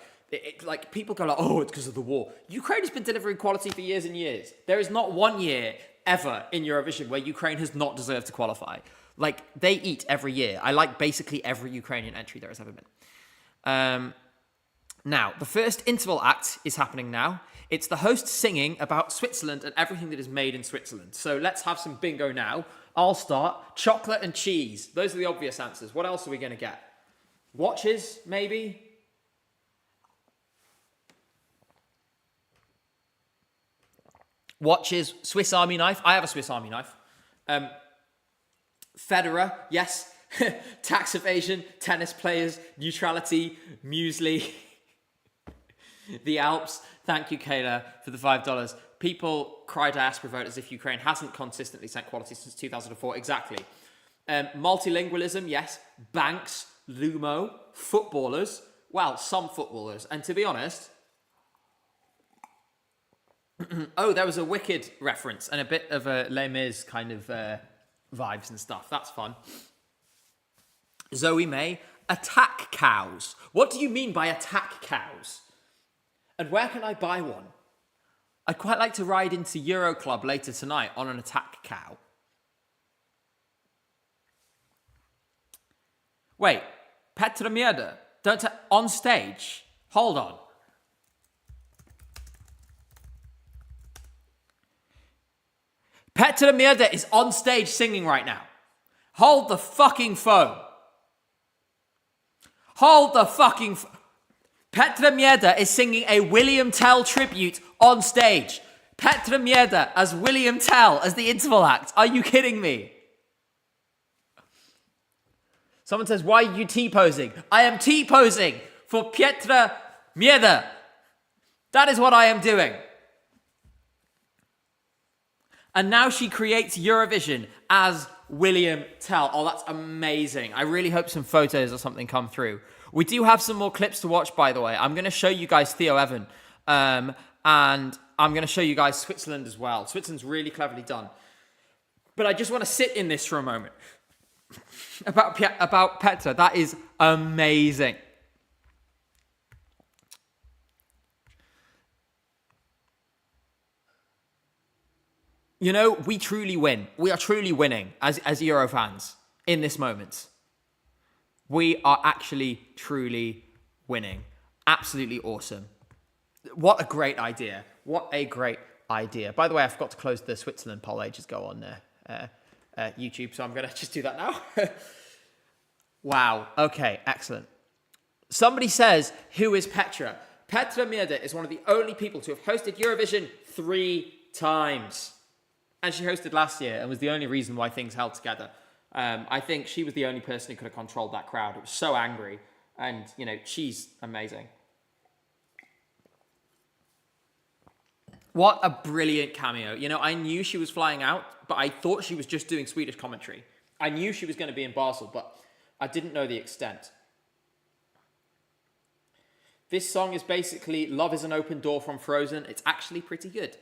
[SPEAKER 1] People go oh, it's because of the war. Ukraine has been delivering quality for years and years. There is not one year ever in Eurovision where Ukraine has not deserved to qualify. They eat every year. I like basically every Ukrainian entry there has ever been. Now, the first interval act is happening now. It's the host singing about Switzerland and everything that is made in Switzerland. So let's have some bingo now. I'll start. Chocolate and cheese. Those are the obvious answers. What else are we going to get? Watches, maybe? Watches, Swiss Army knife. I have a Swiss Army knife. Federer, yes. Tax evasion, tennis players, neutrality, muesli. The Alps. Thank you, Kayla, for the $5. People cry diaspora vote as if Ukraine hasn't consistently sent quality since 2004. Exactly. Multilingualism, yes. Banks, Lumo, footballers. Well, some footballers. And to be honest... oh, there was a Wicked reference and a bit of a Les Mis kind of vibes and stuff. That's fun. Zoe May, attack cows. What do you mean by attack cows? And where can I buy one? I'd quite like to ride into Euro Club later tonight on an attack cow. Wait, Petra Mierda, on stage? Hold on. Petra Mierda is on stage singing right now. Hold the fucking phone. Hold the fucking phone. Petra Mjelde is singing a William Tell tribute on stage. Petra Mjelde as William Tell as the interval act. Are you kidding me? Someone says, why are you T-posing? I am T-posing for Petra Mjelde. That is what I am doing. And now she creates Eurovision as William Tell. Oh, that's amazing. I really hope some photos or something come through. We do have some more clips to watch, by the way. I'm going to show you guys Theo Evan. And I'm going to show you guys Switzerland as well. Switzerland's really cleverly done. But I just want to sit in this for a moment. About Petra. That is amazing. You know, we truly win. We are truly winning as Euro fans in this moment. We are actually truly winning. Absolutely awesome. What a great idea. What a great idea. By the way, I forgot to close the Switzerland poll ages ago on YouTube, so I'm going to just do that now. Wow. Okay, excellent. Somebody says, who is Petra? Petra Mjelde is one of the only people to have hosted Eurovision 3 times. And she hosted last year and was the only reason why things held together. I think she was the only person who could have controlled that crowd. It was so angry. And, you know, she's amazing. What a brilliant cameo. You know, I knew she was flying out, but I thought she was just doing Swedish commentary. I knew she was going to be in Basel, but I didn't know the extent. This song is basically Love is an Open Door from Frozen. It's actually pretty good.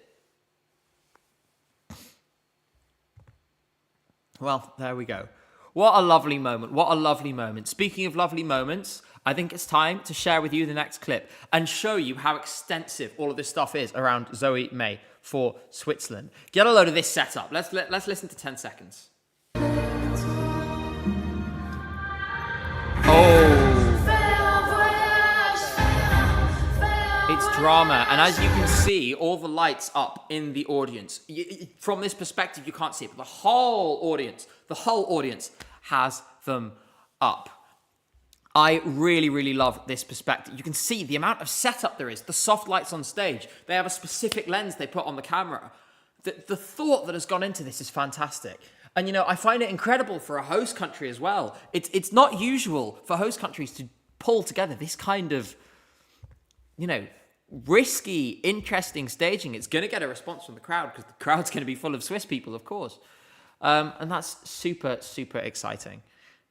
[SPEAKER 1] Well, there we go. What a lovely moment. What a lovely moment. Speaking of lovely moments, I think it's time to share with you the next clip and show you how extensive all of this stuff is around Zoe May for Switzerland. Get a load of this setup. Let's listen to 10 seconds. Oh. It's drama. And as you can see, all the lights up in the audience. From this perspective, you can't see it, but the whole audience has them up. I really, really love this perspective. You can see the amount of setup there is, the soft lights on stage. They have a specific lens they put on the camera. The thought that has gone into this is fantastic. And, you know, I find it incredible for a host country as well. It's not usual for host countries to pull together this kind of, you know, risky, interesting staging. It's going to get a response from the crowd because the crowd's going to be full of Swiss people, of course. And that's super, super exciting.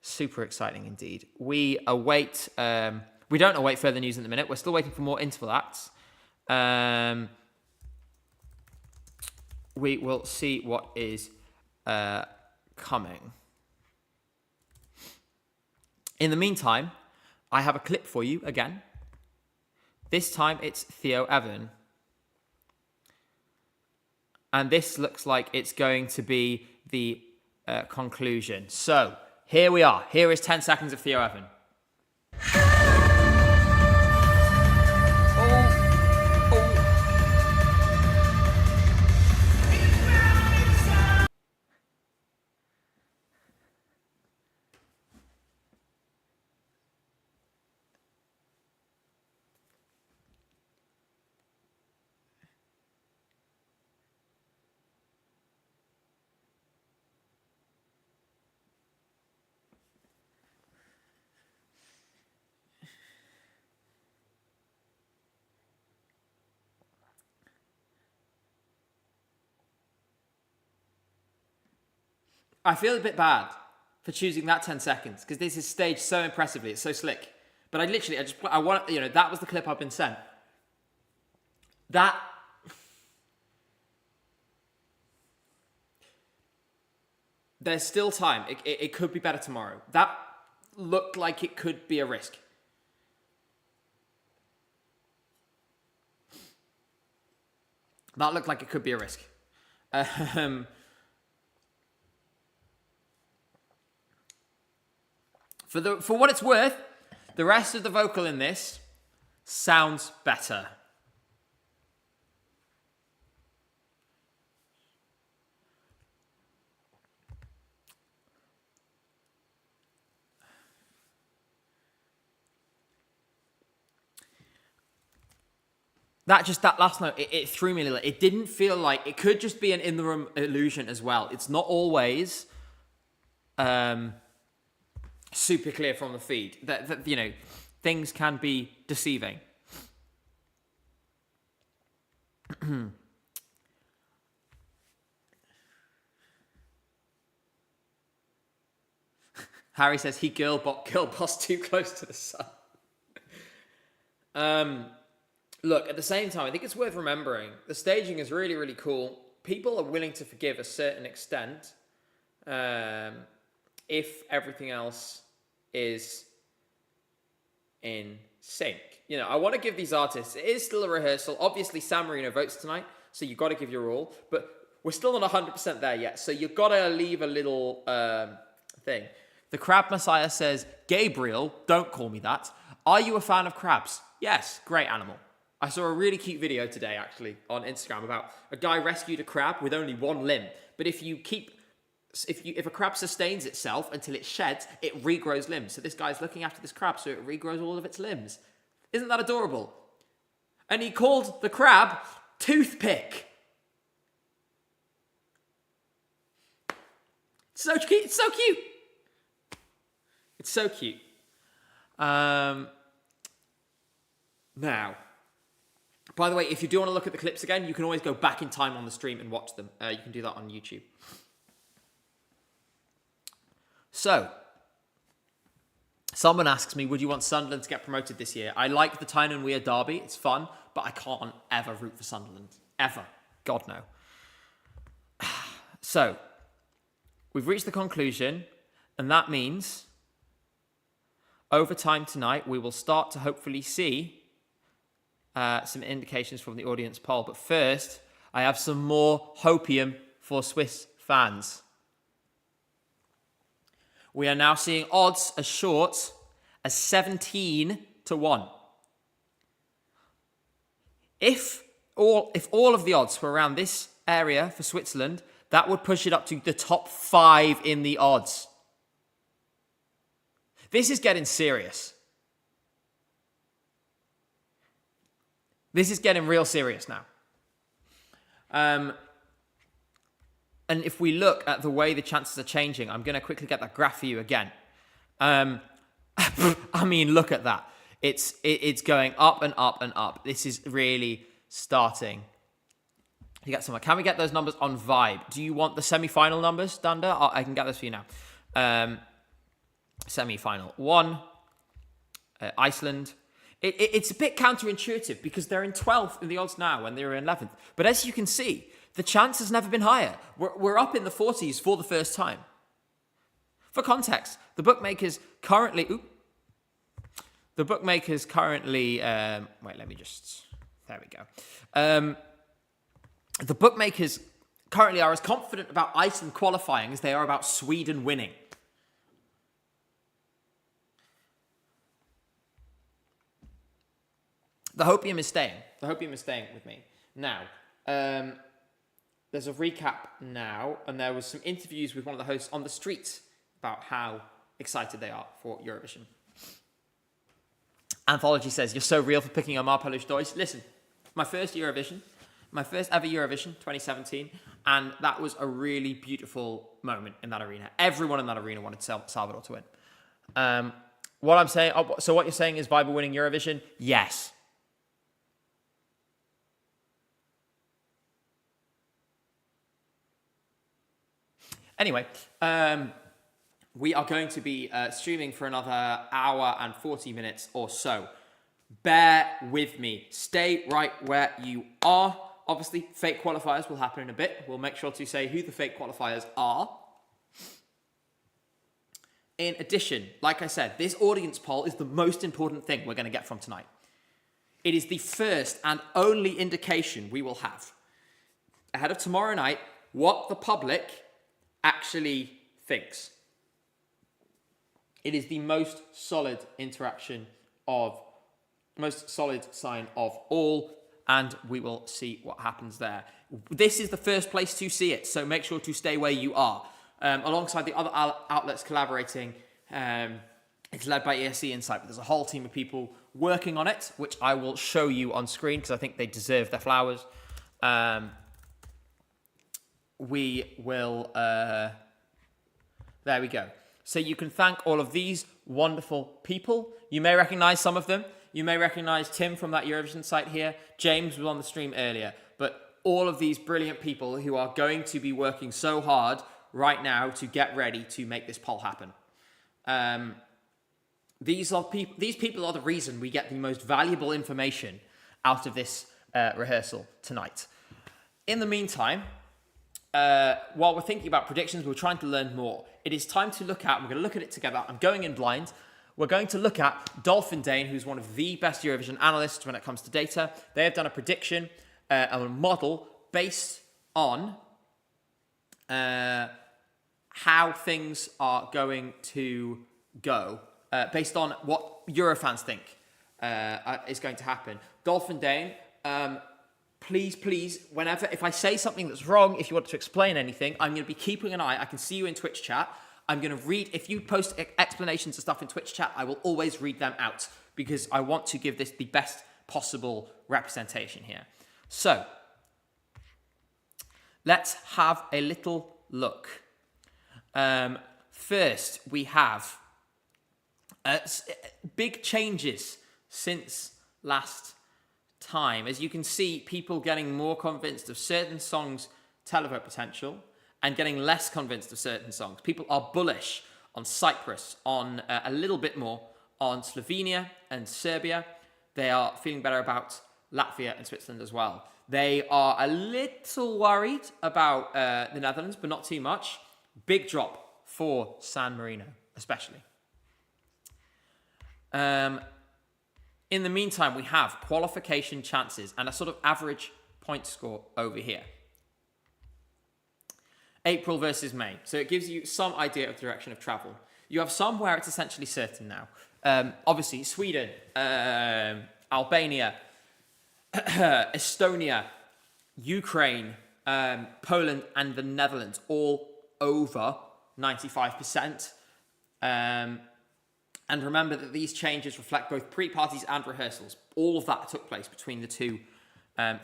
[SPEAKER 1] Super exciting indeed. We await, we don't await further news in the minute. We're still waiting for more interval acts. We will see what is coming. In the meantime, I have a clip for you again. This time it's Theo Evan. And this looks like it's going to be the conclusion. So, here we are. Here is 10 seconds of Theo Evan. I feel a bit bad for choosing that 10 seconds because this is staged so impressively. It's so slick. But I want, you know, that was the clip I've been sent. There's still time. It could be better tomorrow. That looked like it could be a risk. That looked like it could be a risk. For what it's worth, the rest of the vocal in this sounds better. that last note, it threw me a little. It didn't feel like it could just be an in the room illusion as well. It's not always super clear from the feed. That you know, things can be deceiving. Harry says he girl boss too close to the sun. Look, at the same time, I think it's worth remembering the staging is really, really cool. People are willing to forgive a certain extent if everything else is in sync. You know, I want to give these artists, it is still a rehearsal. Obviously, San Marino votes tonight, so you've got to give your all. But we're still not 100% there yet, so you've got to leave a little thing. The Crab Messiah says, Gabriel, don't call me that. Are you a fan of crabs? Yes, great animal. I saw a really cute video today, actually, on Instagram about a guy rescued a crab with only one limb. But if a crab sustains itself until it sheds, it regrows limbs. So this guy's looking after this crab so it regrows all of its limbs. Isn't that adorable? And he called the crab Toothpick. It's so cute. It's so cute. It's so cute. Now, by the way, if you do want to look at the clips again, you can always go back in time on the stream and watch them. You can do that on YouTube. So, someone asks me, would you want Sunderland to get promoted this year? I like the Tyne and Weir derby. It's fun, but I can't ever root for Sunderland. Ever. God, no. So, we've reached the conclusion, and that means over time tonight, we will start to hopefully see some indications from the audience poll. But first, I have some more hopium for Swiss fans. We are now seeing odds as short as 17-1. If all of the odds were around this area for Switzerland, that would push it up to the top 5 in the odds. This is getting serious. This is getting real serious now. And if we look at the way the chances are changing, I'm going to quickly get that graph for you again. I mean, look at that. It's going up and up and up. This is really starting to get somewhere. Can we get those numbers on Vibe? Do you want the semi-final numbers, Danda? I can get those for you now. Semi-final 1, Iceland. It's a bit counterintuitive because they're in 12th in the odds now and they're in 11th. But as you can see, the chance has never been higher. We're up in the 40s for the first time. For context, the bookmakers currently... There we go. The bookmakers currently are as confident about Iceland qualifying as they are about Sweden winning. The hopium is staying. The hopium is staying with me. Now, there's a recap now, and there was some interviews with one of the hosts on the street about how excited they are for Eurovision. Anthology says, you're so real for picking on Marpelush Deutsch. Listen, my first ever Eurovision, 2017, and that was a really beautiful moment in that arena. Everyone in that arena wanted Salvador to win. What I'm saying, so what you're saying is Vibe winning Eurovision? Yes. Anyway, we are going to be streaming for another hour and 40 minutes or so. Bear with me. Stay right where you are. Obviously, fake qualifiers will happen in a bit. We'll make sure to say who the fake qualifiers are. In addition, like I said, this audience poll is the most important thing we're going to get from tonight. It is the first and only indication we will have ahead of tomorrow night what the public actually thinks. It is the most solid sign of all, and we will see what happens there. This is the first place to see it, so make sure to stay where you are. Alongside the other outlets collaborating It's led by ESC Insight, but there's a whole team of people working on it, which I will show you on screen because I think they deserve their flowers. We will... there we go. So you can thank all of these wonderful people. You may recognize some of them. You may recognize Tim from that Eurovision site here. James was on the stream earlier. But all of these brilliant people who are going to be working so hard right now to get ready to make this poll happen. These people are the reason we get the most valuable information out of this rehearsal tonight. In the meantime, while we're thinking about predictions, we're trying to learn more. It is time to look at, we're going to look at it together. I'm going in blind. We're going to look at Dolphin Dane, who's one of the best Eurovision analysts when it comes to data. They have done a prediction, a model based on how things are going to go, based on what Eurofans think is going to happen. Dolphin Dane, please, whenever, if I say something that's wrong, if you want to explain anything, I'm going to be keeping an eye. I can see you in Twitch chat. I'm going to read, if you post explanations of stuff in Twitch chat, I will always read them out because I want to give this the best possible representation here. So, let's have a little look. First, we have big changes since last time. As you can see, people getting more convinced of certain songs' televote potential and getting less convinced of certain songs. People are bullish on Cyprus, on a little bit more on Slovenia and Serbia. They are feeling better about Latvia and Switzerland as well. They are a little worried about the Netherlands, but not too much. Big drop for San Marino, especially. In the meantime, we have qualification chances and a sort of average point score over here. April versus May. So it gives you some idea of the direction of travel. You have some where it's essentially certain now. Obviously, Sweden, Albania, Estonia, Ukraine, Poland, and the Netherlands, all over 95%. And remember that these changes reflect both pre-parties and rehearsals. All of that took place between the two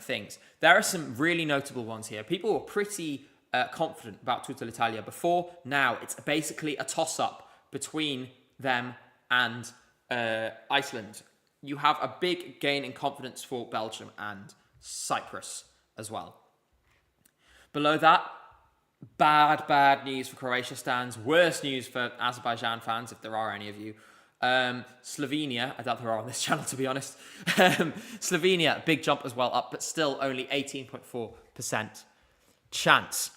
[SPEAKER 1] things. There are some really notable ones here. People were pretty confident about Tutta l'Italia before. Now it's basically a toss-up between them and Iceland. You have a big gain in confidence for Belgium and Cyprus as well. Below that, bad news for Croatia stands. Worse news for Azerbaijan fans, if there are any of you. Slovenia, I doubt there are on this channel, to be honest. Slovenia, big jump as well up, but still only 18.4% chance.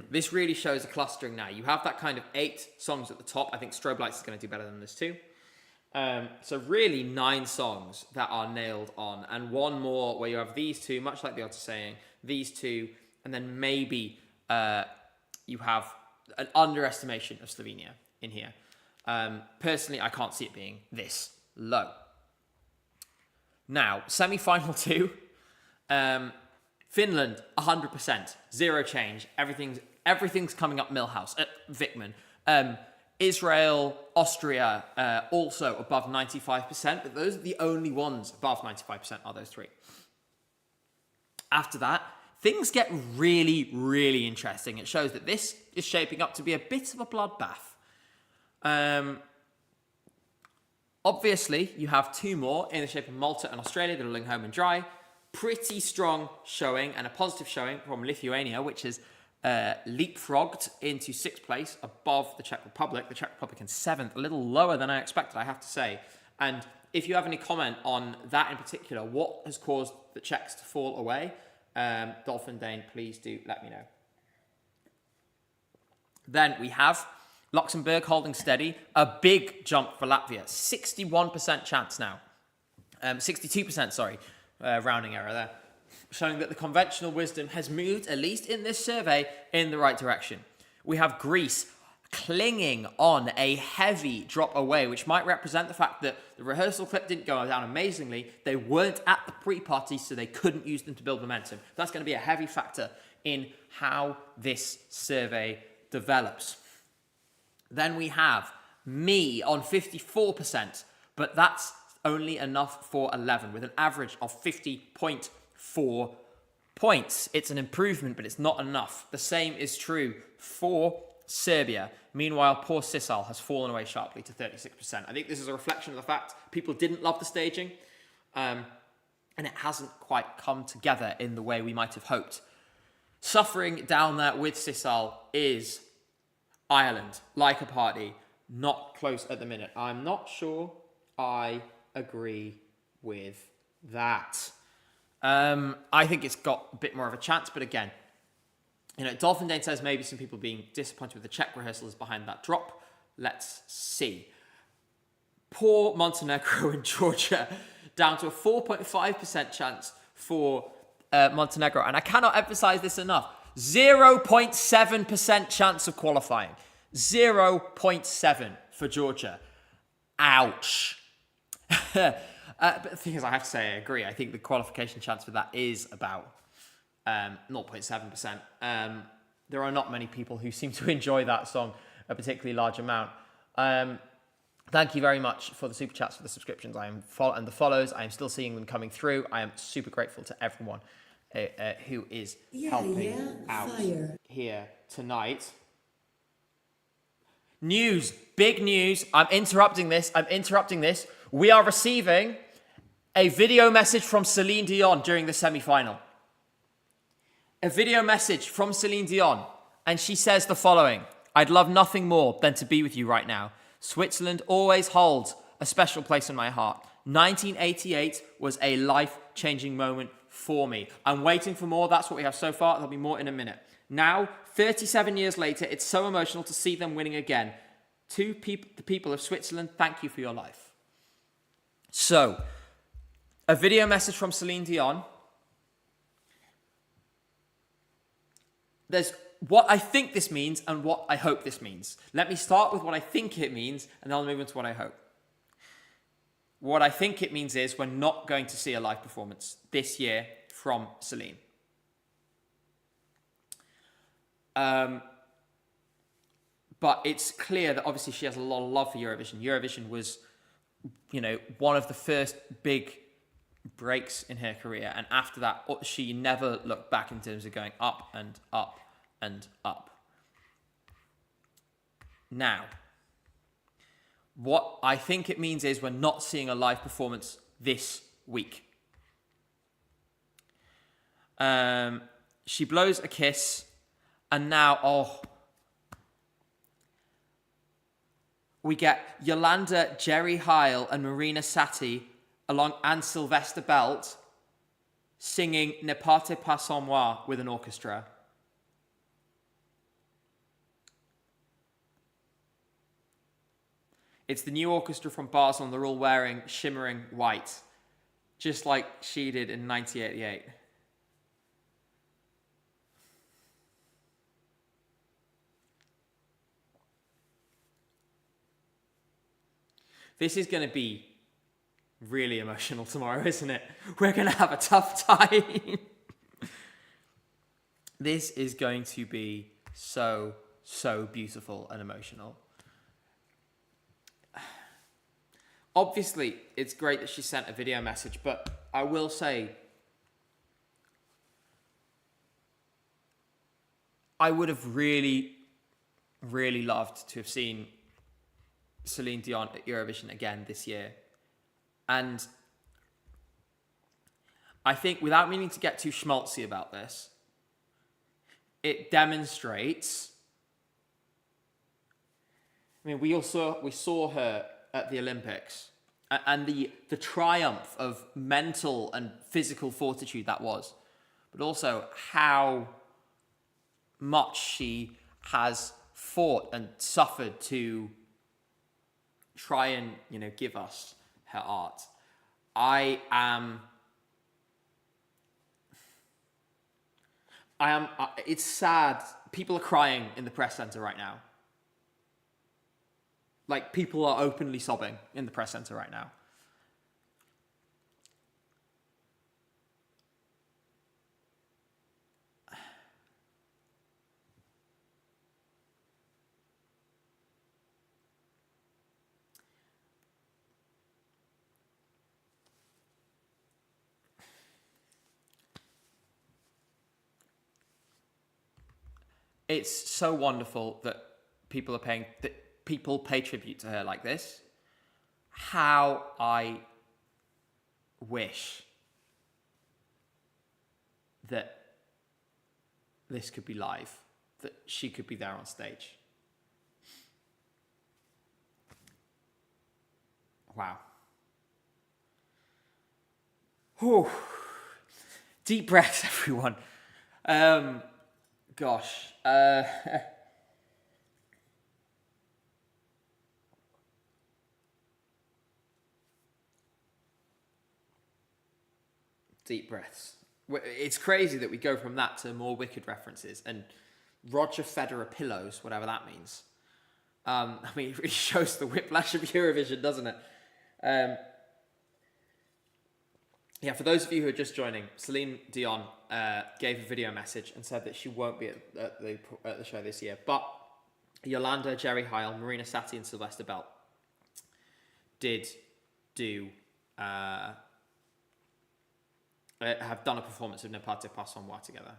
[SPEAKER 1] This really shows a clustering now. You have that kind of 8 songs at the top. I think Strobe Lights is going to do better than this too. So really 9 songs that are nailed on, and one more where you have these two, much like the odds are saying, these two, and then maybe you have an underestimation of Slovenia in here. Personally, I can't see it being this low. Now, semi-final 2, Finland, 100%, zero change. Everything's coming up Milhouse, Vikman. Israel, Austria, also above 95%, but those are the only ones above 95%, are those 3. After that, things get really, really interesting. It shows that this is shaping up to be a bit of a bloodbath. Obviously, you have 2 more in the shape of Malta and Australia that are going home and dry. Pretty strong showing and a positive showing from Lithuania, which is leapfrogged into 6th place above the Czech Republic. The Czech Republic in 7th, a little lower than I expected, I have to say. And if you have any comment on that in particular, what has caused the Czechs to fall away, Dolphin Dane, please do let me know. Then we have Luxembourg holding steady. A big jump for Latvia. 61% chance now. 62%, sorry. Rounding error there. Showing that the conventional wisdom has moved, at least in this survey, in the right direction. We have Greece clinging on a heavy drop away, which might represent the fact that the rehearsal clip didn't go down amazingly. They weren't at the pre-party, so they couldn't use them to build momentum. That's going to be a heavy factor in how this survey develops. Then we have me on 54%, but that's only enough for 11 with an average of 50.4 points. It's an improvement, but it's not enough. The same is true for Serbia. Meanwhile, poor Sisal has fallen away sharply to 36%. I think this is a reflection of the fact people didn't love the staging, and it hasn't quite come together in the way we might have hoped. Suffering down there with Sisal is Ireland, like a party, not close at the minute. I'm not sure I agree with that. I think it's got a bit more of a chance, but again, Dolphin Dane says maybe some people being disappointed with the Czech rehearsals behind that drop. Let's see. Poor Montenegro and Georgia, down to a 4.5% chance for Montenegro. And I cannot emphasize this enough. 0.7% chance of qualifying. 0.7 for Georgia. Ouch. But the thing is, I have to say I agree. I think the qualification chance for that is about 0.7%. There are not many people who seem to enjoy that song a particularly large amount. Thank you very much for the super chats, for the subscriptions, and the follows. I am still seeing them coming through. I am super grateful to everyone who is helping out here tonight. News, big news. I'm interrupting this. We are receiving a video message from Celine Dion during the semi-final. A video message from Celine Dion. And she says the following: I'd love nothing more than to be with you right now. Switzerland always holds a special place in my heart. 1988 was a life-changing moment for me. I'm waiting for more. That's what we have so far. There'll be more in a minute. Now, 37 years later, it's so emotional to see them winning again. To the people of Switzerland, thank you for your life. So, a video message from Celine Dion. There's what I think this means and what I hope this means. Let me start with what I think it means, and then I'll move on to what I hope. What I think it means is we're not going to see a live performance this year from Celine. But it's clear that obviously she has a lot of love for Eurovision. Eurovision was, one of the first big breaks in her career. And after that, she never looked back in terms of going up and up and up. Now, what I think it means is we're not seeing a live performance this week. She blows a kiss, and now, we get Yolanda, Jerry Heil, and Marina Satti and Sylvester Belt singing Ne partez pas sans moi with an orchestra. It's the new orchestra from BASEL, and they're all wearing shimmering white, just like she did in 1988. This is going to be really emotional tomorrow, isn't it? We're going to have a tough time. This is going to be so, so beautiful and emotional. Obviously, it's great that she sent a video message, but I will say, I would have really, really loved to have seen Celine Dion at Eurovision again this year. And I think, without meaning to get too schmaltzy about this, it demonstrates. We saw her at the Olympics, and the triumph of mental and physical fortitude that was, but also how much she has fought and suffered to try and give us her art. It's sad. People are crying in the press center right now. Like, people are openly sobbing in the press center right now. it's so wonderful that people pay tribute to her like this. How I wish that this could be live, that she could be there on stage. Wow. Whew. Deep breaths, everyone. Gosh. Deep breaths. It's crazy that we go from that to more Wicked references and Roger Federer pillows, whatever that means. I mean, it really shows the whiplash of Eurovision, doesn't it? Yeah, for those of you who are just joining, Celine Dion gave a video message and said that she won't be at the show this year. But Yolanda, Jerry Heil, Marina Satti and Sylvester Bell did have done a performance of Ne partez pas sans moi together.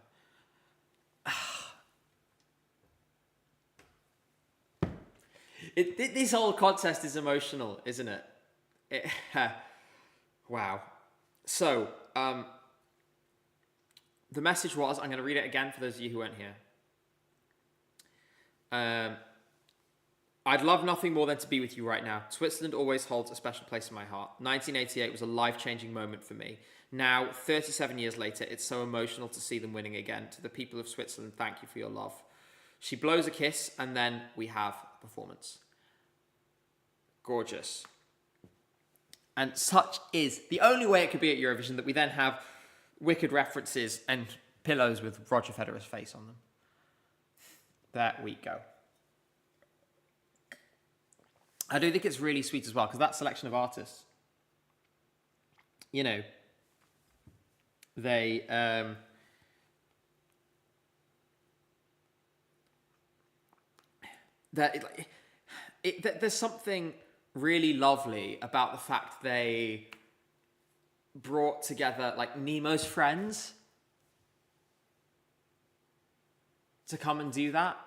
[SPEAKER 1] This whole contest is emotional, isn't it? Wow. So, the message was, I'm going to read it again for those of you who weren't here. I'd love nothing more than to be with you right now. Switzerland always holds a special place in my heart. 1988 was a life-changing moment for me. Now, 37 years later, it's so emotional to see them winning again. To the people of Switzerland, thank you for your love. She blows a kiss, and then we have a performance. Gorgeous. And such is the only way it could be at Eurovision, that we then have Wicked references and pillows with Roger Federer's face on them. There we go. I do think it's really sweet as well, because that selection of artists, you know, they there's something really lovely about the fact they brought together like Nemo's friends to come and do that.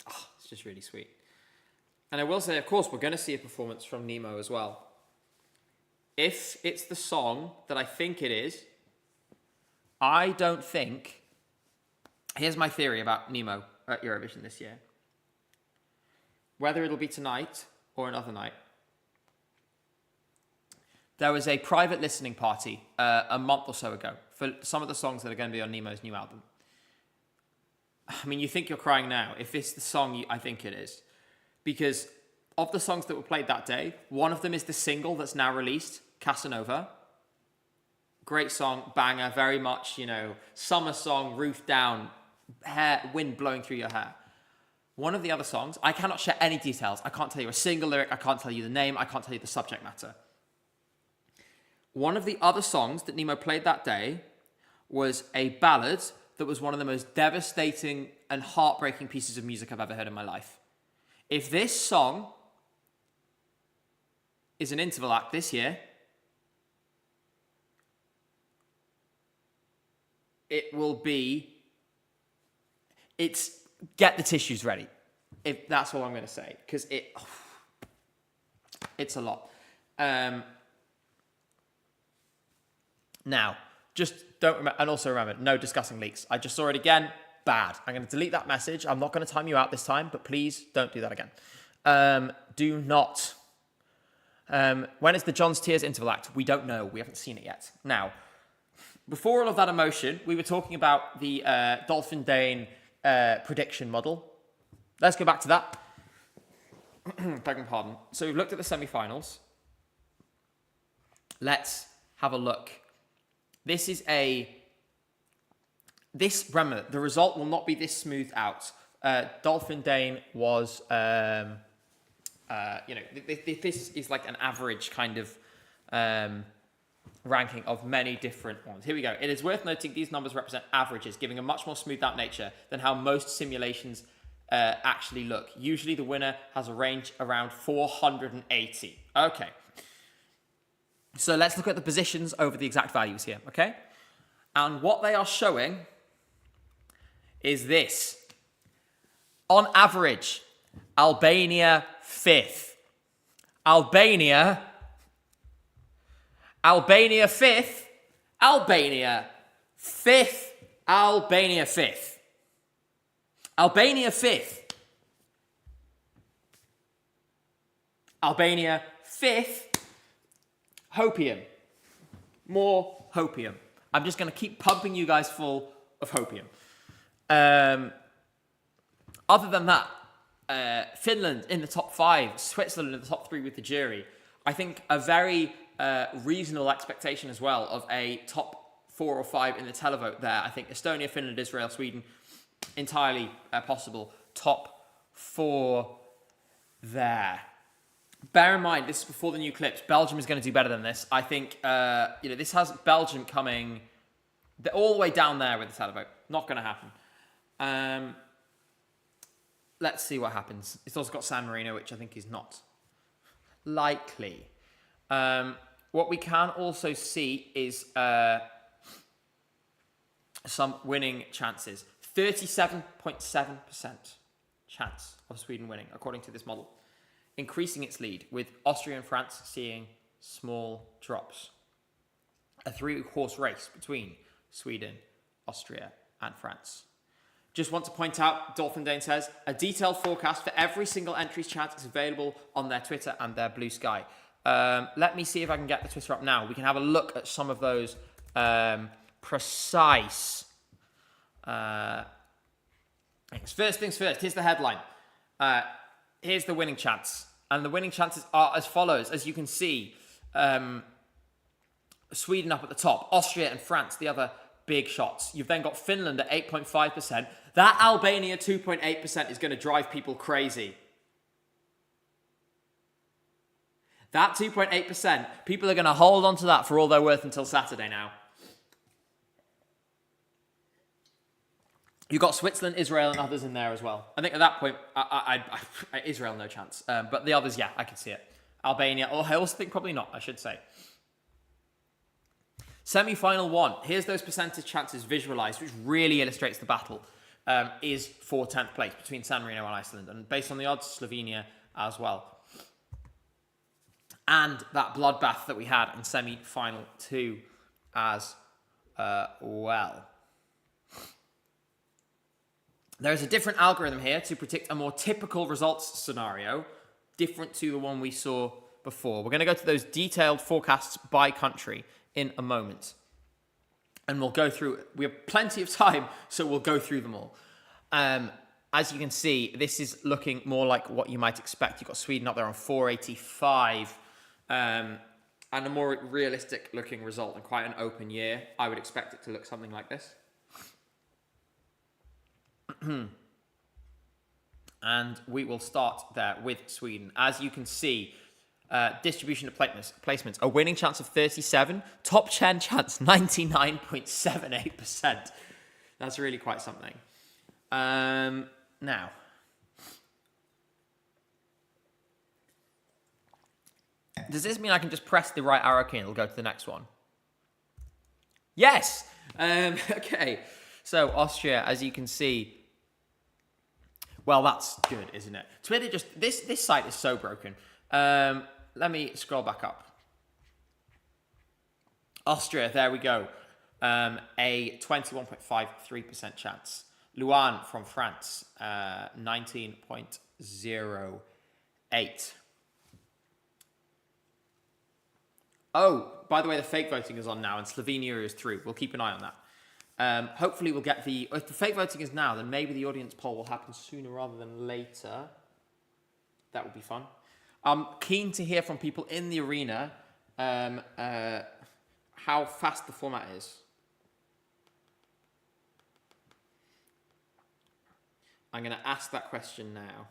[SPEAKER 1] Oh, it's just really sweet. And I will say, of course, we're going to see a performance from Nemo as well. If it's the song that I think it is, I don't think... Here's my theory about Nemo at Eurovision this year. Whether it'll be tonight or another night. There was a private listening party a month or so ago for some of the songs that are going to be on Nemo's new album. I mean, you think you're crying now if it's the song I think it is. Because of the songs that were played that day, one of them is the single that's now released, Casanova. Great song, banger, very much, you know, summer song, roof down, hair, wind blowing through your hair. One of the other songs, I cannot share any details. I can't tell you a single lyric. I can't tell you the name. I can't tell you the subject matter. One of the other songs that Nemo played that day was a ballad that was one of the most devastating and heartbreaking pieces of music I've ever heard in my life. If this song is an interval act this year, it will be... Get the tissues ready. If that's all I'm going to say. Because it's a lot. Now, just don't remember... And also remember, no discussing leaks. I just saw it again. Bad. I'm going to delete that message. I'm not going to time you out this time, but please don't do that again. Do not. When is the John's Tears interval act? We don't know. We haven't seen it yet. Now, before all of that emotion, we were talking about the Dolphin Dane prediction model. Let's go back to that. Begging pardon. So we've looked at the semi-finals. Let's have a look. Remember, the result will not be this smoothed out. Dolphin Dane was, this is like an average kind of ranking of many different ones. Here we go. It is worth noting these numbers represent averages, giving a much more smoothed out nature than how most simulations actually look. Usually the winner has a range around 480. Okay. So let's look at the positions over the exact values here, okay? And what they are showing is this. On average, Albania 5th. Albania 5th. Albania 5th. Albania 5th. Albania 5th. Albania 5th. Hopium. More hopium. I'm just going to keep pumping you guys full of hopium. Other than that, Finland in the top 5, Switzerland in the top 3 with the jury. I think a very reasonable expectation as well of a top 4 or 5 in the televote there. I think Estonia, Finland, Israel, Sweden, entirely possible. Top 4 there. Bear in mind, this is before the new clips. Belgium is going to do better than this. I think, this has Belgium coming all the way down there with the televote. Not going to happen. Let's see what happens. It's also got San Marino, which I think is not likely. What we can also see is some winning chances. 37.7% chance of Sweden winning, according to this model. Increasing its lead, with Austria and France seeing small drops. A 3-horse race between Sweden, Austria, and France. Just want to point out, Dolphin Dane says, a detailed forecast for every single entry's chance is available on their Twitter and their Blue Sky. Let me see if I can get the Twitter up now. We can have a look at some of those precise things. First things first, here's the headline. Here's the winning chance. And the winning chances are as follows. As you can see, Sweden up at the top. Austria and France, the other big shots. You've then got Finland at 8.5%. That Albania 2.8% is going to drive people crazy. That 2.8%, people are going to hold on to that for all they're worth until Saturday now. You've got Switzerland, Israel, and others in there as well. I think at that point, Israel, no chance. But the others, yeah, I can see it. Albania, I also think probably not, I should say. Semi-final 1, here's those percentage chances visualised, which really illustrates the battle, is for 10th place between San Marino and Iceland. And based on the odds, Slovenia as well. And that bloodbath that we had in semi-final 2 as well. There's a different algorithm here to predict a more typical results scenario, different to the one we saw before. We're going to go to those detailed forecasts by country in a moment. And we'll go through, we have plenty of time, so we'll go through them all. As you can see, this is looking more like what you might expect. You've got Sweden up there on 485, and a more realistic looking result and quite an open year. I would expect it to look something like this. And we will start there with Sweden. As you can see, distribution of placements, a winning chance of 37, top 10 chance 99.78%. That's really quite something. Now, does this mean I can just press the right arrow key and it'll go to the next one? Yes! Okay, so Austria, as you can see, well, that's good, isn't it? Twitter just, this site is so broken. Let me scroll back up. Austria, there we go. A 21.53% chance. Luan from France, 19.08. Oh, by the way, the fake voting is on now and Slovenia is through. We'll keep an eye on that. Hopefully we'll get if the fake voting is now, then maybe the audience poll will happen sooner rather than later. That would be fun. I'm keen to hear from people in the arena how fast the format is. I'm going to ask that question now.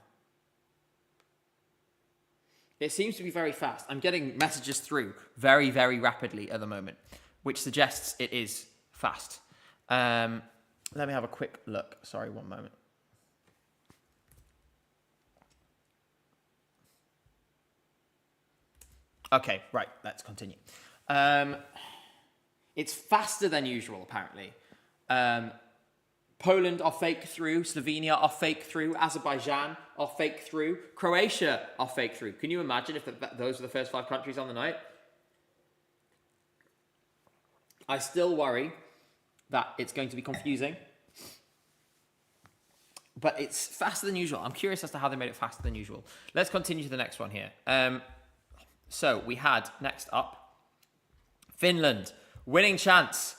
[SPEAKER 1] It seems to be very fast. I'm getting messages through very, very rapidly at the moment, which suggests it is fast. Let me have a quick look. Sorry, one moment. Okay, right, let's continue. It's faster than usual, apparently. Poland are fake through. Slovenia are fake through. Azerbaijan are fake through. Croatia are fake through. Can you imagine if those were the first 5 countries on the night? I still worry that it's going to be confusing. But it's faster than usual. I'm curious as to how they made it faster than usual. Let's continue to the next one here. So we had, next up, Finland. Winning chance,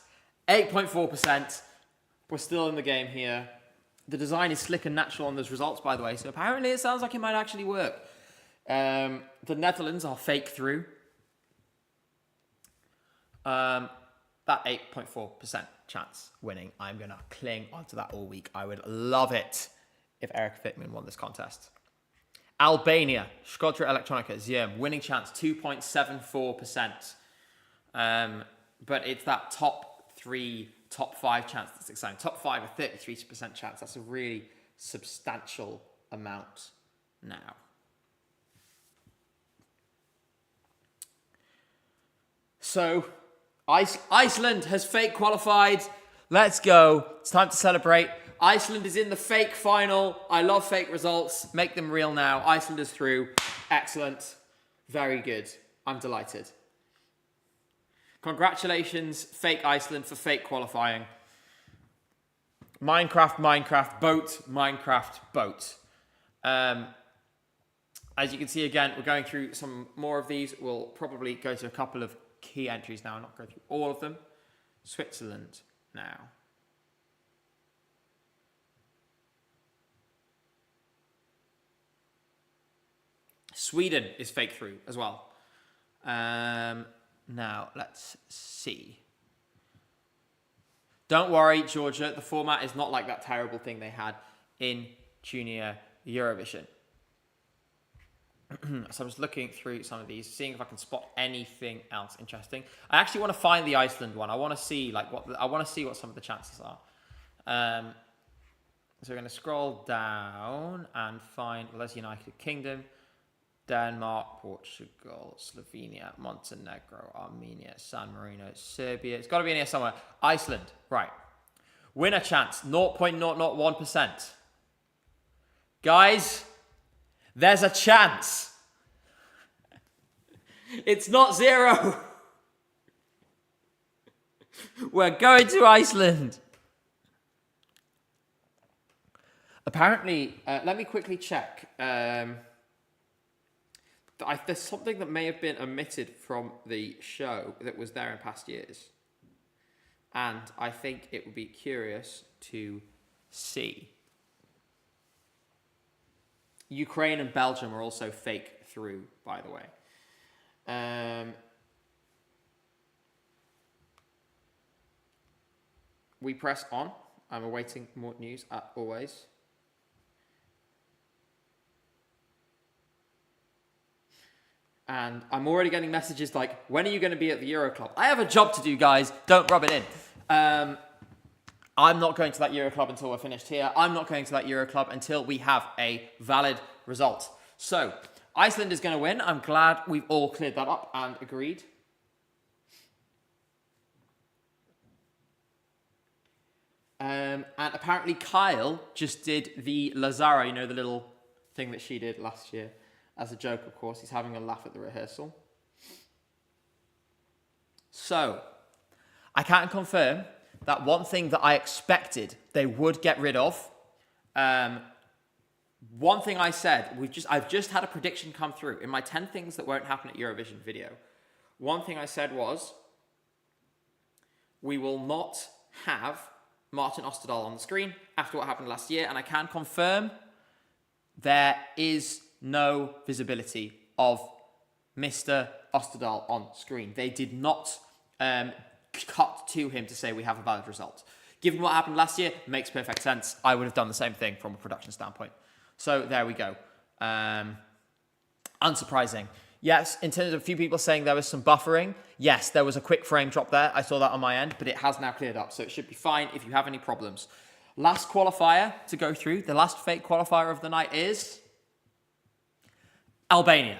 [SPEAKER 1] 8.4%. We're still in the game here. The design is slick and natural on those results, by the way. So apparently it sounds like it might actually work. The Netherlands are fake through. That 8.4% chance winning. I'm going to cling onto that all week. I would love it if Eric Wittmann won this contest. Albania, Shkodra Electronica, Ziem, winning chance 2.74%. But it's that top 3, top 5 chance that's exciting. Top 5, a 33% chance. That's a really substantial amount now. So, Iceland has fake qualified. Let's go. It's time to celebrate. Iceland is in the fake final. I love fake results. Make them real now. Iceland is through. Excellent. Very good. I'm delighted. Congratulations, fake Iceland, for fake qualifying. Minecraft, boat, Minecraft, boat. As you can see, again, we're going through some more of these. We'll probably go to a couple of key entries now. I'm not going through all of them. Switzerland now. Sweden is fake through as well. Now, let's see. Don't worry, Georgia. The format is not like that terrible thing they had in Junior Eurovision. So I'm just looking through some of these, seeing if I can spot anything else interesting. I actually want to find the Iceland one. I want to see what some of the chances are. So we're going to scroll down and find, well, there's United Kingdom, Denmark, Portugal, Slovenia, Montenegro, Armenia, San Marino, Serbia. It's got to be in here somewhere. Iceland, right. Winner chance, 0.001%. Guys, there's a chance. It's not 0. We're going to Iceland. Apparently, let me quickly check. There's something that may have been omitted from the show that was there in past years. And I think it would be curious to see. Ukraine and Belgium are also fake through, by the way. We press on. I'm awaiting more news, as always. And I'm already getting messages like, when are you going to be at the Euro Club? I have a job to do, guys. Don't rub it in. I'm not going to that Euro Club until we're finished here. I'm not going to that Euro Club until we have a valid result. So, Iceland is going to win. I'm glad we've all cleared that up and agreed. And apparently Kyle just did the Lazara, you know, the little thing that she did last year. As a joke, of course. He's having a laugh at the rehearsal. So, I can confirm that one thing that I expected they would get rid of, one thing I said, I've just had a prediction come through in my 10 things that won't happen at Eurovision video. One thing I said was, we will not have Martin Osterdahl on the screen after what happened last year, and I can confirm there is no visibility of Mr. Osterdahl on screen. They did not cut to him to say we have a valid result. Given what happened last year, makes perfect sense. I would have done the same thing from a production standpoint. So there we go. Unsurprising. Yes, in terms of a few people saying there was some buffering, yes, there was a quick frame drop there. I saw that on my end, but it has now cleared up. So it should be fine if you have any problems. Last qualifier to go through, the last fake qualifier of the night is Albania.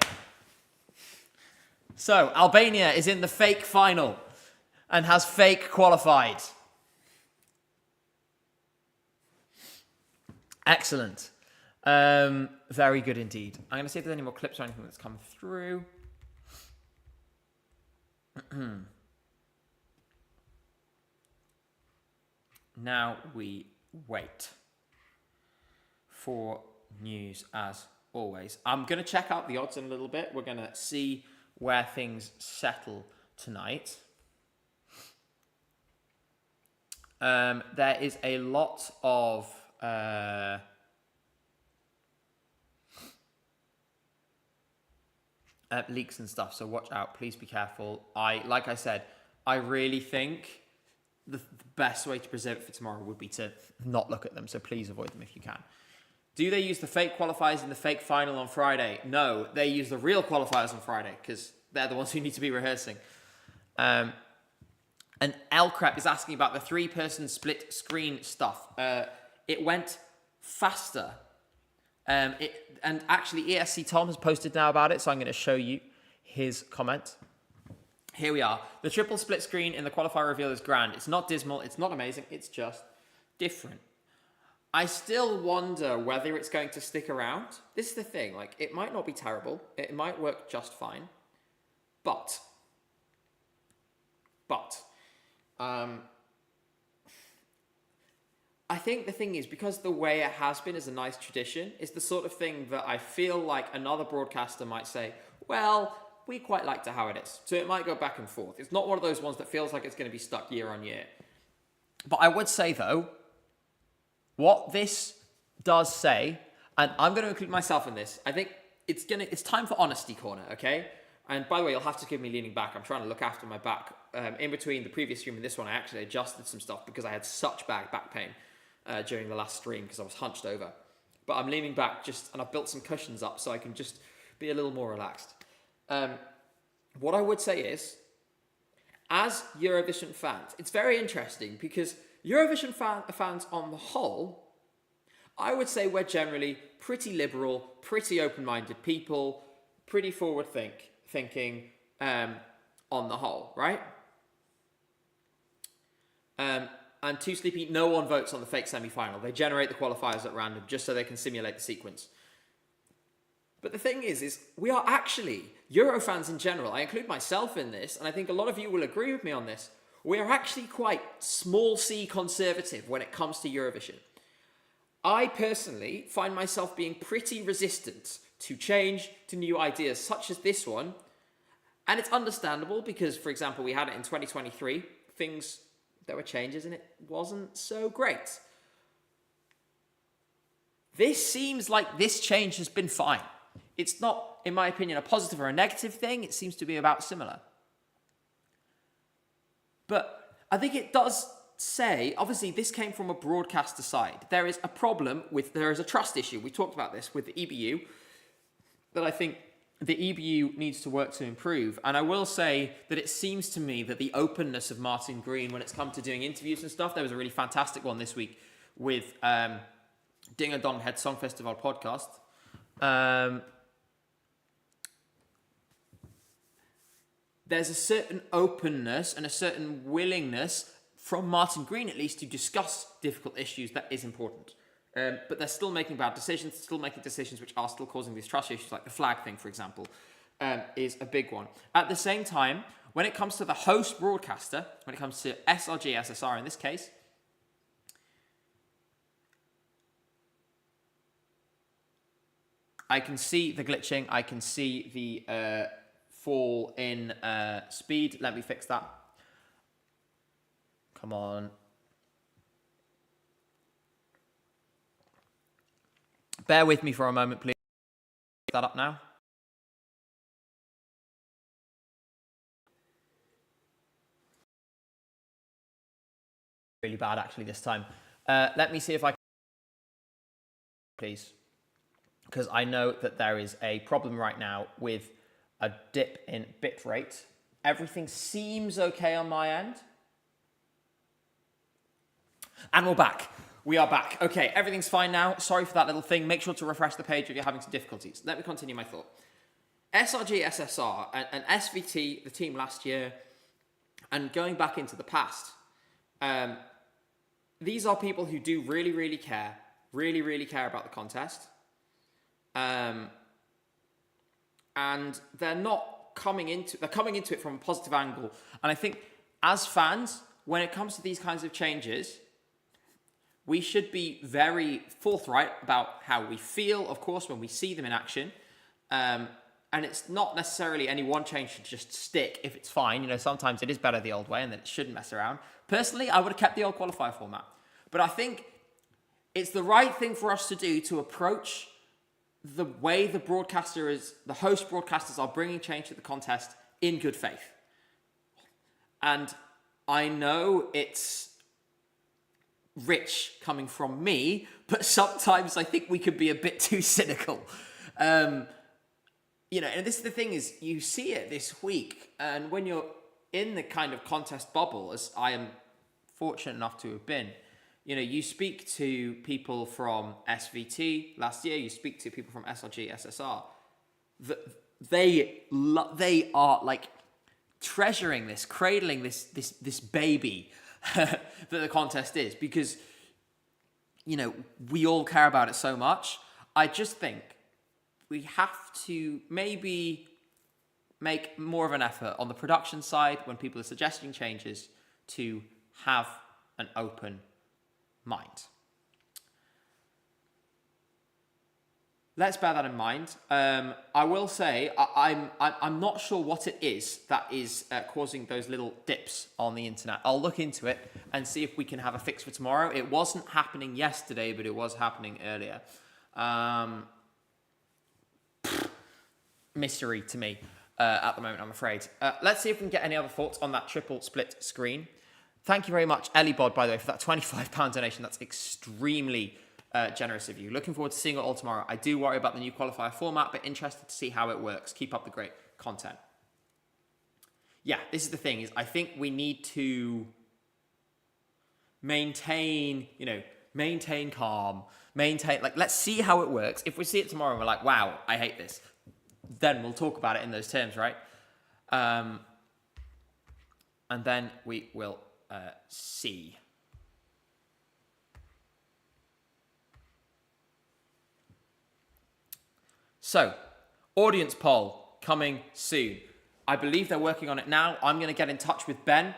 [SPEAKER 1] So, Albania is in the fake final and has fake qualified. Excellent. Very good indeed. I'm going to see if there's any more clips or anything that's come through. Now we wait for news as always. I'm going to check out the odds in a little bit. We're going to see where things settle tonight. There is a lot of leaks and stuff, so watch out. Please be careful. Like I said, I really think the best way to preserve it for tomorrow would be to not look at them, so please avoid them if you can. Do they use the fake qualifiers in the fake final on Friday? No, they use the real qualifiers on Friday because they're the ones who need to be rehearsing. And Elcrep is asking about the 3-person split screen stuff. It went faster. And actually, ESC Tom has posted now about it, so I'm going to show you his comment. Here we are. The triple split screen in the qualifier reveal is grand. It's not dismal. It's not amazing. It's just different. I still wonder whether it's going to stick around. This is the thing. Like, it might not be terrible. It might work just fine. But I think the thing is, because the way it has been is a nice tradition, it's the sort of thing that I feel like another broadcaster might say, well, we quite like to how it is. So it might go back and forth. It's not one of those ones that feels like it's going to be stuck year on year. But I would say, though, what this does say, and I'm going to include myself in this, I think it's time for honesty corner, okay? And by the way, you'll have to give me leaning back. I'm trying to look after my back. In between the previous stream and this one, I actually adjusted some stuff because I had such bad back pain during the last stream because I was hunched over. But I'm leaning back and I've built some cushions up so I can just be a little more relaxed. What I would say is, as Eurovision fans, it's very interesting because Eurovision fans on the whole, I would say we're generally pretty liberal, pretty open-minded people, pretty forward-thinking on the whole, right? And Too Sleepy, no one votes on the fake semi-final. They generate the qualifiers at random just so they can simulate the sequence. But the thing is we are actually, Euro fans in general, I include myself in this, and I think a lot of you will agree with me on this, we are actually quite small c conservative when it comes to Eurovision. I personally find myself being pretty resistant to change, to new ideas such as this one. And it's understandable because, for example, we had it in 2023. There were changes and it wasn't so great. This seems like this change has been fine. It's not, in my opinion, a positive or a negative thing. It seems to be about similar. But I think it does say, obviously, this came from a broadcaster side. There is a problem there is a trust issue. We talked about this with the EBU that I think the EBU needs to work to improve. And I will say that it seems to me that the openness of Martin Green when it's come to doing interviews and stuff, there was a really fantastic one this week with Ding a Dong Head Song Festival podcast. There's a certain openness and a certain willingness from Martin Green, at least, to discuss difficult issues that is important. But they're still making bad decisions, still making decisions which are still causing these trust issues, like the flag thing, for example, is a big one. At the same time, when it comes to the host broadcaster, when it comes to SRG, SSR in this case, I can see the glitching, I can see the fall in speed. Let me fix that. Come on. Bear with me for a moment, please. Pick that up now. Really bad, actually, this time. Let me see if I can... Please. Because I know that there is a problem right now with a dip in bitrate. Everything seems okay on my end. And we're back. We are back. Okay, everything's fine now. Sorry for that little thing. Make sure to refresh the page if you're having some difficulties. Let me continue my thought. SRG, SSR, and SVT, the team last year, and going back into the past, these are people who do really, really care. really, really care about the contest. And they're coming into it from a positive angle. And I think as fans, when it comes to these kinds of changes, we should be very forthright about how we feel, of course, when we see them in action. And it's not necessarily any one change should just stick if it's fine. You know, sometimes it is better the old way and then it shouldn't mess around. Personally, I would have kept the old qualifier format. But I think it's the right thing for us to do to approach the way the host broadcasters are bringing change to the contest in good faith. And I know it's rich coming from me, but sometimes I think we could be a bit too cynical. You know, and this is the thing is, you see it this week, and when you're in the kind of contest bubble, as I am fortunate enough to have been, you know, you speak to people from SVT last year, you speak to people from SRG, SSR, they are like treasuring this, cradling this baby that the contest is, because, you know, we all care about it so much. I just think we have to maybe make more of an effort on the production side when people are suggesting changes to have an open mind. Let's bear that in mind. I will say I'm not sure what it is that is causing those little dips on the internet. I'll look into it and see if we can have a fix for tomorrow. It wasn't happening yesterday, but it was happening earlier. Mystery to me at the moment, I'm afraid. Let's see if we can get any other thoughts on that triple split screen. Thank you very much, Ellibod, by the way, for that £25 donation. That's extremely generous of you. Looking forward to seeing it all tomorrow. I do worry about the new qualifier format, but interested to see how it works. Keep up the great content. Yeah, this is the thing, is I think we need to maintain calm, let's see how it works. If we see it tomorrow and we're like, wow, I hate this, then we'll talk about it in those terms, right? And then we will see. So, audience poll coming soon. I believe they're working on it now. I'm going to get in touch with Ben,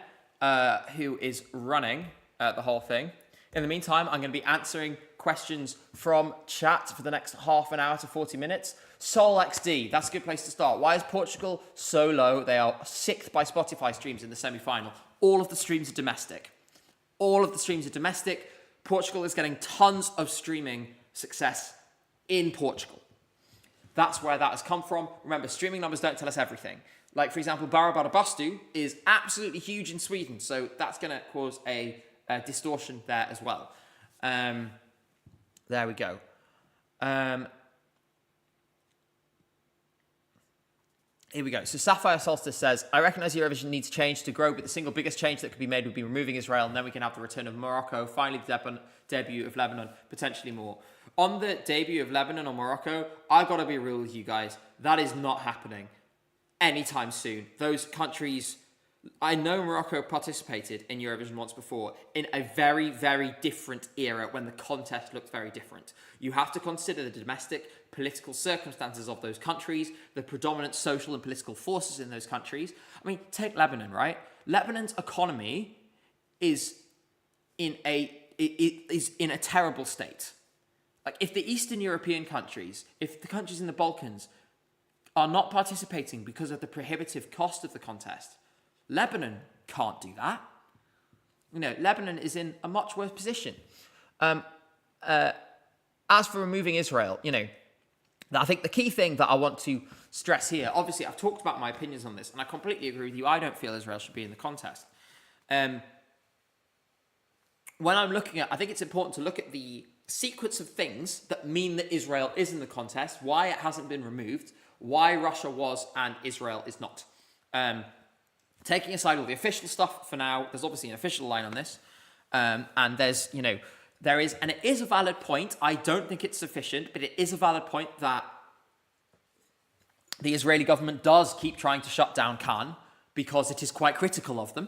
[SPEAKER 1] who is running the whole thing. In the meantime, I'm going to be answering questions from chat for the next half an hour to 40 minutes. Sol XD, that's a good place to start. Why is Portugal so low? They are 6th by Spotify streams in the semi-final. All of the streams are domestic. Portugal is getting tons of streaming success in Portugal. That's where that has come from. Remember, streaming numbers don't tell us everything. Like, for example, Barabastu is absolutely huge in Sweden, so that's going to cause a distortion there as well. There we go. Here we go. So Sapphire Solstice says, I recognise Eurovision needs change to grow, but the single biggest change that could be made would be removing Israel, and then we can have the return of Morocco, finally the debut of Lebanon, potentially more. On the debut of Lebanon or Morocco, I've got to be real with you guys. That is not happening anytime soon. Those countries, I know Morocco participated in Eurovision once before in a very, very different era when the contest looked very different. You have to consider the domestic political circumstances of those countries, the predominant social and political forces in those countries. I mean, take Lebanon, right? Lebanon's economy is in a terrible state. Like, if the Eastern European countries, if the countries in the Balkans are not participating because of the prohibitive cost of the contest, Lebanon can't do that. You know, Lebanon is in a much worse position. As for removing Israel, you know, I think the key thing that I want to stress here, obviously I've talked about my opinions on this, and I completely agree with you. I don't feel Israel should be in the contest. When I'm looking at, I think it's important to look at the sequence of things that mean that Israel is in the contest, why it hasn't been removed, why Russia was and Israel is not. Taking aside all the official stuff for now, there's obviously an official line on this, and there's, you know, there is, and it is a valid point. I don't think it's sufficient, but it is a valid point that the Israeli government does keep trying to shut down Cannes because it is quite critical of them.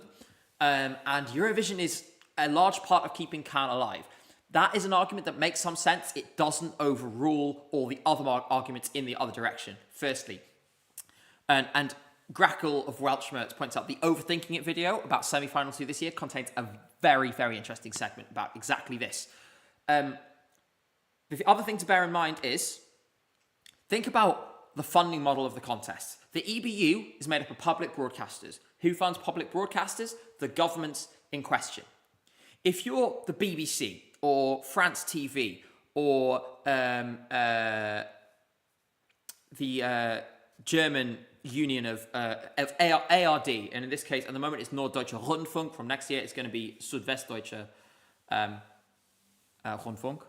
[SPEAKER 1] And Eurovision is a large part of keeping Cannes alive. That is an argument that makes some sense. It doesn't overrule all the other arguments in the other direction, firstly. And Grackle of Welshmertz points out the Overthinking It video about Semi-Final 2 this year contains a very, very interesting segment about exactly this. The other thing to bear in mind is, think about the funding model of the contest. The EBU is made up of public broadcasters. Who funds public broadcasters? The governments in question. If you're the BBC or France TV or the German union of ARD, and in this case, at the moment, it's Norddeutscher Rundfunk. From next year, it's going to be Südwestdeutscher Rundfunk.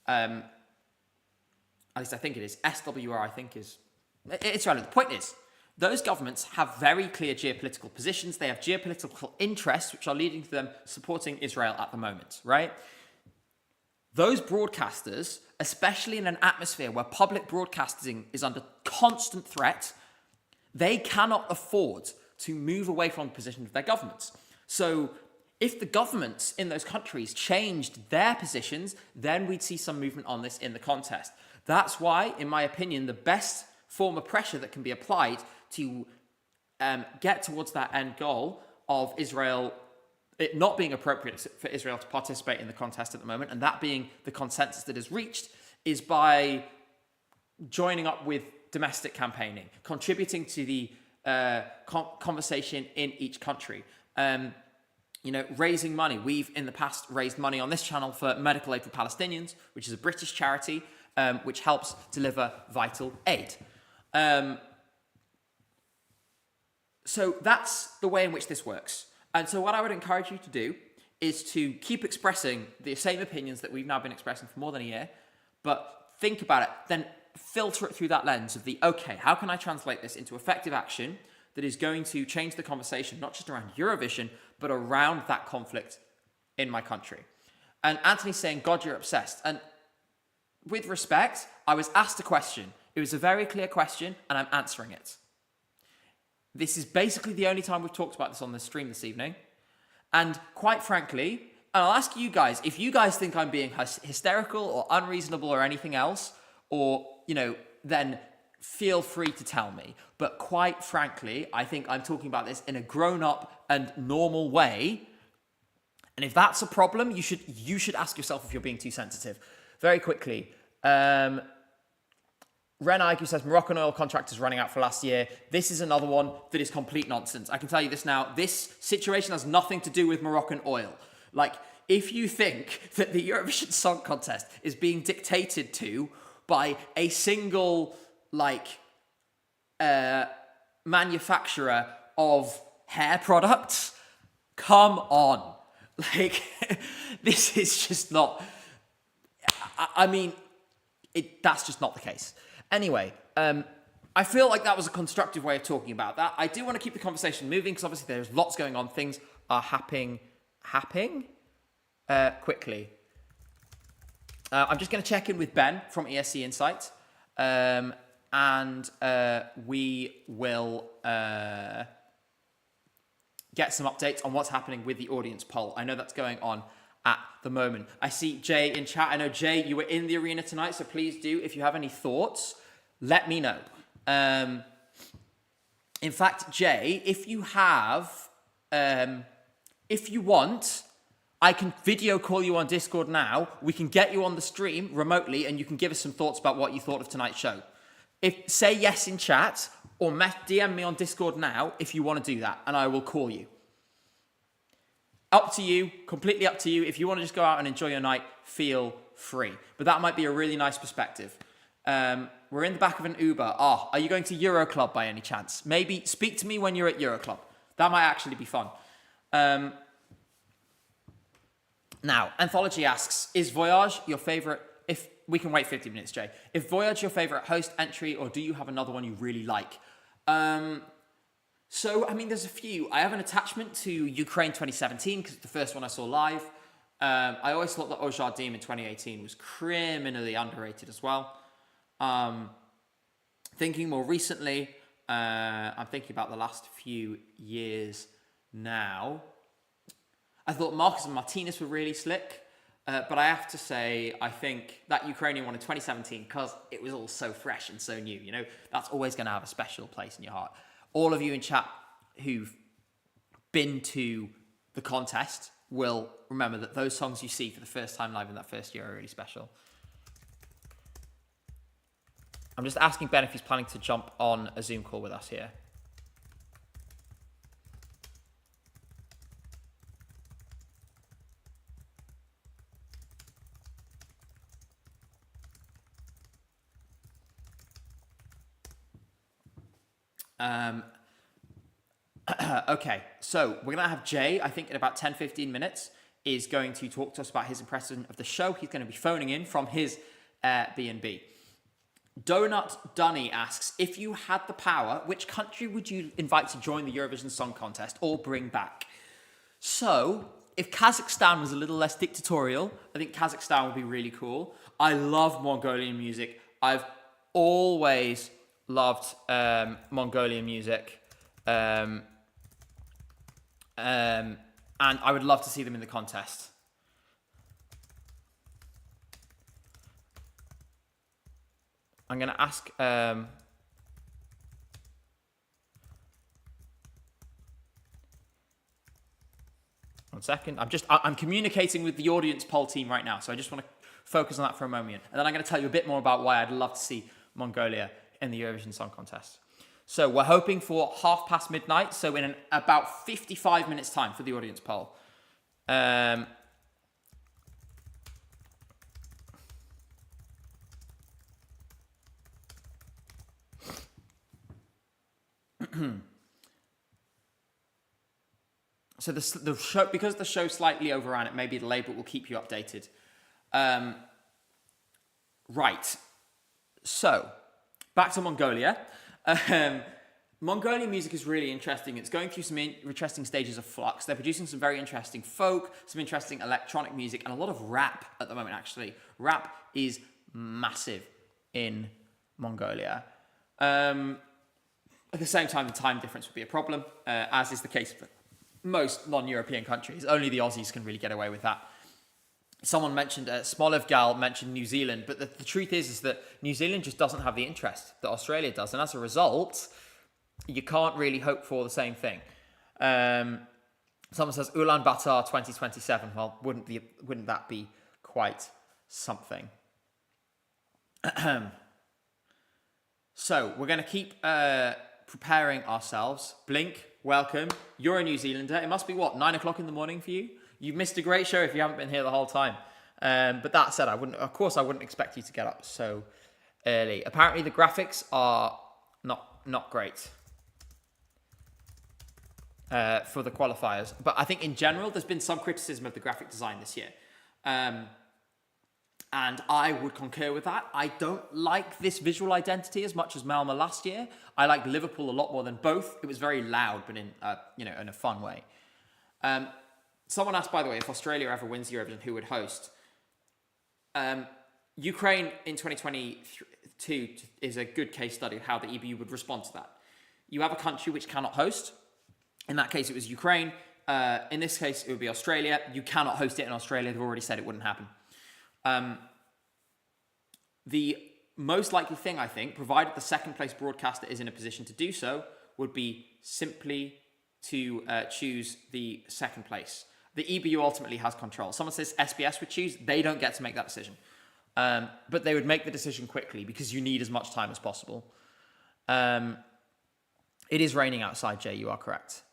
[SPEAKER 1] At least I think it is. SWR, I think, is... It's relevant. The point is, those governments have very clear geopolitical positions. They have geopolitical interests, which are leading to them supporting Israel at the moment, right? Those broadcasters, especially in an atmosphere where public broadcasting is under constant threat, they cannot afford to move away from the position of their governments. So if the governments in those countries changed their positions, then we'd see some movement on this in the contest. That's why, in my opinion, the best form of pressure that can be applied to get towards that end goal of Israel, it not being appropriate for Israel to participate in the contest at the moment, and that being the consensus that is reached, is by joining up with domestic campaigning, contributing to the conversation in each country. Raising money. We've in the past raised money on this channel for Medical Aid for Palestinians, which is a British charity which helps deliver vital aid. So that's the way in which this works. And so what I would encourage you to do is to keep expressing the same opinions that we've now been expressing for more than a year, but think about it, then filter it through that lens of okay, how can I translate this into effective action that is going to change the conversation, not just around Eurovision, but around that conflict in my country. And Anthony's saying, God, you're obsessed. And with respect, I was asked a question. It was a very clear question, and I'm answering it. This is basically the only time we've talked about this on the stream this evening. And quite frankly, and I'll ask you guys, if you guys think I'm being hysterical or unreasonable or anything else, or, then feel free to tell me. But quite frankly, I think I'm talking about this in a grown-up and normal way. And if that's a problem, you should ask yourself if you're being too sensitive. Very quickly, Ren Aiku says Moroccan oil contract is running out for last year. This is another one that is complete nonsense. I can tell you this now. This situation has nothing to do with Moroccan oil. If you think that the Eurovision Song Contest is being dictated to by a single, manufacturer of hair products, come on. This is just not... that's just not the case. Anyway, I feel like that was a constructive way of talking about that. I do want to keep the conversation moving because obviously there's lots going on. Things are happening quickly. I'm just going to check in with Ben from ESC Insight, and we will get some updates on what's happening with the audience poll. I know that's going on at the moment. I see Jay in chat. I know, Jay, you were in the arena tonight, so please do, if you have any thoughts, let me know. In fact, Jay, if you want, I can video call you on Discord now. We can get you on the stream remotely, and you can give us some thoughts about what you thought of tonight's show. Say yes in chat, or DM me on Discord now if you want to do that, and I will call you. Up to you, completely up to you. If you want to just go out and enjoy your night, feel free. But that might be a really nice perspective. We're in the back of an Uber. Are you going to Euroclub by any chance? Maybe speak to me when you're at Euroclub. That might actually be fun. Now, Anthology asks, is Voyage your favourite... If we can wait 50 minutes, Jay. If Voyage your favourite host entry, or do you have another one you really like? There's a few. I have an attachment to Ukraine 2017 because it's the first one I saw live. I always thought that Ojardim in 2018 was criminally underrated as well. Thinking more recently, I'm thinking about the last few years now. I thought Marcus and Martinez were really slick. But I have to say, I think that Ukrainian one in 2017, because it was all so fresh and so new, that's always going to have a special place in your heart. All of you in chat who've been to the contest will remember that those songs you see for the first time live in that first year are really special. I'm just asking Ben if he's planning to jump on a Zoom call with us here. Okay, so we're going to have Jay, I think in about 10, 15 minutes, is going to talk to us about his impression of the show. He's going to be phoning in from his B&B. Donut Dunny asks, if you had the power, which country would you invite to join the Eurovision Song Contest or bring back? So, if Kazakhstan was a little less dictatorial, I think Kazakhstan would be really cool. I love Mongolian music. I've always loved Mongolian music. And I would love to see them in the contest. I'm going to ask... one second. I'm communicating with the audience poll team right now, so I just want to focus on that for a moment. And then I'm going to tell you a bit more about why I'd love to see Mongolia in the Eurovision Song Contest. So we're hoping for midnight, so in about 55 minutes time for the audience poll. So the show, because the show slightly overran, it may be delayed, but we'll keep you updated. Right. So, back to Mongolia. Mongolian music is really interesting. It's going through some interesting stages of flux. They're producing some very interesting folk, some interesting electronic music, and a lot of rap at the moment, actually. Rap is massive in Mongolia. At the same time, the time difference would be a problem, as is the case for most non-European countries. Only the Aussies can really get away with that. Someone mentioned, Smolev Gal mentioned New Zealand, but the truth is that New Zealand just doesn't have the interest that Australia does, and as a result, you can't really hope for the same thing. Someone says Ulaanbaatar 2027. Well, wouldn't that be quite something? So we're going to keep preparing ourselves. Blink, welcome. You're a New Zealander. It must be 9 o'clock in the morning for you. You've missed a great show if you haven't been here the whole time. But that said, I wouldn't expect you to get up so early. Apparently, the graphics are not great for the qualifiers. But I think in general, there's been some criticism of the graphic design this year. And I would concur with that. I don't like this visual identity as much as Malmö last year. I like Liverpool a lot more than both. It was very loud, but in a fun way. Someone asked, by the way, if Australia ever wins Eurovision, who would host? Ukraine in 2022 is a good case study of how the EBU would respond to that. You have a country which cannot host. In that case, it was Ukraine. In this case, it would be Australia. You cannot host it in Australia. They've already said it wouldn't happen. The most likely thing, I think, provided the second place broadcaster is in a position to do so, would be simply to choose the second place. The EBU ultimately has control. Someone says SBS would choose. They don't get to make that decision. But they would make the decision quickly because you need as much time as possible. It is raining outside, Jay. You are correct.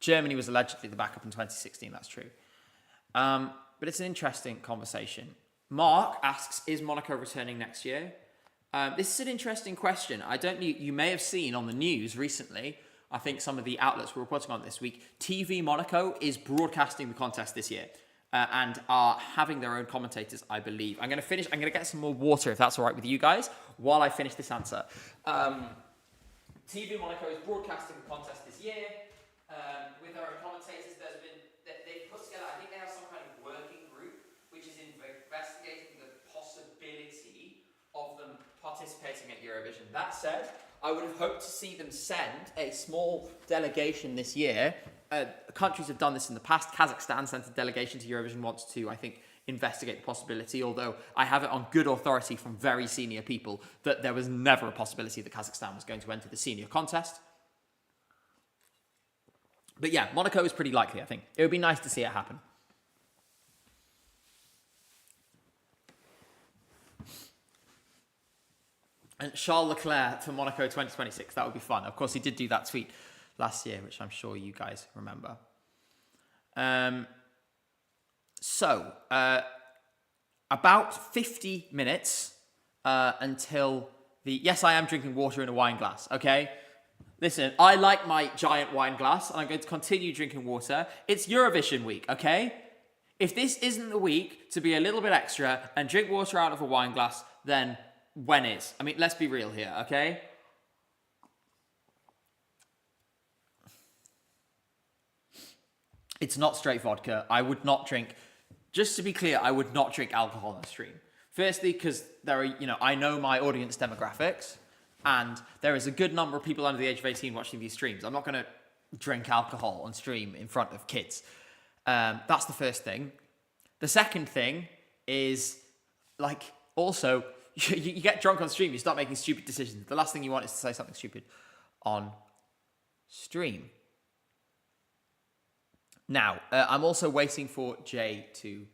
[SPEAKER 1] Germany was allegedly the backup in 2016. That's true. But it's an interesting conversation. Mark asks, is Monaco returning next year? This is an interesting question. You may have seen on the news recently, I think some of the outlets were reporting on it this week, TV Monaco is broadcasting the contest this year and are having their own commentators, I believe. I'm going to get some more water if that's all right with you guys while I finish this answer. TV Monaco is broadcasting the contest this year with their own commentators. They've put together, I think they have some kind of working group which is investigating the possibility of them participating at Eurovision. That said, I would have hoped to see them send a small delegation this year countries have done this in the past. Kazakhstan sent a delegation to Eurovision once to, I think, investigate the possibility, although I have it on good authority from very senior people that there was never a possibility that Kazakhstan was going to enter the senior contest. But yeah, Monaco is pretty likely, I think. It would be nice to see it happen. And Charles Leclerc for Monaco 2026, that would be fun. Of course, he did do that tweet last year, which I'm sure you guys remember. About 50 minutes until the... Yes, I am drinking water in a wine glass, okay? Listen, I like my giant wine glass, and I'm going to continue drinking water. It's Eurovision week, okay? If this isn't the week to be a little bit extra and drink water out of a wine glass, then when is? I mean, let's be real here, okay? It's not straight vodka. I would not drink... Just to be clear, I would not drink alcohol on the stream. Firstly, because there are, I know my audience demographics, and there is a good number of people under the age of 18 watching these streams. I'm not going to drink alcohol on stream in front of kids. That's the first thing. The second thing is, also, you get drunk on stream, you start making stupid decisions. The last thing you want is to say something stupid on stream. Now, I'm also waiting for Jay to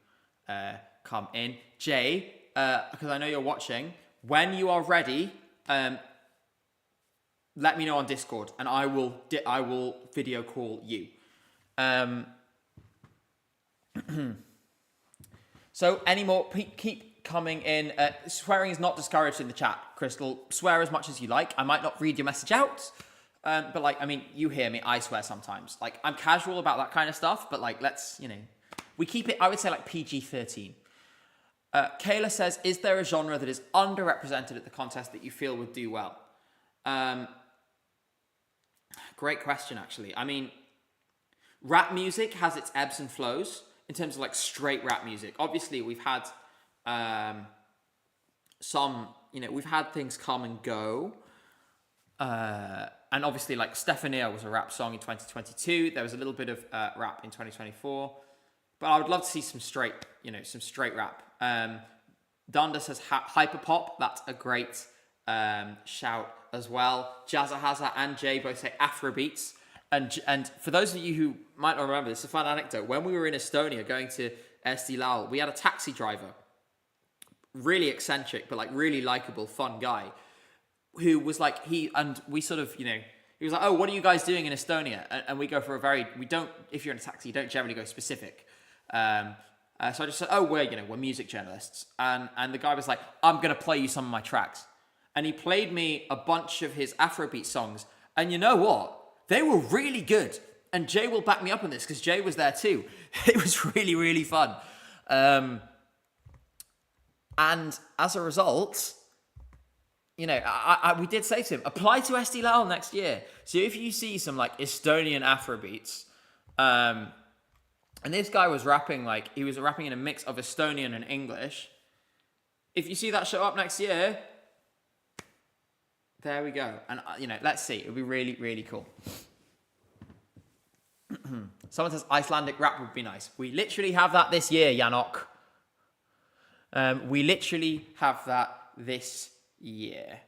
[SPEAKER 1] come in. Jay, because I know you're watching, when you are ready, let me know on Discord, and I will video call you. So, any more? Keep coming in. Swearing is not discouraged in the chat, Crystal. Swear as much as you like. I might not read your message out. But you hear me, I swear sometimes. I'm casual about that kind of stuff, but let's, we keep it, I would say PG-13. Kayla says, is there a genre that is underrepresented at the contest that you feel would do well? Great question, actually. I mean, rap music has its ebbs and flows in terms of straight rap music. Obviously, we've had we've had things come and go. And obviously, Stephania was a rap song in 2022. There was a little bit of rap in 2024. But I would love to see some straight rap. Dunda says hyperpop. That's a great shout as well. Jazza Hazza and Jay both say Afrobeats. And for those of you who might not remember, this is a fun anecdote. When we were in Estonia going to Estilal, we had a taxi driver. Really eccentric, but really likable, fun guy. Who was he was like, oh, what are you guys doing in Estonia? And we go for if you're in a taxi, you don't generally go specific. So I just said, oh, we're music journalists. And the guy was like, I'm going to play you some of my tracks. And he played me a bunch of his Afrobeat songs. And you know what? They were really good. And Jay will back me up on this because Jay was there too. It was really, really fun. And as a result... we did say to him, apply to Estilal next year. So if you see some Estonian Afrobeats, and this guy was rapping he was rapping in a mix of Estonian and English. If you see that show up next year, there we go. And let's see. It'll be really, really cool. Someone says Icelandic rap would be nice. We literally have that this year, Janok. We literally have that this year.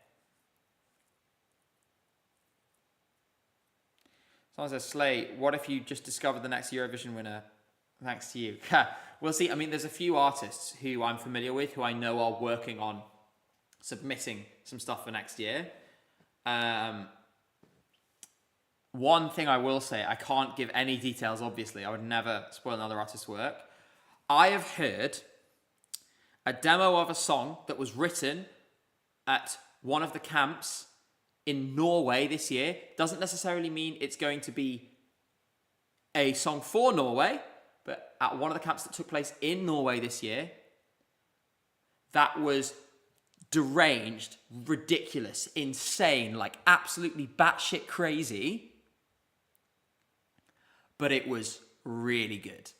[SPEAKER 1] Someone says, Slay, what if you just discovered the next Eurovision winner? Thanks to you. We'll see. I mean, there's a few artists who I'm familiar with who I know are working on submitting some stuff for next year. One thing I will say, I can't give any details, obviously. I would never spoil another artist's work. I have heard a demo of a song that was written at one of the camps in Norway this year. Doesn't necessarily mean it's going to be a song for Norway, but at one of the camps that took place in Norway this year, that was deranged, ridiculous, insane, absolutely batshit crazy, but it was really good.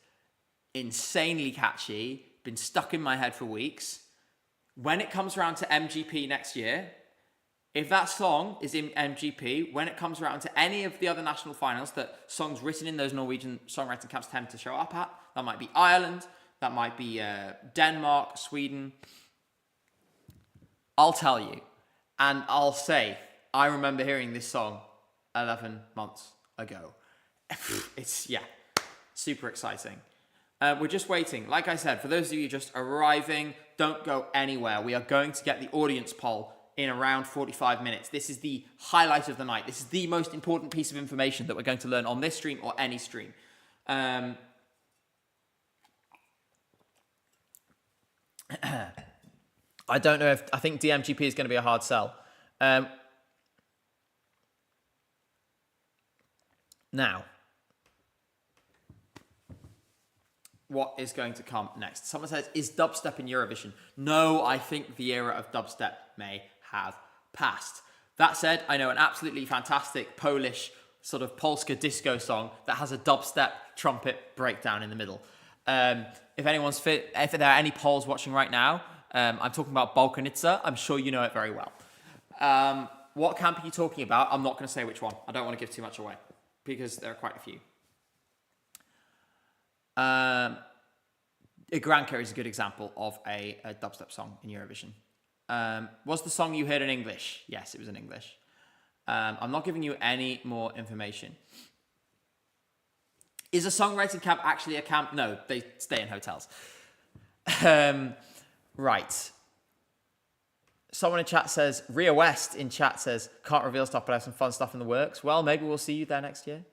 [SPEAKER 1] Insanely catchy, been stuck in my head for weeks. When it comes around to MGP next year, If that song is in MGP, when it comes around to any of the other national finals that songs written in those Norwegian songwriting camps tend to show up at, that might be Ireland, that might be Denmark, Sweden, I'll tell you, and I'll say, I remember hearing this song 11 months ago. It's, super exciting. We're just waiting. Like I said, for those of you just arriving, don't go anywhere. We are going to get the audience poll in around 45 minutes. This is the highlight of the night. This is the most important piece of information that we're going to learn on this stream or any stream. I don't know I think DMGP is going to be a hard sell. Now, what is going to come next? Someone says, is dubstep in Eurovision? No, I think the era of dubstep may have passed. That said, I know an absolutely fantastic Polish sort of Polska disco song that has a dubstep trumpet breakdown in the middle. If there are any Poles watching right now, I'm talking about Balkanica. I'm sure you know it very well. What camp are you talking about? I'm not going to say which one. I don't want to give too much away because there are quite a few. Igranka is a good example of a dubstep song in Eurovision. Was the song you heard in English? Yes, it was in English. I'm not giving you any more information. Is a songwriting camp actually a camp? No, they stay in hotels. Right. Someone in chat says, Ria West in chat says, can't reveal stuff, but I have some fun stuff in the works. Well, maybe we'll see you there next year.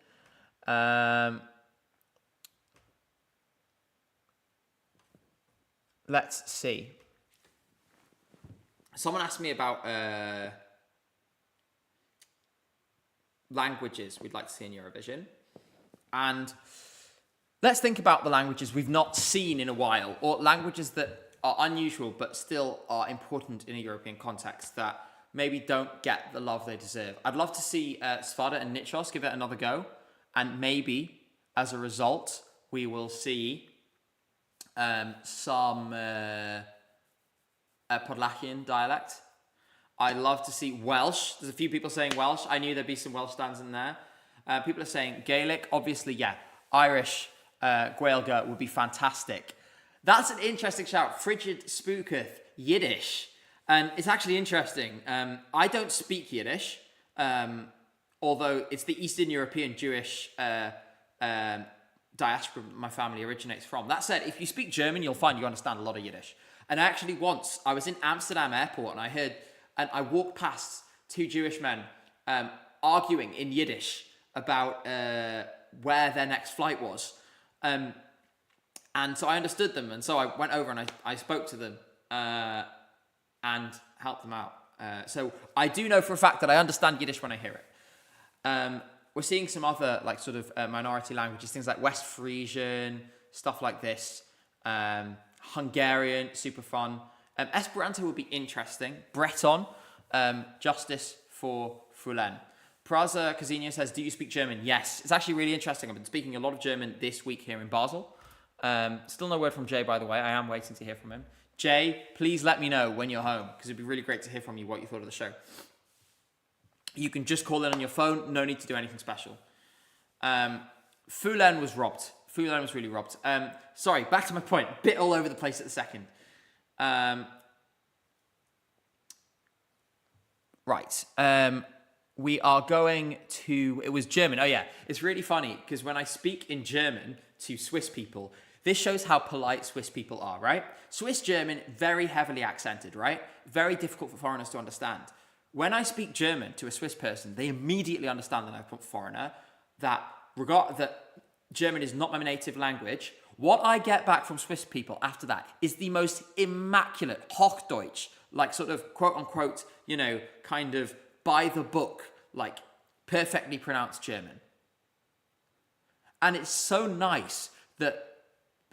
[SPEAKER 1] Let's see. Someone asked me about languages we'd like to see in Eurovision. And let's think about the languages we've not seen in a while, or languages that are unusual but still are important in a European context that maybe don't get the love they deserve. I'd love to see Svada and Nichos give it another go, and maybe as a result we will see some Podlachian dialect. I'd love to see Welsh. There's a few people saying Welsh. I knew there'd be some Welsh stands in there. People are saying Gaelic. Obviously, Irish, Gaeilge would be fantastic. That's an interesting shout. Frigid Spooketh, Yiddish. And it's actually interesting. I don't speak Yiddish, although it's the Eastern European Jewish diaspora my family originates from. That said, if you speak German, you'll find you understand a lot of Yiddish. And actually once, I was in Amsterdam airport and I walked past two Jewish men arguing in Yiddish about where their next flight was. And so I understood them. And so I went over and I spoke to them and helped them out. So I do know for a fact that I understand Yiddish when I hear it. We're seeing some other like sort of minority languages, things like West Frisian, stuff like this. Hungarian, super fun. Esperanto would be interesting. Breton, justice for Fulen. Praza Casino says, do you speak German? Yes. It's actually really interesting. I've been speaking a lot of German this week here in Basel. Still no word from Jay, by the way. I am waiting to hear from him. Jay, please let me know when you're home, because it'd be really great to hear from you what you thought of the show. You can just call in on your phone. No need to do anything special. Fulen was robbed. Fulen was really robbed. Sorry, back to my point. Bit all over the place at the second. Right. We are going to... It was German. Oh, yeah. It's really funny, because when I speak in German to Swiss people, this shows how polite Swiss people are, right? Swiss German, very heavily accented, right? Very difficult for foreigners to understand. When I speak German to a Swiss person, they immediately understand that I'm a foreigner, that German is not my native language. What I get back from Swiss people after that is the most immaculate Hochdeutsch, like sort of quote unquote, kind of by the book, like perfectly pronounced German. And it's so nice that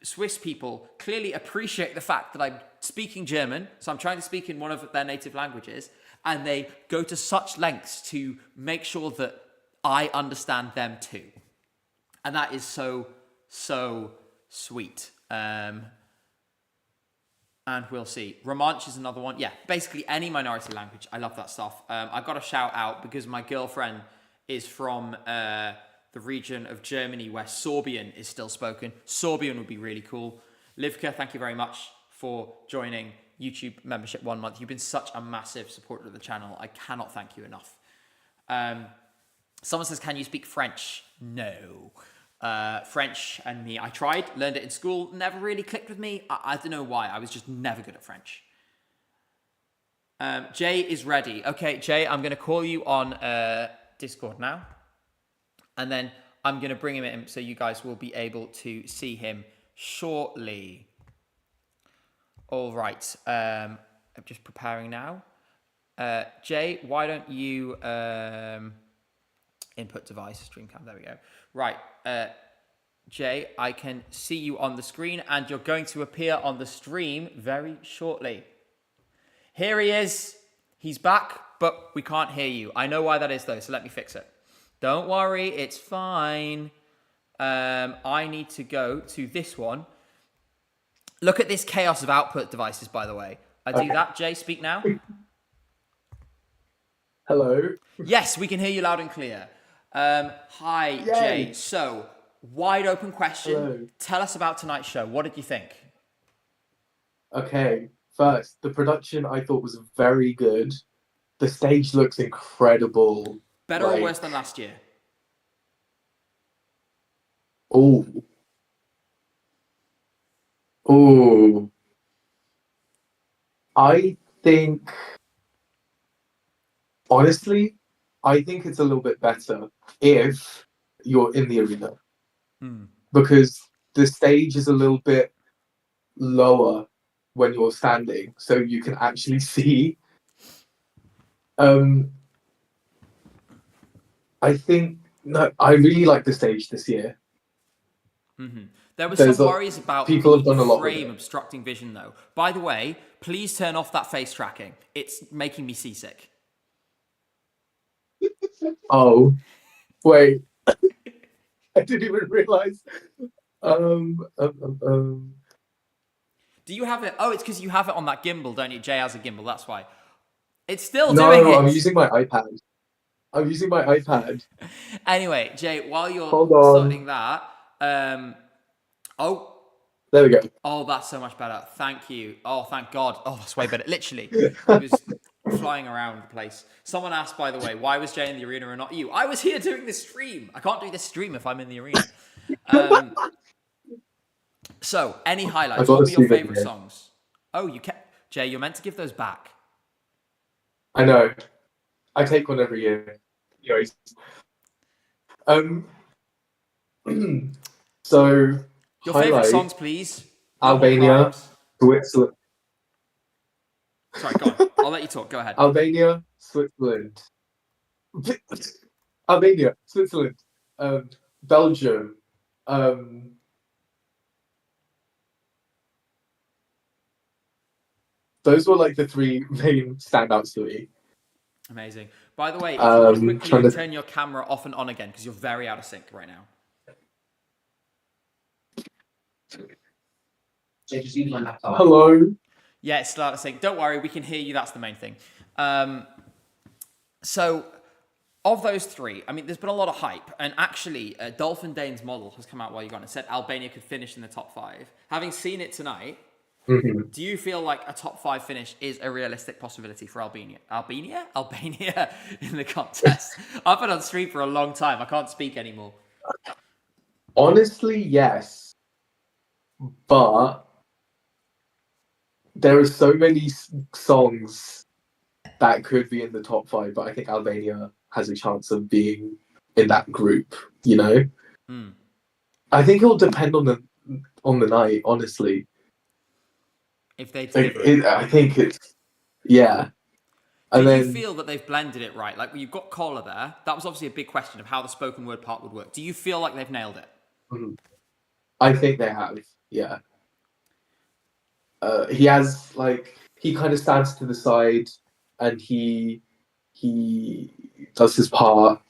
[SPEAKER 1] Swiss people clearly appreciate the fact that I'm speaking German, so I'm trying to speak in one of their native languages, and they go to such lengths to make sure that I understand them too. And that is so, so sweet. And we'll see. Romansh is another one. Yeah, basically any minority language. I love that stuff. I've got to shout out because my girlfriend is from the region of Germany where Sorbian is still spoken. Sorbian would be really cool. Livka, thank you very much for joining YouTube membership 1 month. You've been such a massive supporter of the channel. I cannot thank you enough. Someone says, can you speak French? No. French and me, I tried, learned it in school, never really clicked with me. I don't know why. I was just never good at French. Jay is ready. Okay, Jay, I'm going to call you on Discord now. And then I'm going to bring him in so you guys will be able to see him shortly. All right. I'm just preparing now. Jay, why don't you input device, StreamCam, there we go. Right. Jay, I can see you on the screen and you're going to appear on the stream very shortly. Here he is. He's back, but we can't hear you. I know why that is though, so let me fix it. Don't worry, it's fine. I need to go to this one. Look at this chaos of output devices, by the way. I do that. Jay, speak now.
[SPEAKER 2] Hello.
[SPEAKER 1] Yes, we can hear you loud and clear. Hi,
[SPEAKER 2] Yay.
[SPEAKER 1] Jay. So, wide open question.
[SPEAKER 2] Hello.
[SPEAKER 1] Tell us about tonight's show. What did you think?
[SPEAKER 2] Okay, first, the production I thought was very good. The stage looks incredible.
[SPEAKER 1] Better or worse than last year?
[SPEAKER 2] Oh. I think, honestly, I think it's a little bit better if you're in the arena. Because the stage is a little bit lower when you're standing, so you can actually see. I think, no, I really like the stage this year.
[SPEAKER 1] There was some worries about
[SPEAKER 2] people have done a lot with
[SPEAKER 1] frame
[SPEAKER 2] it.
[SPEAKER 1] obstructing vision, though. By the way, please turn off that face tracking. It's making me seasick.
[SPEAKER 2] Oh, wait. I didn't even realize.
[SPEAKER 1] Do you have it? Oh, it's because you have it on that gimbal, don't you? Jay has a gimbal, that's why. It's still doing it.
[SPEAKER 2] No, I'm using my iPad.
[SPEAKER 1] Anyway, Jay, while you're sorting that,
[SPEAKER 2] there we go.
[SPEAKER 1] Oh, that's so much better. Thank you. Oh, thank God. Oh, that's way better. Literally, it was flying around the place. Someone asked, by the way, why was Jay in the arena and not you? I was here doing this stream. I can't do this stream if I'm in the arena. So, any highlights? What were your favorite songs? Oh, you kept Jay. You're meant to give those back.
[SPEAKER 2] I know. I take one every year. Anyways. So
[SPEAKER 1] your favorite songs, please.
[SPEAKER 2] Albania, Switzerland.
[SPEAKER 1] Sorry, go on. I'll let you talk. Go ahead.
[SPEAKER 2] Albania, Switzerland. Belgium. Those were like the three main standouts to me.
[SPEAKER 1] Amazing. By the way, if you would quickly turn your camera off and on again, because you're very out of sync right now.
[SPEAKER 2] Hello.
[SPEAKER 1] Yeah, it's still out of sync. Don't worry, we can hear you. That's the main thing. So, of those three, I mean, there's been a lot of hype. And actually, Dolphin Dane's model has come out while you're gone and said Albania could finish in the top 5. Having seen it tonight, do you feel like a top 5 finish is a realistic possibility for Albania? Albania in the contest. I've been on stream for a long time. I can't speak anymore.
[SPEAKER 2] Honestly, yes. But there are so many songs that could be in the top 5, but I think Albania has a chance of being in that group, you know? I think it'll depend on the night, honestly.
[SPEAKER 1] If they deliver
[SPEAKER 2] I think it's, yeah.
[SPEAKER 1] Do you feel that they've blended it right? Like, you've got Kola there. That was obviously a big question of how the spoken word part would work. Do you feel like they've nailed it?
[SPEAKER 2] I think they have, yeah. He has, like, he kind of stands to the side and he does his part,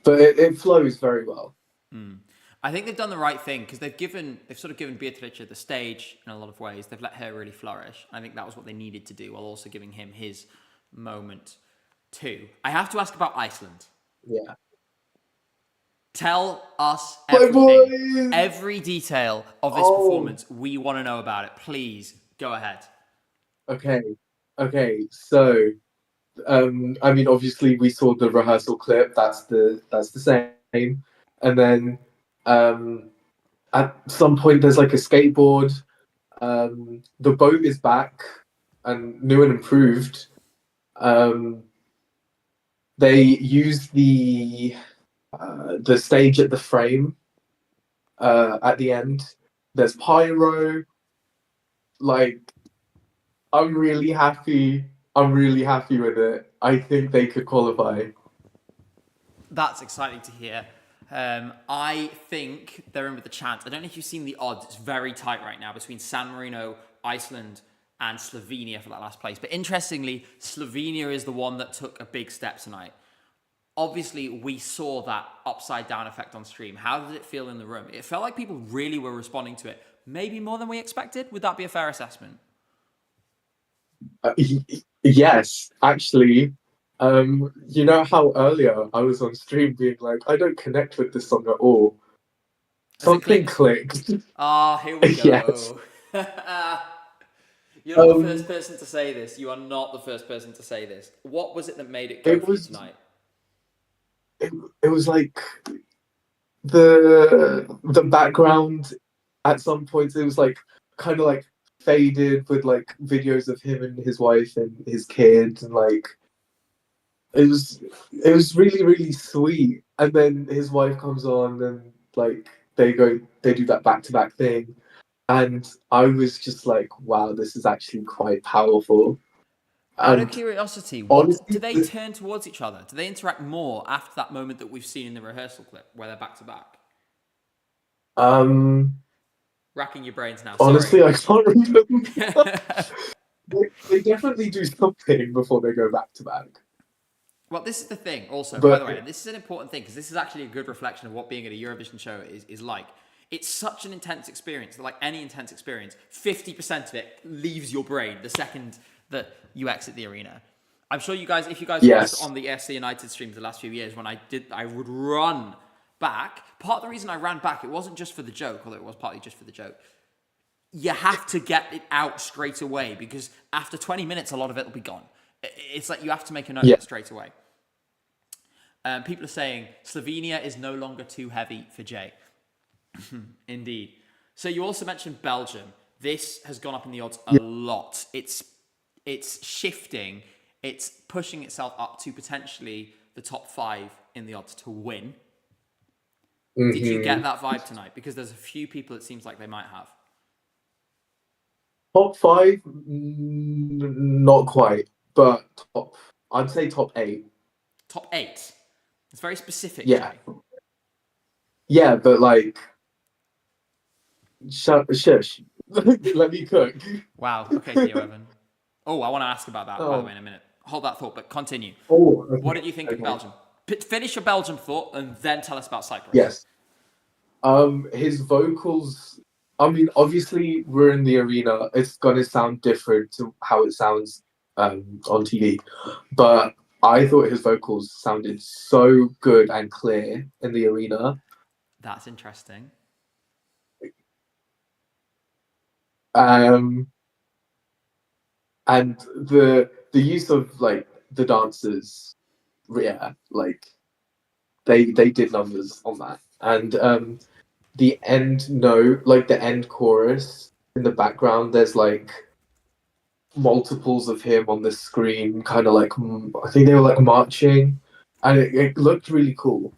[SPEAKER 2] but it flows very well.
[SPEAKER 1] I think they've done the right thing because they've sort of given Beatrice the stage in a lot of ways. They've let her really flourish. I think that was what they needed to do, while also giving him his moment too. I have to ask about Iceland.
[SPEAKER 2] Yeah.
[SPEAKER 1] Tell us
[SPEAKER 2] My
[SPEAKER 1] everything,
[SPEAKER 2] boys!
[SPEAKER 1] every detail of this
[SPEAKER 2] Oh,
[SPEAKER 1] performance. We want to know about it. Please go ahead.
[SPEAKER 2] okay. Okay, so I mean, obviously we saw the rehearsal clip. That's the same, and then um, at some point there's like a skateboard. The boat is back and new and improved. Um, they use the stage at the frame at the end. There's pyro. Like, I'm really happy. I'm really happy with it. I think they could qualify.
[SPEAKER 1] That's exciting to hear. I think they're in with a chance. I don't know if you've seen the odds. It's very tight right now between San Marino, Iceland, and Slovenia for that last place. But interestingly, Slovenia is the one that took a big step tonight. Obviously, we saw that upside down effect on stream. How did it feel in the room? It felt like people really were responding to it, maybe more than we expected. Would that be a fair assessment?
[SPEAKER 2] Yes, actually, you know how earlier I was on stream being like, I don't connect with this song at all.
[SPEAKER 1] Has it
[SPEAKER 2] Something
[SPEAKER 1] clicked?
[SPEAKER 2] clicked.
[SPEAKER 1] Ah, here we
[SPEAKER 2] Yes.
[SPEAKER 1] go. You're not the first
[SPEAKER 2] Um,
[SPEAKER 1] person to say this. You are not the first person to say this. What was it that made it go
[SPEAKER 2] it
[SPEAKER 1] for you
[SPEAKER 2] was
[SPEAKER 1] tonight?
[SPEAKER 2] it was like the background at some points it was like kind of like faded with like videos of him and his wife and his kids and like it was really really sweet, and then his wife comes on and like they do that back to back thing, and I was just like, wow, this is actually quite powerful.
[SPEAKER 1] Out of
[SPEAKER 2] And
[SPEAKER 1] curiosity, what do
[SPEAKER 2] honestly,
[SPEAKER 1] they turn towards each other? Do they interact more after that moment that we've seen in the rehearsal clip where they're back to back?
[SPEAKER 2] um
[SPEAKER 1] Racking your brains now. Sorry.
[SPEAKER 2] honestly I can't remember. They definitely do something before they go back to back.
[SPEAKER 1] Well, this is the thing also, by
[SPEAKER 2] But
[SPEAKER 1] the way, and this is an important thing because this is actually a good reflection of what being at a Eurovision show is like. It's such an intense experience that, like any intense experience, 50% of it leaves your brain the second that you exit the arena. I'm sure you guys, if you guys watched
[SPEAKER 2] yes,
[SPEAKER 1] on the FC United streams the last few years, when I would run back. Part of the reason I ran back, it wasn't just for the joke, although it was partly just for the joke. You have to get it out straight away because after 20 minutes, a lot of it will be gone. It's like you have to make a note of
[SPEAKER 2] yeah,
[SPEAKER 1] it straight away. People are saying Slovenia is no longer too heavy for Jay. Indeed. So you also mentioned Belgium. This has gone up in the odds a
[SPEAKER 2] yeah.
[SPEAKER 1] lot. It's shifting. It's pushing itself up to potentially the top 5 in the odds to win. Did you get
[SPEAKER 2] Hmm.
[SPEAKER 1] that vibe tonight? Because there's a few people it seems like they might have.
[SPEAKER 2] Top five, not quite, but top. I'd say top eight.
[SPEAKER 1] Top 8. It's very specific,
[SPEAKER 2] Yeah,
[SPEAKER 1] Jay.
[SPEAKER 2] yeah, but like, shush. Let me cook.
[SPEAKER 1] Wow. Okay, Theo Evan. Oh, I want to ask about that, by the way,
[SPEAKER 2] Oh,
[SPEAKER 1] in a minute. Hold that thought, but continue.
[SPEAKER 2] oh,
[SPEAKER 1] What
[SPEAKER 2] okay,
[SPEAKER 1] did you think of
[SPEAKER 2] okay.
[SPEAKER 1] Belgium? Finish your Belgium thought and then tell us about Cyprus.
[SPEAKER 2] Yes. His vocals. I mean, obviously, we're in the arena. It's gonna sound different to how it sounds on TV, but I thought his vocals sounded so good and clear in the arena.
[SPEAKER 1] That's interesting.
[SPEAKER 2] Um, and the use of like the dancers, yeah, like they did numbers on that. And the end note, like the end chorus in the background, there's like multiples of him on the screen, kind of like I think they were like marching, and it looked really cool.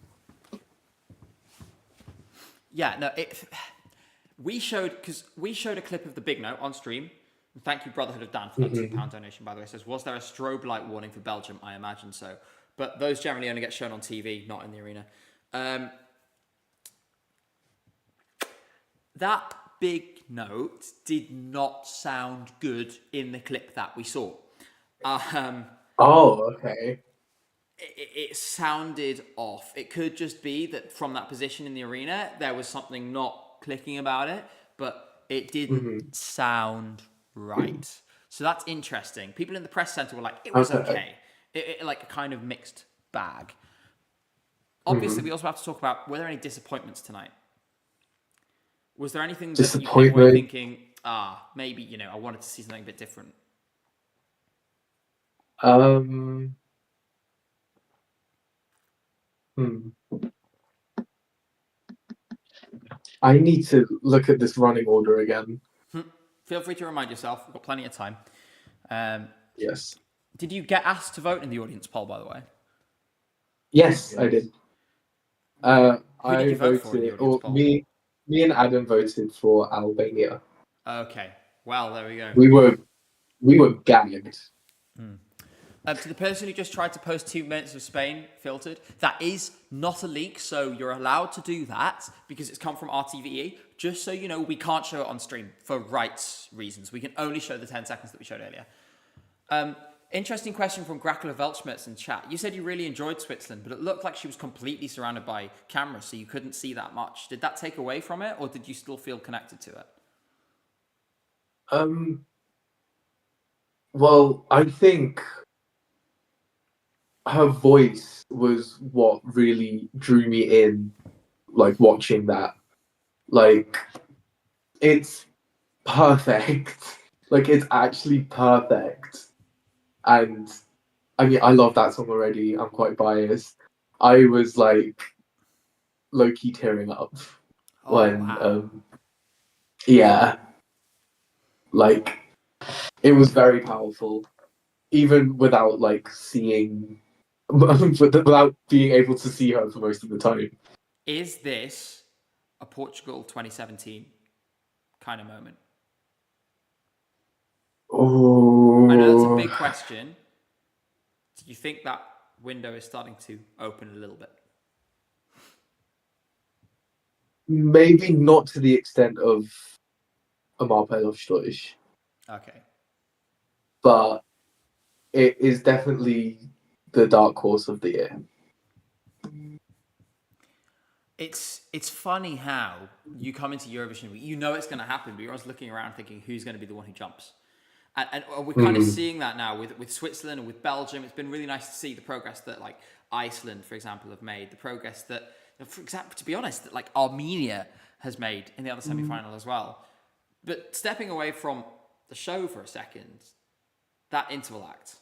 [SPEAKER 1] Yeah, no, we showed a clip of the big note on stream. And thank you, Brotherhood of Dan, for that
[SPEAKER 2] Hmm.
[SPEAKER 1] £2 donation. By the way, it says, was there a strobe light warning for Belgium? I imagine so, but those generally only get shown on TV, not in the arena. That big note did not sound good in the clip that we saw. Um,
[SPEAKER 2] Oh, okay.
[SPEAKER 1] it sounded off. It could just be that from that position in the arena, there was something not clicking about it, but it didn't sound right. So that's interesting. People in the press center were like, it was
[SPEAKER 2] Okay.
[SPEAKER 1] okay. It like a kind of mixed bag. Obviously, we also have to talk about, were there any disappointments tonight? Was there anything that you came away
[SPEAKER 2] Disappointment.
[SPEAKER 1] thinking, maybe, I wanted to see something a bit different?
[SPEAKER 2] Um. hmm. I need to look at this running order again.
[SPEAKER 1] Feel free to remind yourself. We've got plenty of time.
[SPEAKER 2] Yes.
[SPEAKER 1] Did you get asked to vote in the audience poll, by the way?
[SPEAKER 2] Yes, I did.
[SPEAKER 1] Who did
[SPEAKER 2] I
[SPEAKER 1] you vote for in the
[SPEAKER 2] voted,
[SPEAKER 1] audience
[SPEAKER 2] or
[SPEAKER 1] poll?
[SPEAKER 2] me and Adam voted for Albania.
[SPEAKER 1] Okay. Well, there we go.
[SPEAKER 2] We were gagged.
[SPEAKER 1] To the person who just tried to post 2 minutes of Spain filtered, that is not a leak, so you're allowed to do that because it's come from RTVE. Just so you know, we can't show it on stream for rights reasons. We can only show the 10 seconds that we showed earlier. Interesting question from Grackler Weltschmerz in chat. You said you really enjoyed Switzerland, but it looked like she was completely surrounded by cameras, so you couldn't see that much. Did that take away from it, or did you still feel connected to it?
[SPEAKER 2] Well, I think her voice was what really drew me in, like watching that. Like, it's perfect. Like, it's actually perfect. And I mean, I love that song already. I'm quite biased. I was like low key tearing up
[SPEAKER 1] Oh,
[SPEAKER 2] when,
[SPEAKER 1] wow.
[SPEAKER 2] yeah, like it was very powerful, even without like seeing, without being able to see her for most of the time.
[SPEAKER 1] Is this a Portugal 2017 kind of moment? I know that's a
[SPEAKER 2] Oh,
[SPEAKER 1] big question. Do you think that window is starting to open a little bit?
[SPEAKER 2] maybe not to the extent of Amar Pelov,
[SPEAKER 1] Okay.
[SPEAKER 2] but it is definitely the dark horse of the year.
[SPEAKER 1] It's funny how you come into Eurovision, you know it's going to happen, but you're always looking around thinking who's going to be the one who jumps. And we're kind of seeing that now with Switzerland and with Belgium. It's been really nice to see the progress that like Iceland, for example, have made. The progress that, for example, to be honest, that like Armenia has made in the other semi-final as well. But stepping away from the show for a second, that interval act,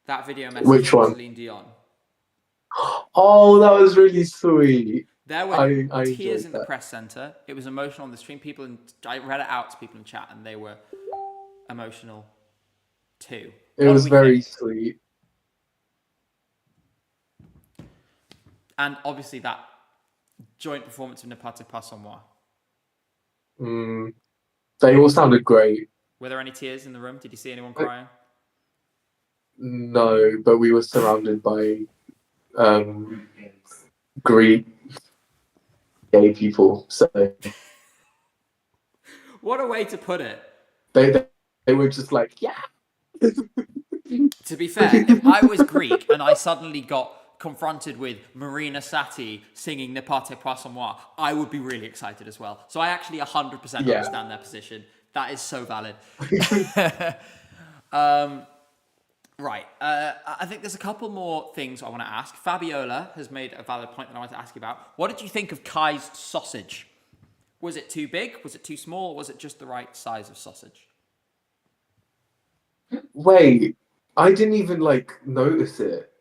[SPEAKER 1] that video message
[SPEAKER 2] Which
[SPEAKER 1] from
[SPEAKER 2] one?
[SPEAKER 1] Celine Dion,
[SPEAKER 2] Oh, that was really sweet.
[SPEAKER 1] there were
[SPEAKER 2] I
[SPEAKER 1] tears
[SPEAKER 2] enjoyed
[SPEAKER 1] in the
[SPEAKER 2] that.
[SPEAKER 1] press center. It was emotional on the stream. I read it out to people in chat, and they were emotional too.
[SPEAKER 2] It
[SPEAKER 1] What do
[SPEAKER 2] was
[SPEAKER 1] we
[SPEAKER 2] very
[SPEAKER 1] think?
[SPEAKER 2] sweet.
[SPEAKER 1] And obviously that joint performance of Ne Pas Pas Moi.
[SPEAKER 2] Mm, they all sounded great.
[SPEAKER 1] Were there any tears in the room? Did you see anyone crying?
[SPEAKER 2] No, but we were surrounded by um, Greek gay people, so
[SPEAKER 1] What a way to put it.
[SPEAKER 2] they they were just like, yeah.
[SPEAKER 1] To be fair, if I was Greek and I suddenly got confronted with Marina Sati singing Ne Pas Pas Moi, I would be really excited as well. So I actually 100%
[SPEAKER 2] Yeah.
[SPEAKER 1] understand their position. That is so valid. Right. I think there's a couple more things I want to ask. Fabiola has made a valid point that I want to ask you about. What did you think of Kai's sausage? Was it too big? Was it too small? Or was it just the right size of sausage?
[SPEAKER 2] Wait, I didn't even like notice it.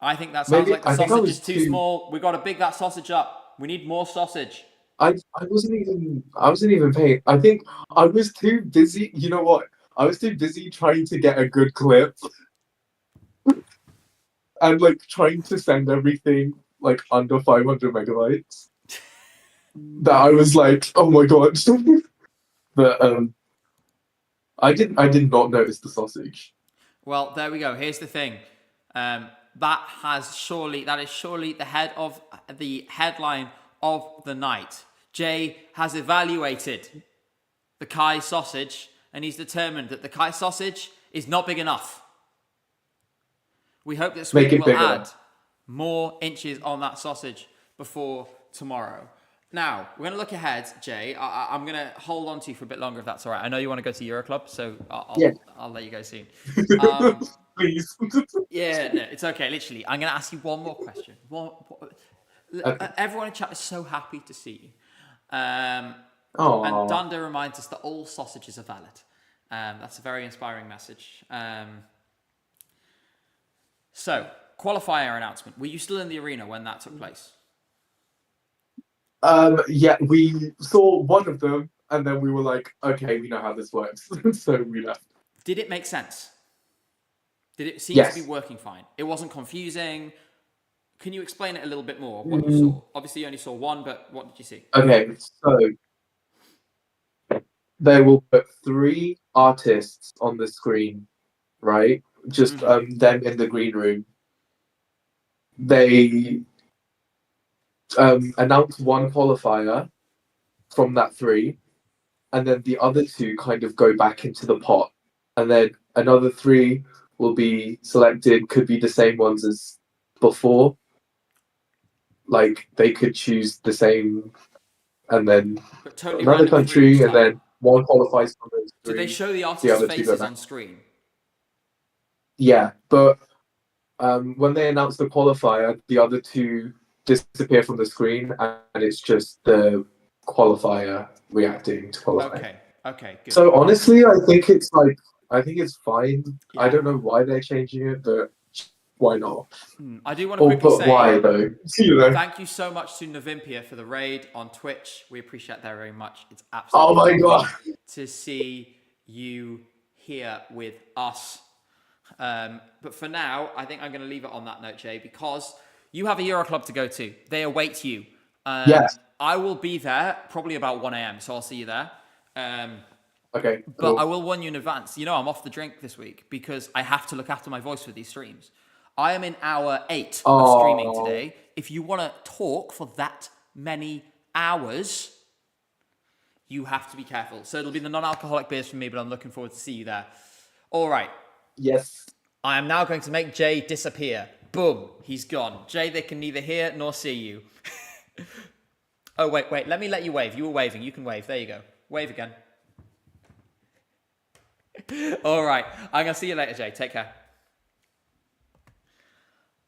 [SPEAKER 1] I think that sounds
[SPEAKER 2] Maybe
[SPEAKER 1] like the
[SPEAKER 2] I think I
[SPEAKER 1] sausage
[SPEAKER 2] was
[SPEAKER 1] is too
[SPEAKER 2] too.
[SPEAKER 1] small. We got to big that sausage up. We need more sausage.
[SPEAKER 2] I wasn't even paying. I think I was too busy. You know what? I was too busy trying to get a good clip and like trying to send everything like under 500 megabytes that I was like, oh my god. But I did not notice the sausage.
[SPEAKER 1] Well, there we go. Here's the thing. That is surely the head of the headline of the night. Jay has evaluated the Kai sausage, and he's determined that the Kai sausage is not big enough. We hope that
[SPEAKER 2] Make
[SPEAKER 1] Sweden
[SPEAKER 2] it
[SPEAKER 1] will
[SPEAKER 2] bigger.
[SPEAKER 1] add more inches on that sausage before tomorrow. Now, we're going to look ahead, Jay. I'm going to hold on to you for a bit longer if that's all right. I know you want to go to Euroclub, so I'll let you go soon.
[SPEAKER 2] Please.
[SPEAKER 1] Yeah, no, it's okay. Literally, I'm going to ask you one more question.
[SPEAKER 2] Okay.
[SPEAKER 1] Everyone in chat is so happy to see you. And
[SPEAKER 2] Aww.
[SPEAKER 1] Dunder reminds us that all sausages are valid. That's a very inspiring message. So, qualifier announcement. Were you still in the arena when that took place?
[SPEAKER 2] Yeah, we saw one of them, and then we were like, okay, we know how this works. So we left.
[SPEAKER 1] Did it make sense? Did it seem to be
[SPEAKER 2] Yes.
[SPEAKER 1] working fine? It wasn't confusing. Can you explain it a little bit more, what you saw? Obviously, you only saw one, but what did you see?
[SPEAKER 2] Okay, so they will put 3 artists on the screen, right? Just them in the green room. They announce one qualifier from that 3, and then the other 2 kind of go back into the pot, and then another 3 will be selected. Could be the same ones as before. Like they could choose the same, and then
[SPEAKER 1] But totally
[SPEAKER 2] another
[SPEAKER 1] random 3 each
[SPEAKER 2] country, and
[SPEAKER 1] time.
[SPEAKER 2] then one qualifies from those 3.
[SPEAKER 1] Did they show the
[SPEAKER 2] The
[SPEAKER 1] artists'
[SPEAKER 2] other 2 go
[SPEAKER 1] faces
[SPEAKER 2] back.
[SPEAKER 1] on screen?
[SPEAKER 2] Yeah, but when they announce the qualifier, the other 2 disappear from the screen, and it's just the qualifier reacting to qualifying.
[SPEAKER 1] Okay, good.
[SPEAKER 2] So honestly, I think it's fine.
[SPEAKER 1] Yeah.
[SPEAKER 2] I don't know why they're changing it, but why not?
[SPEAKER 1] I do want to quickly say,
[SPEAKER 2] why though? You know?
[SPEAKER 1] thank you so much to Novimpia for the raid on Twitch. We appreciate that very much. It's
[SPEAKER 2] Oh
[SPEAKER 1] absolutely
[SPEAKER 2] my god!
[SPEAKER 1] to see you here with us. But for now, I think I'm going to leave it on that note, Jay, because you have a Euroclub to go to. They await you.
[SPEAKER 2] Yes.
[SPEAKER 1] I will be there probably about 1 a.m, so I'll see you there.
[SPEAKER 2] Okay.
[SPEAKER 1] But
[SPEAKER 2] Cool.
[SPEAKER 1] I will warn you in advance. You know, I'm off the drink this week because I have to look after my voice for these streams. I am in hour 8 of streaming today. If you want to talk for that many hours, you have to be careful. So it'll be the non-alcoholic beers from me, but I'm looking forward to see you there. All right.
[SPEAKER 2] Yes.
[SPEAKER 1] I am now going to make Jay disappear. Boom. He's gone. Jay, they can neither hear nor see you. Oh, wait. Let me let you wave. You were waving. You can wave. There you go. Wave again. All right. I'm going to see you later, Jay. Take care.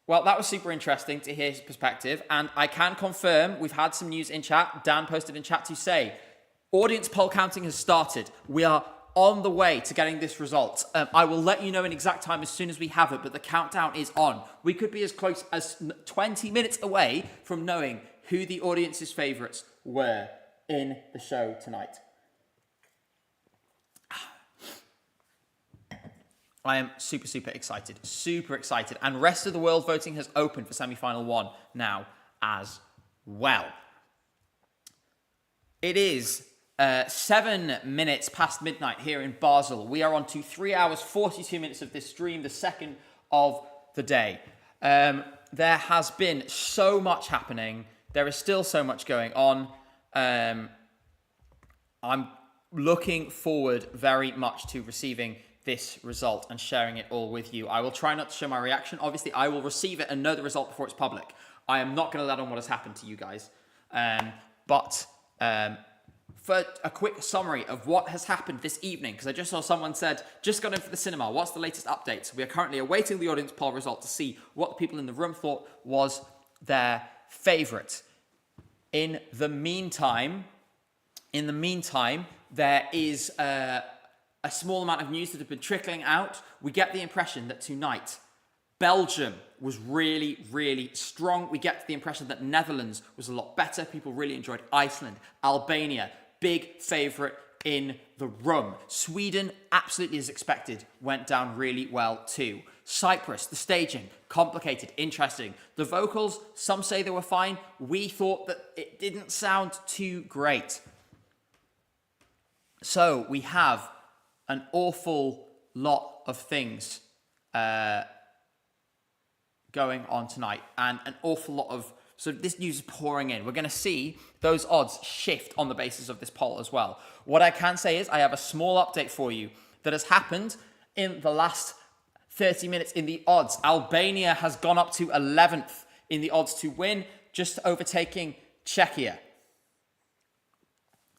[SPEAKER 1] Well, that was super interesting to hear his perspective. And I can confirm we've had some news in chat. Dan posted in chat to say, audience poll counting has started. We are on the way to getting this result. I will let you know an exact time as soon as we have it, but the countdown is on. We could be as close as 20 minutes away from knowing who the audience's favourites were in the show tonight. I am super excited. Super excited. And rest of the world voting has opened for semi-final 1 now as well. It is 7 minutes past midnight here in Basel. We are on to 3 hours, 42 minutes of this stream, the second of the day. There has been so much happening. There is still so much going on. I'm looking forward very much to receiving this result and sharing it all with you. I will try not to show my reaction. Obviously, I will receive it and know the result before it's public. I am not going to let on what has happened to you guys. But for a quick summary of what has happened this evening, because I just saw someone said, just got in for the cinema. What's the latest updates? We are currently awaiting the audience poll result to see what the people in the room thought was their favourite. In the meantime, there is a small amount of news that have been trickling out. We get the impression that tonight, Belgium was really strong. We get the impression that Netherlands was a lot better. People really enjoyed Iceland. Albania, big favourite in the room. Sweden, absolutely as expected, went down really well too. Cyprus, the staging, complicated, interesting. The vocals, some say they were fine. We thought that it didn't sound too great. So we have an awful lot of things going on tonight, and an awful lot of, so this news is pouring in. We're going to see those odds shift on the basis of this poll as well. What I can say is I have a small update for you that has happened in the last 30 minutes in the odds. Albania has gone up to 11th in the odds to win, just overtaking Czechia.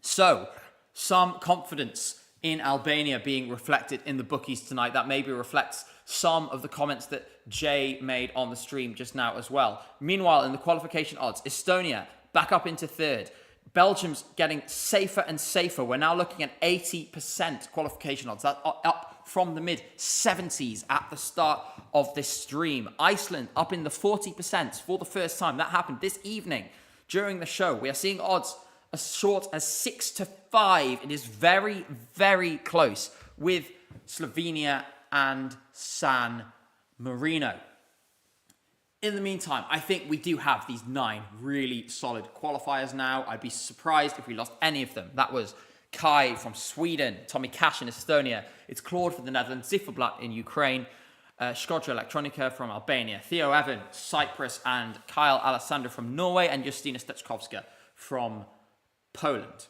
[SPEAKER 1] So, some confidence in Albania being reflected in the bookies tonight. That maybe reflects some of the comments that Jay made on the stream just now as well. Meanwhile, in the qualification odds, Estonia back up into third. Belgium's getting safer and safer. We're now looking at 80% qualification odds. That's up from the mid-70s at the start of this stream. Iceland up in the 40% for the first time. That happened this evening during the show. We are seeing odds as short as 6-5. It is very, very close with Slovenia and San Marino. In the meantime, I think we do have these 9 really solid qualifiers now. I'd be surprised if we lost any of them. That was Kai from Sweden, Tommy Cash in Estonia, it's Claude from the Netherlands, Zifferblatt in Ukraine, Skodra Electronica from Albania, Theo Evan, Cyprus, and Kyle Alessander from Norway, and Justina Stechkowska from Poland.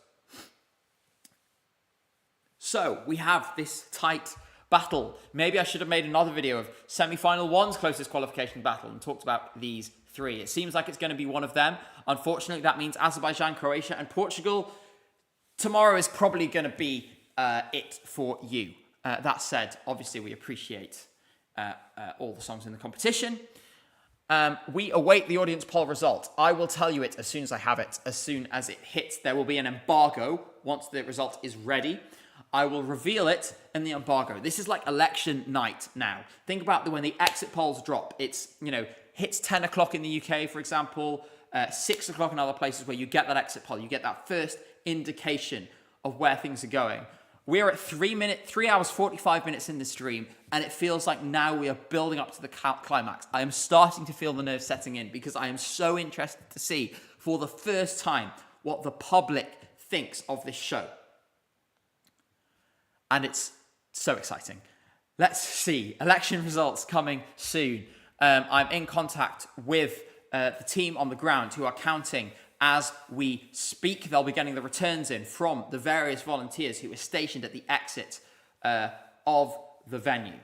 [SPEAKER 1] So we have this tight battle. Maybe I should have made another video of semi-final one's closest qualification battle and talked about these 3. It seems like it's going to be one of them. Unfortunately, that means Azerbaijan, Croatia, and Portugal. Tomorrow is probably going to be it for you. That said, obviously we appreciate all the songs in the competition. We await the audience poll result. I will tell you it as soon as I have it. As soon as it hits, there will be an embargo once the result is ready. I will reveal it in the embargo. This is like election night now. Think about when the exit polls drop. It's, hits 10 o'clock in the UK, for example, 6 o'clock in other places where you get that exit poll. You get that first indication of where things are going. We are at 3 hours, 45 minutes in the stream, and it feels like now we are building up to the climax. I am starting to feel the nerves setting in because I am so interested to see for the first time what the public thinks of this show. And it's so exciting. Let's see. Election results coming soon. I'm in contact with the team on the ground who are counting as we speak. They'll be getting the returns in from the various volunteers who are stationed at the exit of the venue.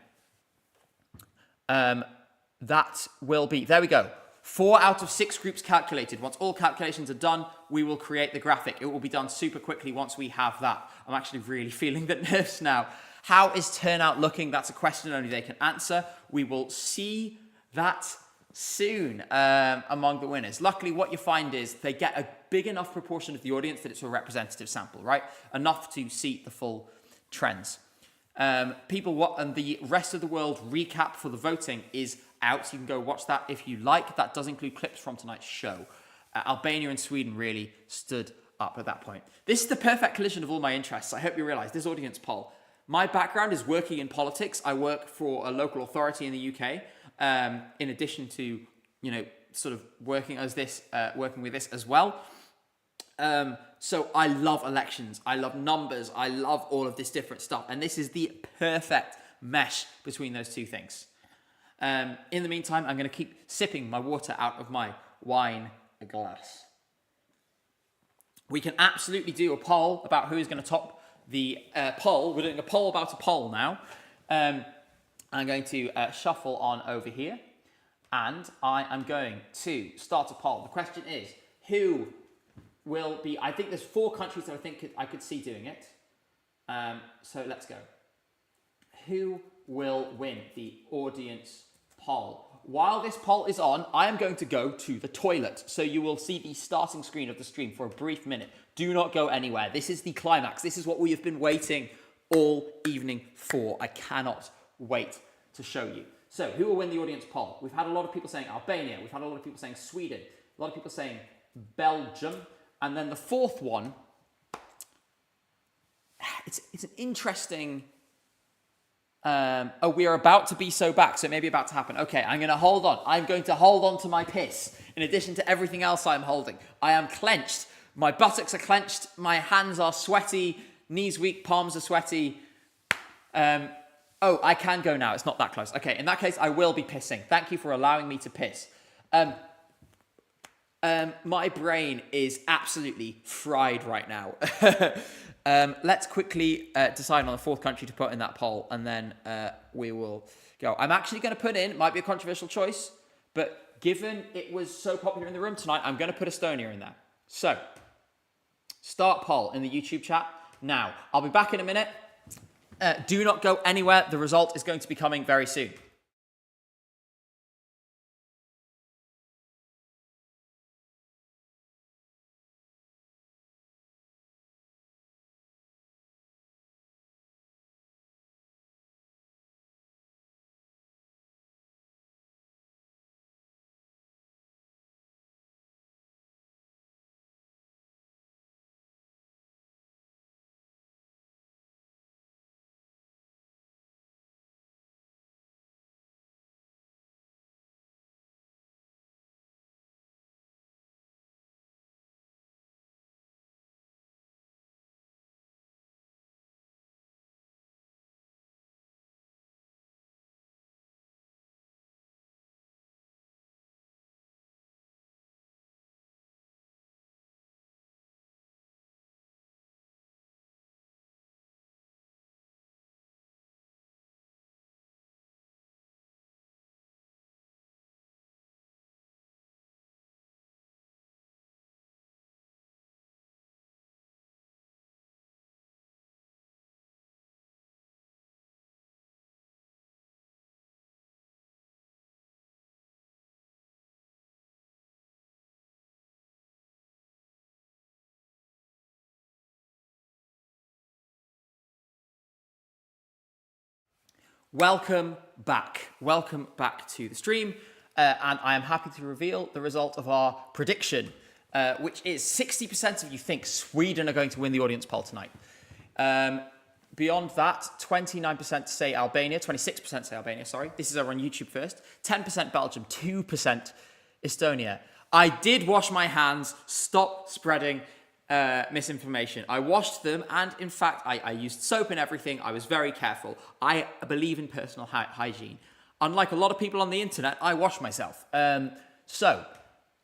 [SPEAKER 1] That will be, there we go. 4 out of 6 groups calculated. Once all calculations are done, we will create the graphic. It will be done super quickly once we have that. I'm actually really feeling the nerves now. How is turnout looking? That's a question only they can answer. We will see that soon among the winners. Luckily, what you find is they get a big enough proportion of the audience that it's a representative sample, right? Enough to see the full trends. And the rest of the world recap for the voting is out. You can go watch that if you like. That does include clips from tonight's show. Albania and Sweden really stood up at that point. This is the perfect collision of all my interests. I hope you realize this audience poll. My background is working in politics. I work for a local authority in the UK. In addition to, sort of working with this as well. So I love elections. I love numbers. I love all of this different stuff. And this is the perfect mesh between those two things. In the meantime, I'm going to keep sipping my water out of my wine glass. We can absolutely do a poll about who is going to top the poll. We're doing a poll about a poll now. I'm going to shuffle on over here. And I am going to start a poll. The question is, who will be... I think there's 4 countries that I think I could see doing it. So let's go. Who will win the audience poll? While this poll is on, I am going to go to the toilet. So you will see the starting screen of the stream for a brief minute. Do not go anywhere. This is the climax. This is what we have been waiting all evening for. I cannot wait to show you. So who will win the audience poll? We've had a lot of people saying Albania. We've had a lot of people saying Sweden. A lot of people saying Belgium. And then the 4th one, it's an interesting... we are about to be so back, so it may be about to happen. Okay, I'm going to hold on. I'm going to hold on to my piss, in addition to everything else I'm holding. I am clenched. My buttocks are clenched. My hands are sweaty. Knees weak. Palms are sweaty. Oh, I can go now. It's not that close. Okay, in that case, I will be pissing. Thank you for allowing me to piss. My brain is absolutely fried right now. Let's quickly decide on the fourth country to put in that poll, and then we will go. I'm actually going to put in, might be a controversial choice, but given it was so popular in the room tonight, I'm going to put Estonia in there. So, start poll in the YouTube chat now. I'll be back in a minute. Do not go anywhere. The result is going to be coming very soon. Welcome back. Welcome back to the stream. And I am happy to reveal the result of our prediction, which is 60% of you think Sweden are going to win the audience poll tonight. Beyond that, 29% say Albania, 26% say Albania, sorry. This is over on YouTube first. 10% Belgium, 2% Estonia. I did wash my hands. Stop spreading misinformation. I washed them, and in fact, I used soap and everything. I was very careful. I believe in personal hygiene. Unlike a lot of people on the internet, I wash myself. So,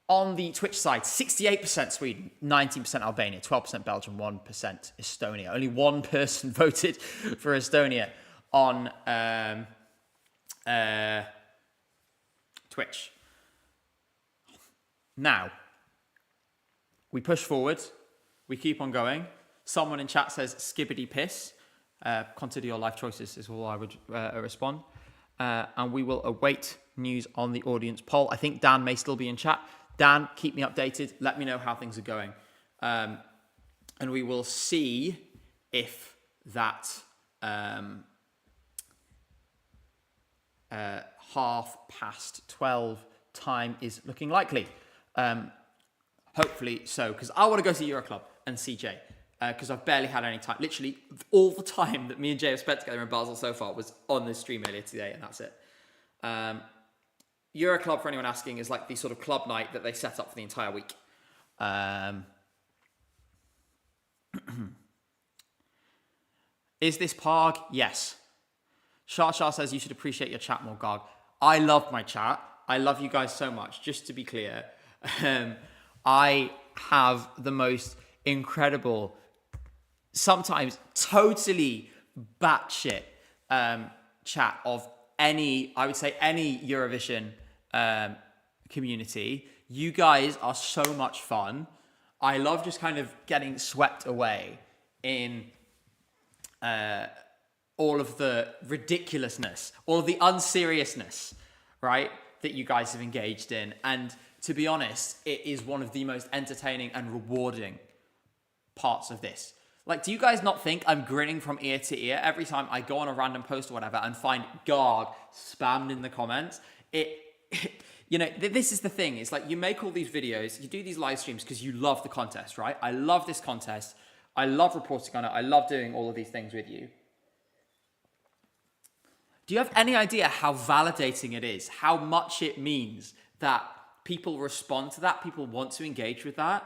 [SPEAKER 1] on the Twitch side, 68% Sweden, 19% Albania, 12% Belgium, 1% Estonia. Only one person voted for Estonia on Twitch. Now, we push forward. We keep on going. Someone in chat says, skibbity piss. Consider your life choices is all I would respond. And we will await news on the audience poll. I think Dan may still be in chat. Dan, keep me updated. Let me know how things are going. And we will see if that 12:30 time is looking likely. Hopefully so, because I want to go to Euroclub and see Jay, because I've barely had any time. Literally, all the time that me and Jay have spent together in Basel so far was on this stream earlier today, and that's it. Euroclub, for anyone asking, is like the sort of club night that they set up for the entire week. Is this Parg? Yes. Shah says you should appreciate your chat more, Garg. I love my chat. I love you guys so much. Just to be clear, I have the most incredible, sometimes totally batshit chat of any, I would say, any Eurovision community. You guys are so much fun. I love just kind of getting swept away in all of the ridiculousness, all of the unseriousness, right, that you guys have engaged in. And to be honest, it is one of the most entertaining and rewarding parts of this. Like, do you guys not think I'm grinning from ear to ear every time I go on a random post or whatever and find Garg spammed in the comments? You know, this is the thing. It's like you make all these videos, you do these live streams because you love the contest, right? I love this contest. I love reporting on it. I love doing all of these things with you. Do you have any idea how validating it is? How much it means that people respond to that, people want to engage with that?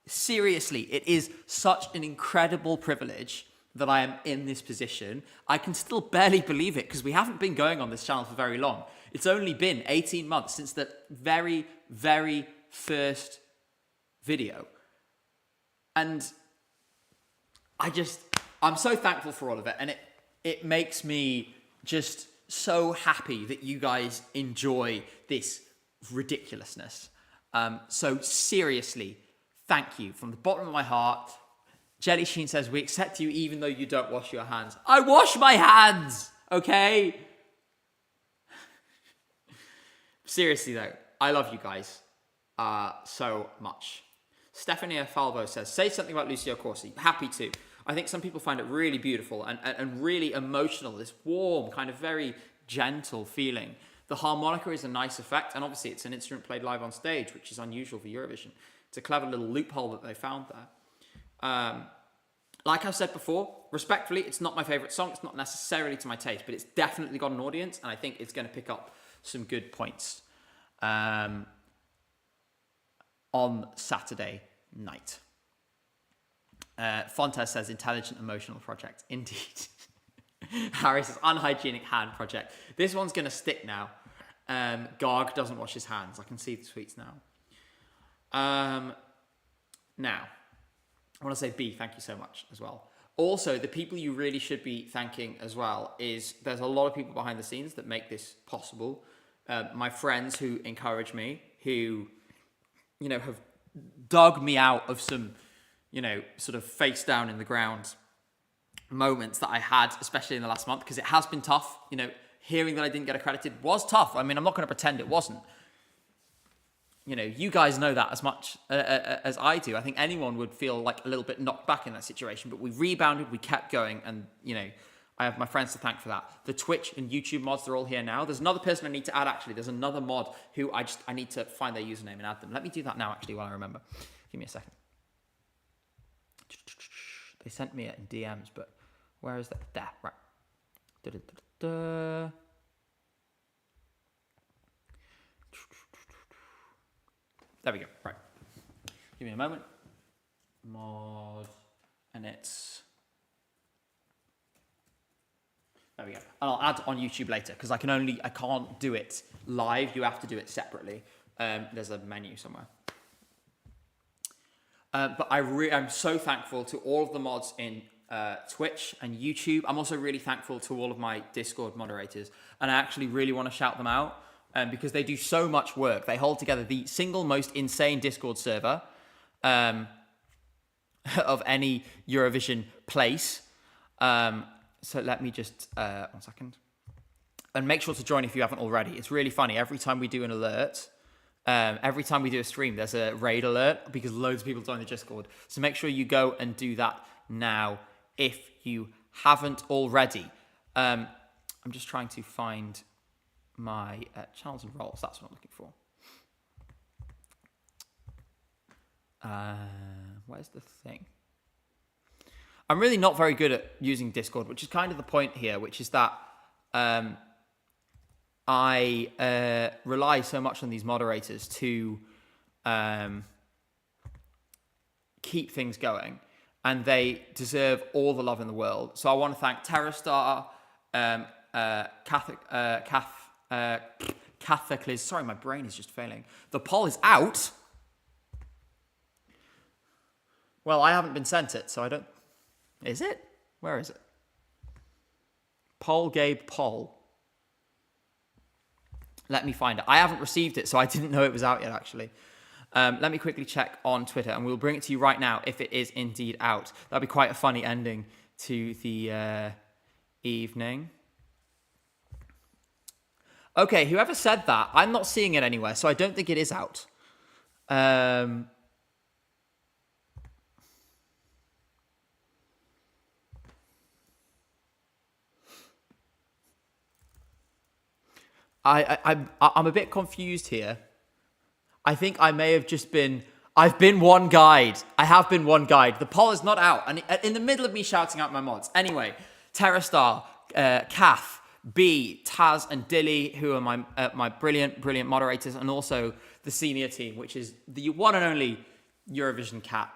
[SPEAKER 1] Seriously, it is such an incredible privilege that I am in this position. I can still barely believe it because we haven't been going on this channel for very long. It's only been 18 months since the very, very first video. And I'm so thankful for all of it, and it makes me just so happy that you guys enjoy this ridiculousness. So seriously, thank you from the bottom of my heart. Jelly Sheen says, we accept you even though you don't wash your hands. I wash my hands, okay? Seriously though, I love you guys so much. Stefania Falvo says, say something about Lucio Corsi. Happy to. I think some people find it really beautiful and really emotional, this warm, kind of very gentle feeling. The harmonica is a nice effect, and obviously it's an instrument played live on stage, which is unusual for Eurovision. It's a clever little loophole that they found there. Like I've said before, respectfully, it's not my favourite song. It's not necessarily to my taste, but it's definitely got an audience, and I think it's going to pick up some good points on Saturday night. Fontes says, intelligent, emotional project. Indeed. Harry says, unhygienic hand project. This one's going to stick now. Garg doesn't wash his hands. I can see the tweets now. Now, I want to say B, thank you so much as well. Also, the people you really should be thanking as well is there's a lot of people behind the scenes that make this possible. My friends who encourage me, who, have dug me out of some, sort of face down in the ground moments that I had, especially in the last month, because it has been tough. Hearing that I didn't get accredited was tough. I mean, I'm not going to pretend it wasn't. You guys know that as much as I do. I think anyone would feel like a little bit knocked back in that situation, but we rebounded, we kept going, and, I have my friends to thank for that. The Twitch and YouTube mods, they're all here now. There's another person I need to add, actually. There's another mod who I need to find their username and add them. Let me do that now, actually, while I remember. Give me a second. They sent me it in DMs, but where is that? There, right. Da-da-da-da-da. There we go. Right. Give me a moment. Mod. And it's... There we go. And I'll add on YouTube later because I can't do it live. You have to do it separately. There's a menu somewhere. But I'm so thankful to all of the mods in Twitch and YouTube. I'm also really thankful to all of my Discord moderators. And I actually really want to shout them out because they do so much work. They hold together the single most insane Discord server of any Eurovision place. So let me just, 1 second. And make sure to join if you haven't already. It's really funny. Every time we do an alert, every time we do a stream, there's a raid alert because loads of people join the Discord. So make sure you go and do that now if you haven't already. I'm just trying to find my channels and roles. That's what I'm looking for. Where's the thing? I'm really not very good at using Discord, which is kind of the point here, which is that I rely so much on these moderators to keep things going, and they deserve all the love in the world. So I want to thank Terrastar, Cathaclys. Sorry, my brain is just failing. The poll is out. Well, I haven't been sent it, so I don't... Is it? Where is it? Poll Gabe Poll. Let me find it. I haven't received it, so I didn't know it was out yet, actually. Let me quickly check on Twitter, and we'll bring it to you right now if it is indeed out. That'd be quite a funny ending to the evening. Okay, whoever said that, I'm not seeing it anywhere, so I don't think it is out. I'm a bit confused here. I think I may have just been... I've been one guide. I have been one guide. The poll is not out. And in the middle of me shouting out my mods. Anyway, Terrastar, Kath, B, Taz, and Dilly, who are my brilliant moderators, and also the senior team, which is the one and only Eurovision Cat,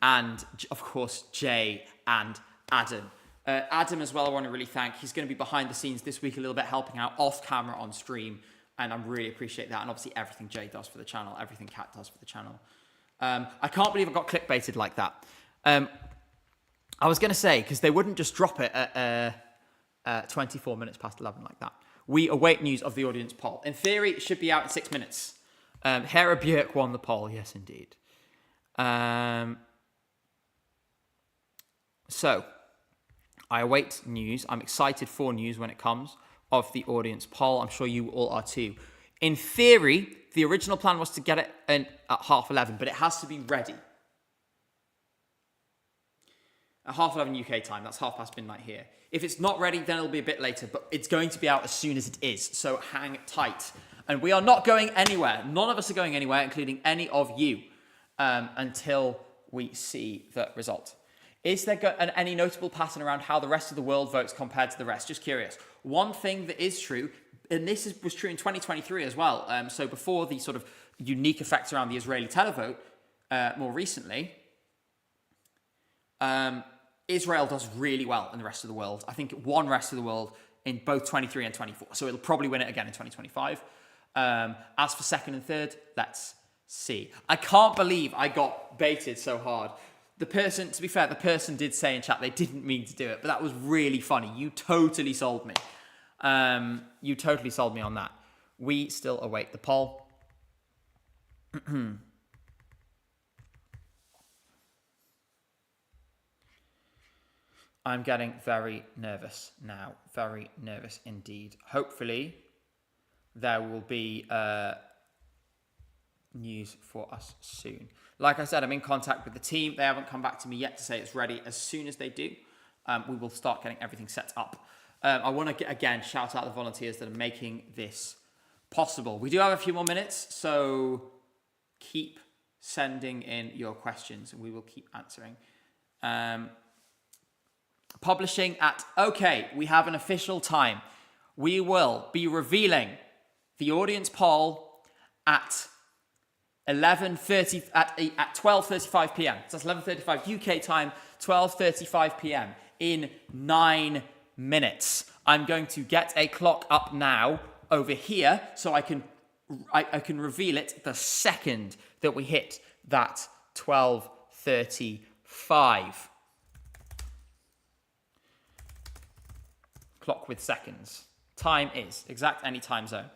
[SPEAKER 1] and, of course, Jay and Adam. Adam as well, I want to really thank. He's going to be behind the scenes this week a little bit, helping out off camera on stream, and I really appreciate that. And obviously everything Jay does for the channel, everything Kat does for the channel. I can't believe I got clickbaited like that. I was going to say, because they wouldn't just drop it at 24 minutes past 11 like that. We await news of the audience poll. In theory, it should be out in 6 minutes. Hera Björk won the poll. Yes, indeed. So, I await news. I'm excited for news when it comes of the audience poll. I'm sure you all are too. In theory, the original plan was to get it in at 11:30, but it has to be ready. At 11:30 UK time, that's midnight midnight here. If it's not ready, then it'll be a bit later, but it's going to be out as soon as it is, so hang tight. And we are not going anywhere. None of us are going anywhere, including any of you, until we see the result. Is there any notable pattern around how the rest of the world votes compared to the rest? Just curious. One thing that is true, and this was true in 2023 as well, so before the sort of unique effects around the Israeli televote, more recently, Israel does really well in the rest of the world. I think it won rest of the world in both 23 and 24, so it'll probably win it again in 2025. As for second and third, let's see. I can't believe I got baited so hard. To be fair, the person did say in chat they didn't mean to do it, but that was really funny. You totally sold me. You totally sold me on that. We still await the poll. I'm getting very nervous now. Very nervous indeed. Hopefully, there will be news for us soon. Like I said, I'm in contact with the team. They haven't come back to me yet to say it's ready. As soon as they do, we will start getting everything set up. I want to, again, shout out the volunteers that are making this possible. We do have a few more minutes, so keep sending in your questions and we will keep answering. Publishing okay, we have an official time. We will be revealing the audience poll at 12:35 p.m. So that's 11:35 UK time, 12:35 p.m. in 9 minutes. I'm going to get a clock up now over here so I can reveal it the second that we hit that 12:35. Clock with seconds. Time is exact any time zone.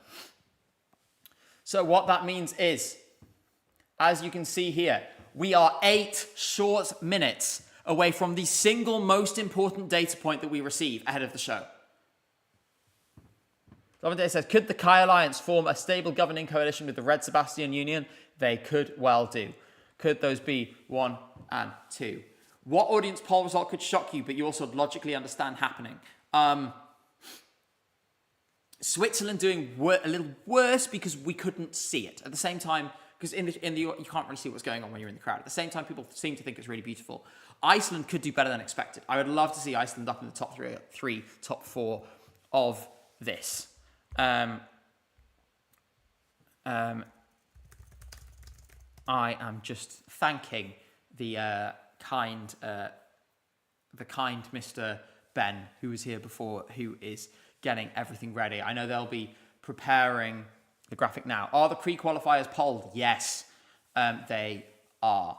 [SPEAKER 1] So what that means is, as you can see here, we are 8 short minutes away from the single most important data point that we receive ahead of the show. Someone says, could the Kai Alliance form a stable governing coalition with the Red Sebastian Union? They could well do. Could those be 1 and 2? What audience poll result could shock you, but you also logically understand happening? Switzerland doing a little worse because we couldn't see it. At the same time, because in the you can't really see what's going on when you're in the crowd. At the same time, people seem to think it's really beautiful. Iceland could do better than expected. I would love to see Iceland up in the top three, top 4 of this. I am just thanking the kind Mr. Ben, who was here before, who is getting everything ready. I know they'll be preparing the graphic now. Are the pre-qualifiers polled? Yes, they are.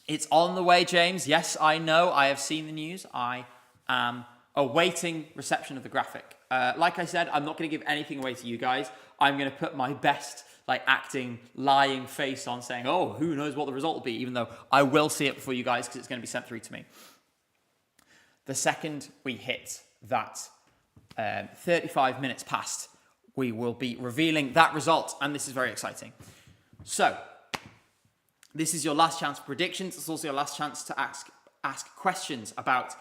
[SPEAKER 1] It's on the way, James. Yes, I know. I have seen the news. I am awaiting reception of the graphic. Like I said, I'm not going to give anything away to you guys. I'm going to put my best, acting, lying face on saying, oh, who knows what the result will be, even though I will see it before you guys because it's going to be sent through to me. The second we hit that 35 minutes past, we will be revealing that result, and this is very exciting. So, this is your last chance for predictions. It's also your last chance to ask questions about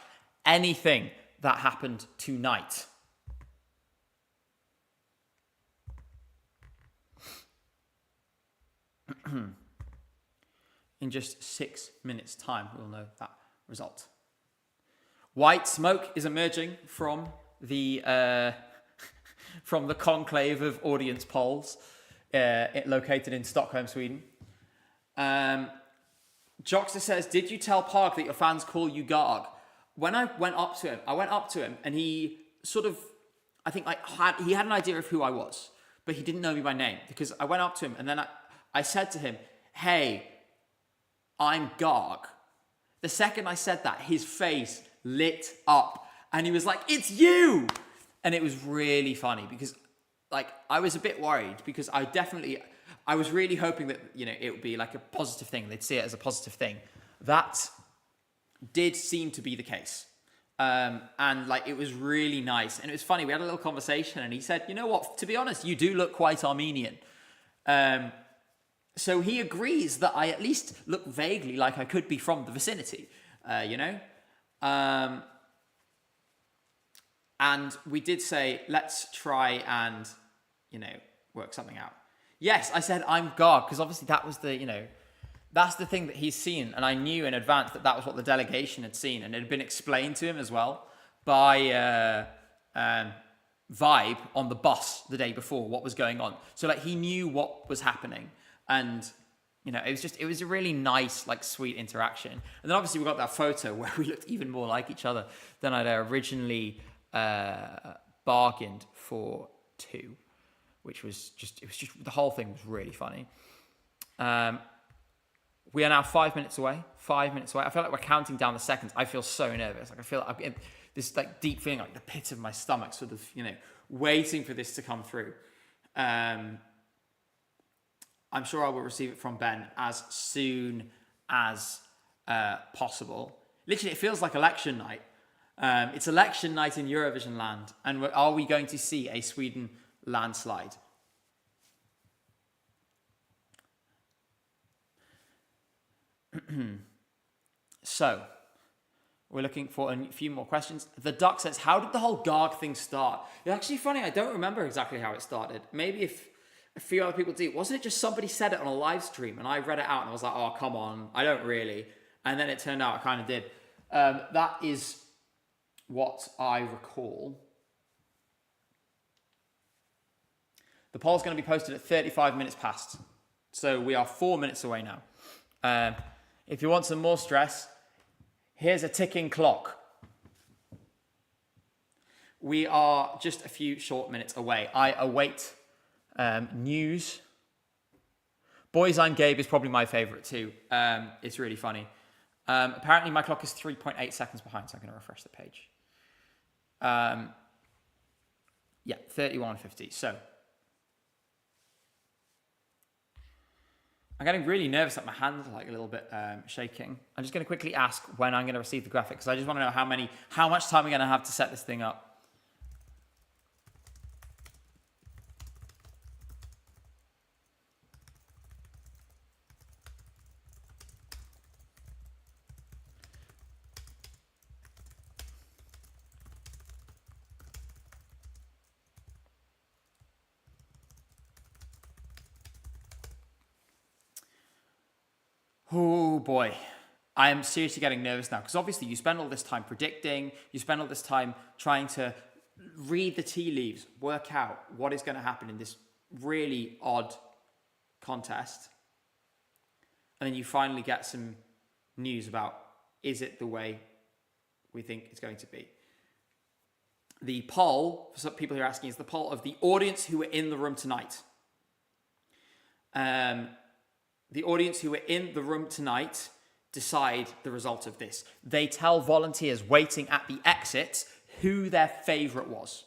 [SPEAKER 1] anything that happened tonight. In just 6 minutes' time, we'll know that result. White smoke is emerging from the conclave of audience polls located in Stockholm, Sweden. Joxer says, did you tell Park that your fans call you Garg? When I went up to him and he sort of, I think he had an idea of who I was, but he didn't know me by name because I went up to him and then I said to him, hey, I'm Garg. The second I said that, his face lit up and he was like, "It's you!" And it was really funny because like I was a bit worried because I was really hoping that, you know, it would be like a positive thing. They'd see it as a positive thing. That did seem to be the case. And like, it was really nice. And it was funny. We had a little conversation and he said, "You know what, to be honest, you do look quite Armenian." So he agrees that I at least look vaguely like I could be from the vicinity, you know? And we did say, let's try and, you know, work something out. Yes, I said I'm God, because obviously that was the, you know, that's the thing that he's seen. And I knew in advance that that was what the delegation had seen. And it had been explained to him as well by Vibe on the bus the day before, what was going on. So like he knew what was happening. And, you know, it was a really nice, like, sweet interaction. And then obviously we got that photo where we looked even more like each other than I'd originally bargained for two, which was just, the whole thing was really funny. We are now 5 minutes away. 5 minutes away. I feel like we're counting down the seconds. I feel so nervous. Like I feel like I'm in this like deep feeling, like the pit of my stomach, sort of, you know, waiting for this to come through. I'm sure I will receive it from Ben as soon as possible. Literally, it feels like election night. It's election night in Eurovision land. And are we going to see a Sweden landslide? So, we're looking for a few more questions. The Duck says, how did the whole Garg thing start? It's actually funny, I don't remember exactly how it started. Maybe if a few other people do. Wasn't it just somebody said it on a live stream and I read it out and I was like, oh, come on, I don't really. And then it turned out I kind of did. That is what I recall. The poll's going to be posted at 35 minutes past. So we are 4 minutes away now. If you want some more stress, here's a ticking clock. We are just a few short minutes away. I await news. Boys I'm Gabe is probably my favourite too. It's really funny. Apparently my clock is 3.8 seconds behind, so I'm going to refresh the page. Yeah, 31:50. So I'm getting really nervous that my hands are like a little bit shaking. I'm just going to quickly ask when I'm going to receive the graphic because I just want to know how much time we're going to have to set this thing up. Oh boy, I am seriously getting nervous now because obviously you spend all this time predicting, you spend all this time trying to read the tea leaves, work out what is going to happen in this really odd contest. And then you finally get some news about, is it the way we think it's going to be? The poll, for some people who are asking, is the poll of the audience who were in the room tonight. The audience who were in the room tonight decide the result of this. They tell volunteers waiting at the exits who their favourite was.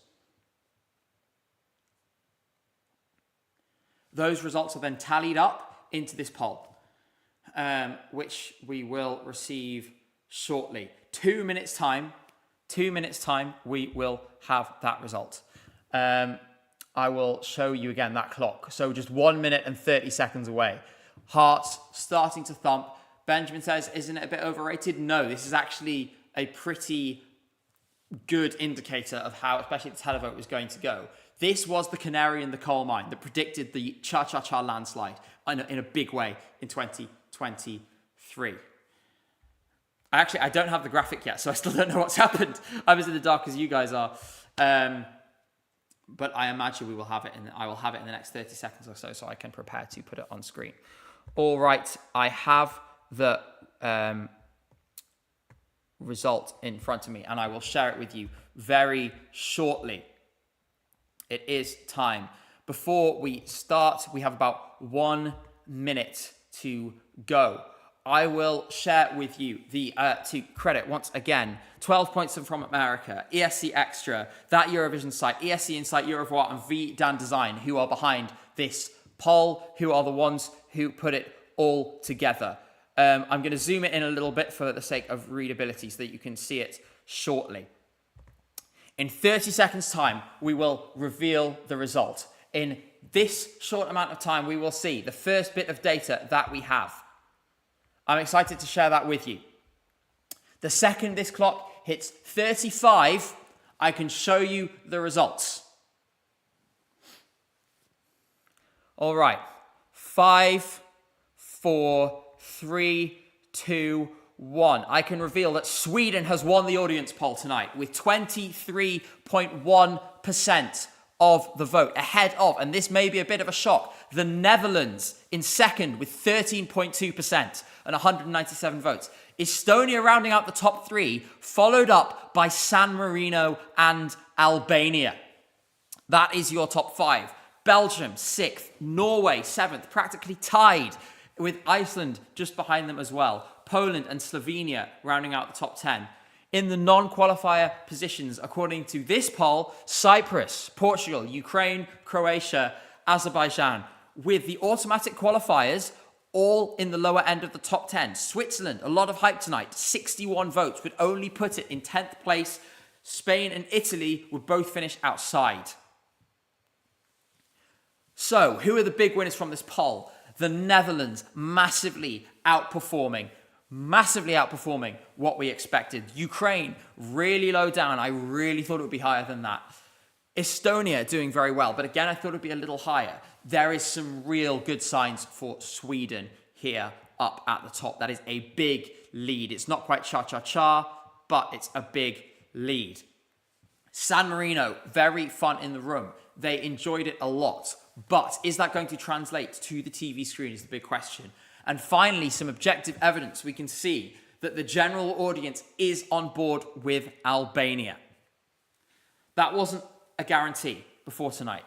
[SPEAKER 1] Those results are then tallied up into this poll, which we will receive shortly. 2 minutes time, we will have that result. I will show you again that clock. So just 1 minute and 30 seconds away. Hearts starting to thump. Benjamin says, isn't it a bit overrated? No, this is actually a pretty good indicator of how, especially the televote, was going to go. This was the canary in the coal mine that predicted the cha-cha-cha landslide in a big way in 2023. I don't have the graphic yet, so I still don't know what's happened. I'm as in the dark as you guys are. But I imagine we will have it, I will have it in the next 30 seconds or so I can prepare to put it on screen. All right, I have the result in front of me and I will share it with you very shortly. It is time. Before we start, we have about 1 minute to go. I will share with you the to credit once again 12 points from America, ESC Extra, that Eurovision site, ESC Insight, Eurovoix, and V Dan Design, who are behind this poll, who are the ones who put it all together. I'm going to zoom it in a little bit for the sake of readability so that you can see it shortly. In 30 seconds' time, we will reveal the result. In this short amount of time, we will see the first bit of data that we have. I'm excited to share that with you. The second this clock hits 35, I can show you the results. All right. 5, 4, 3, 2, 1. I can reveal that Sweden has won the audience poll tonight with 23.1% of the vote, ahead of, and this may be a bit of a shock, the Netherlands in second with 13.2% and 197 votes. Estonia rounding out the top 3, followed up by San Marino and Albania. That is your top 5. Belgium 6th, Norway 7th, practically tied with Iceland just behind them as well. Poland and Slovenia rounding out the top 10. In the non-qualifier positions, according to this poll, Cyprus, Portugal, Ukraine, Croatia, Azerbaijan, with the automatic qualifiers all in the lower end of the top 10. Switzerland, a lot of hype tonight, 61 votes, would only put it in 10th place. Spain and Italy would both finish outside. So, who are the big winners from this poll? The Netherlands, massively outperforming what we expected. Ukraine, really low down. I really thought it would be higher than that. Estonia doing very well, but again, I thought it would be a little higher. There is some real good signs for Sweden here up at the top. That is a big lead. It's not quite cha-cha-cha, but it's a big lead. San Marino, very fun in the room. They enjoyed it a lot. But is that going to translate to the TV screen is the big question. And finally, some objective evidence. We can see that the general audience is on board with Albania. That wasn't a guarantee before tonight.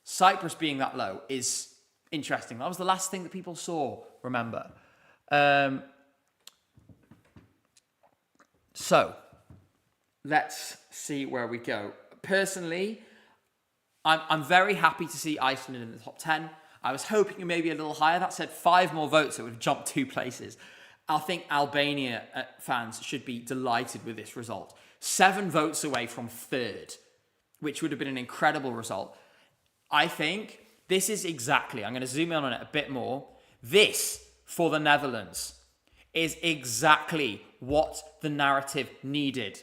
[SPEAKER 1] Cyprus being that low is interesting. That was the last thing that people saw, remember. So, let's see where we go. Personally, I'm very happy to see Iceland in the top 10. I was hoping maybe a little higher. That said, 5 more votes, it would have jumped 2 places. I think Albania fans should be delighted with this result. 7 votes away from third, which would have been an incredible result. I think this is exactly, I'm going to zoom in on it a bit more. This, for the Netherlands, is exactly what the narrative needed.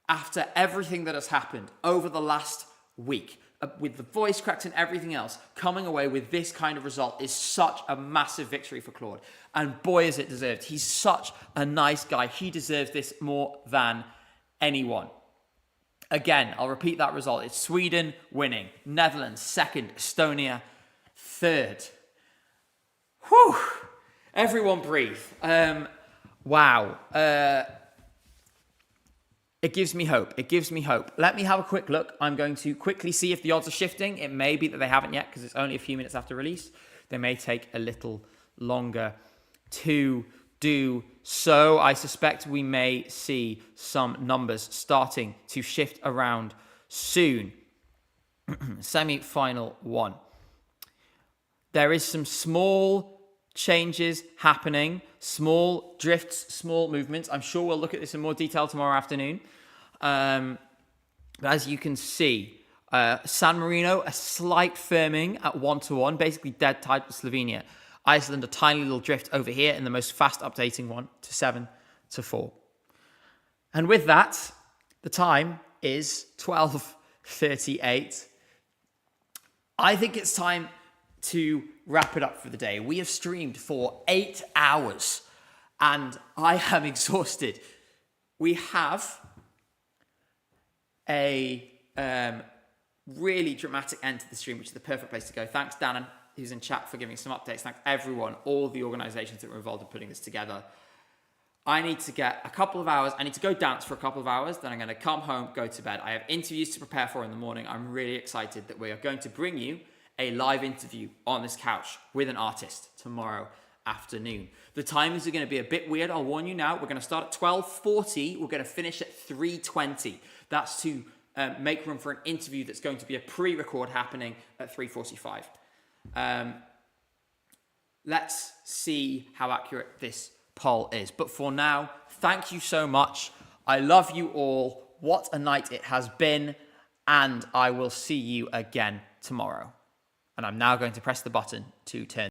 [SPEAKER 1] After everything that has happened over the last week, with the voice cracks and everything else, coming away with this kind of result is such a massive victory for Claude. And boy, is it deserved. He's such a nice guy. He deserves this more than anyone. Again, I'll repeat that result. It's Sweden winning, Netherlands second, Estonia third. Whew. Everyone breathe. Wow. It gives me hope. Let me have a quick look. I'm going to quickly see if the odds are shifting. It may be that they haven't yet because it's only a few minutes after release. They may take a little longer to do so. I suspect we may see some numbers starting to shift around soon. Semi-final 1. There is some small changes happening, small drifts, small movements. I'm sure we'll look at this in more detail tomorrow afternoon. As you can see, San Marino, a slight firming at 1-1, basically dead tied with Slovenia. Iceland, a tiny little drift over here in the most fast updating one to 7-4. And with that, the time is 12:38. I think it's time to wrap it up for the day. We have streamed for 8 hours and I am exhausted. We have a really dramatic end to the stream, which is the perfect place to go. Thanks, Dan, who's in chat, for giving some updates. Thanks, everyone, all the organizations that were involved in putting this together. I need to get a couple of hours. I need to go dance for a couple of hours. Then I'm going to come home, go to bed. I have interviews to prepare for in the morning. I'm really excited that we are going to bring you a live interview on this couch with an artist tomorrow afternoon. The timings are going to be a bit weird. I'll warn you now. We're going to start at 12:40. We're going to finish at 3:20. That's to make room for an interview that's going to be a pre-record happening at 3:45. Let's see how accurate this poll is. But for now, thank you so much. I love you all. What a night it has been. And I will see you again tomorrow. And I'm now going to press the button to turn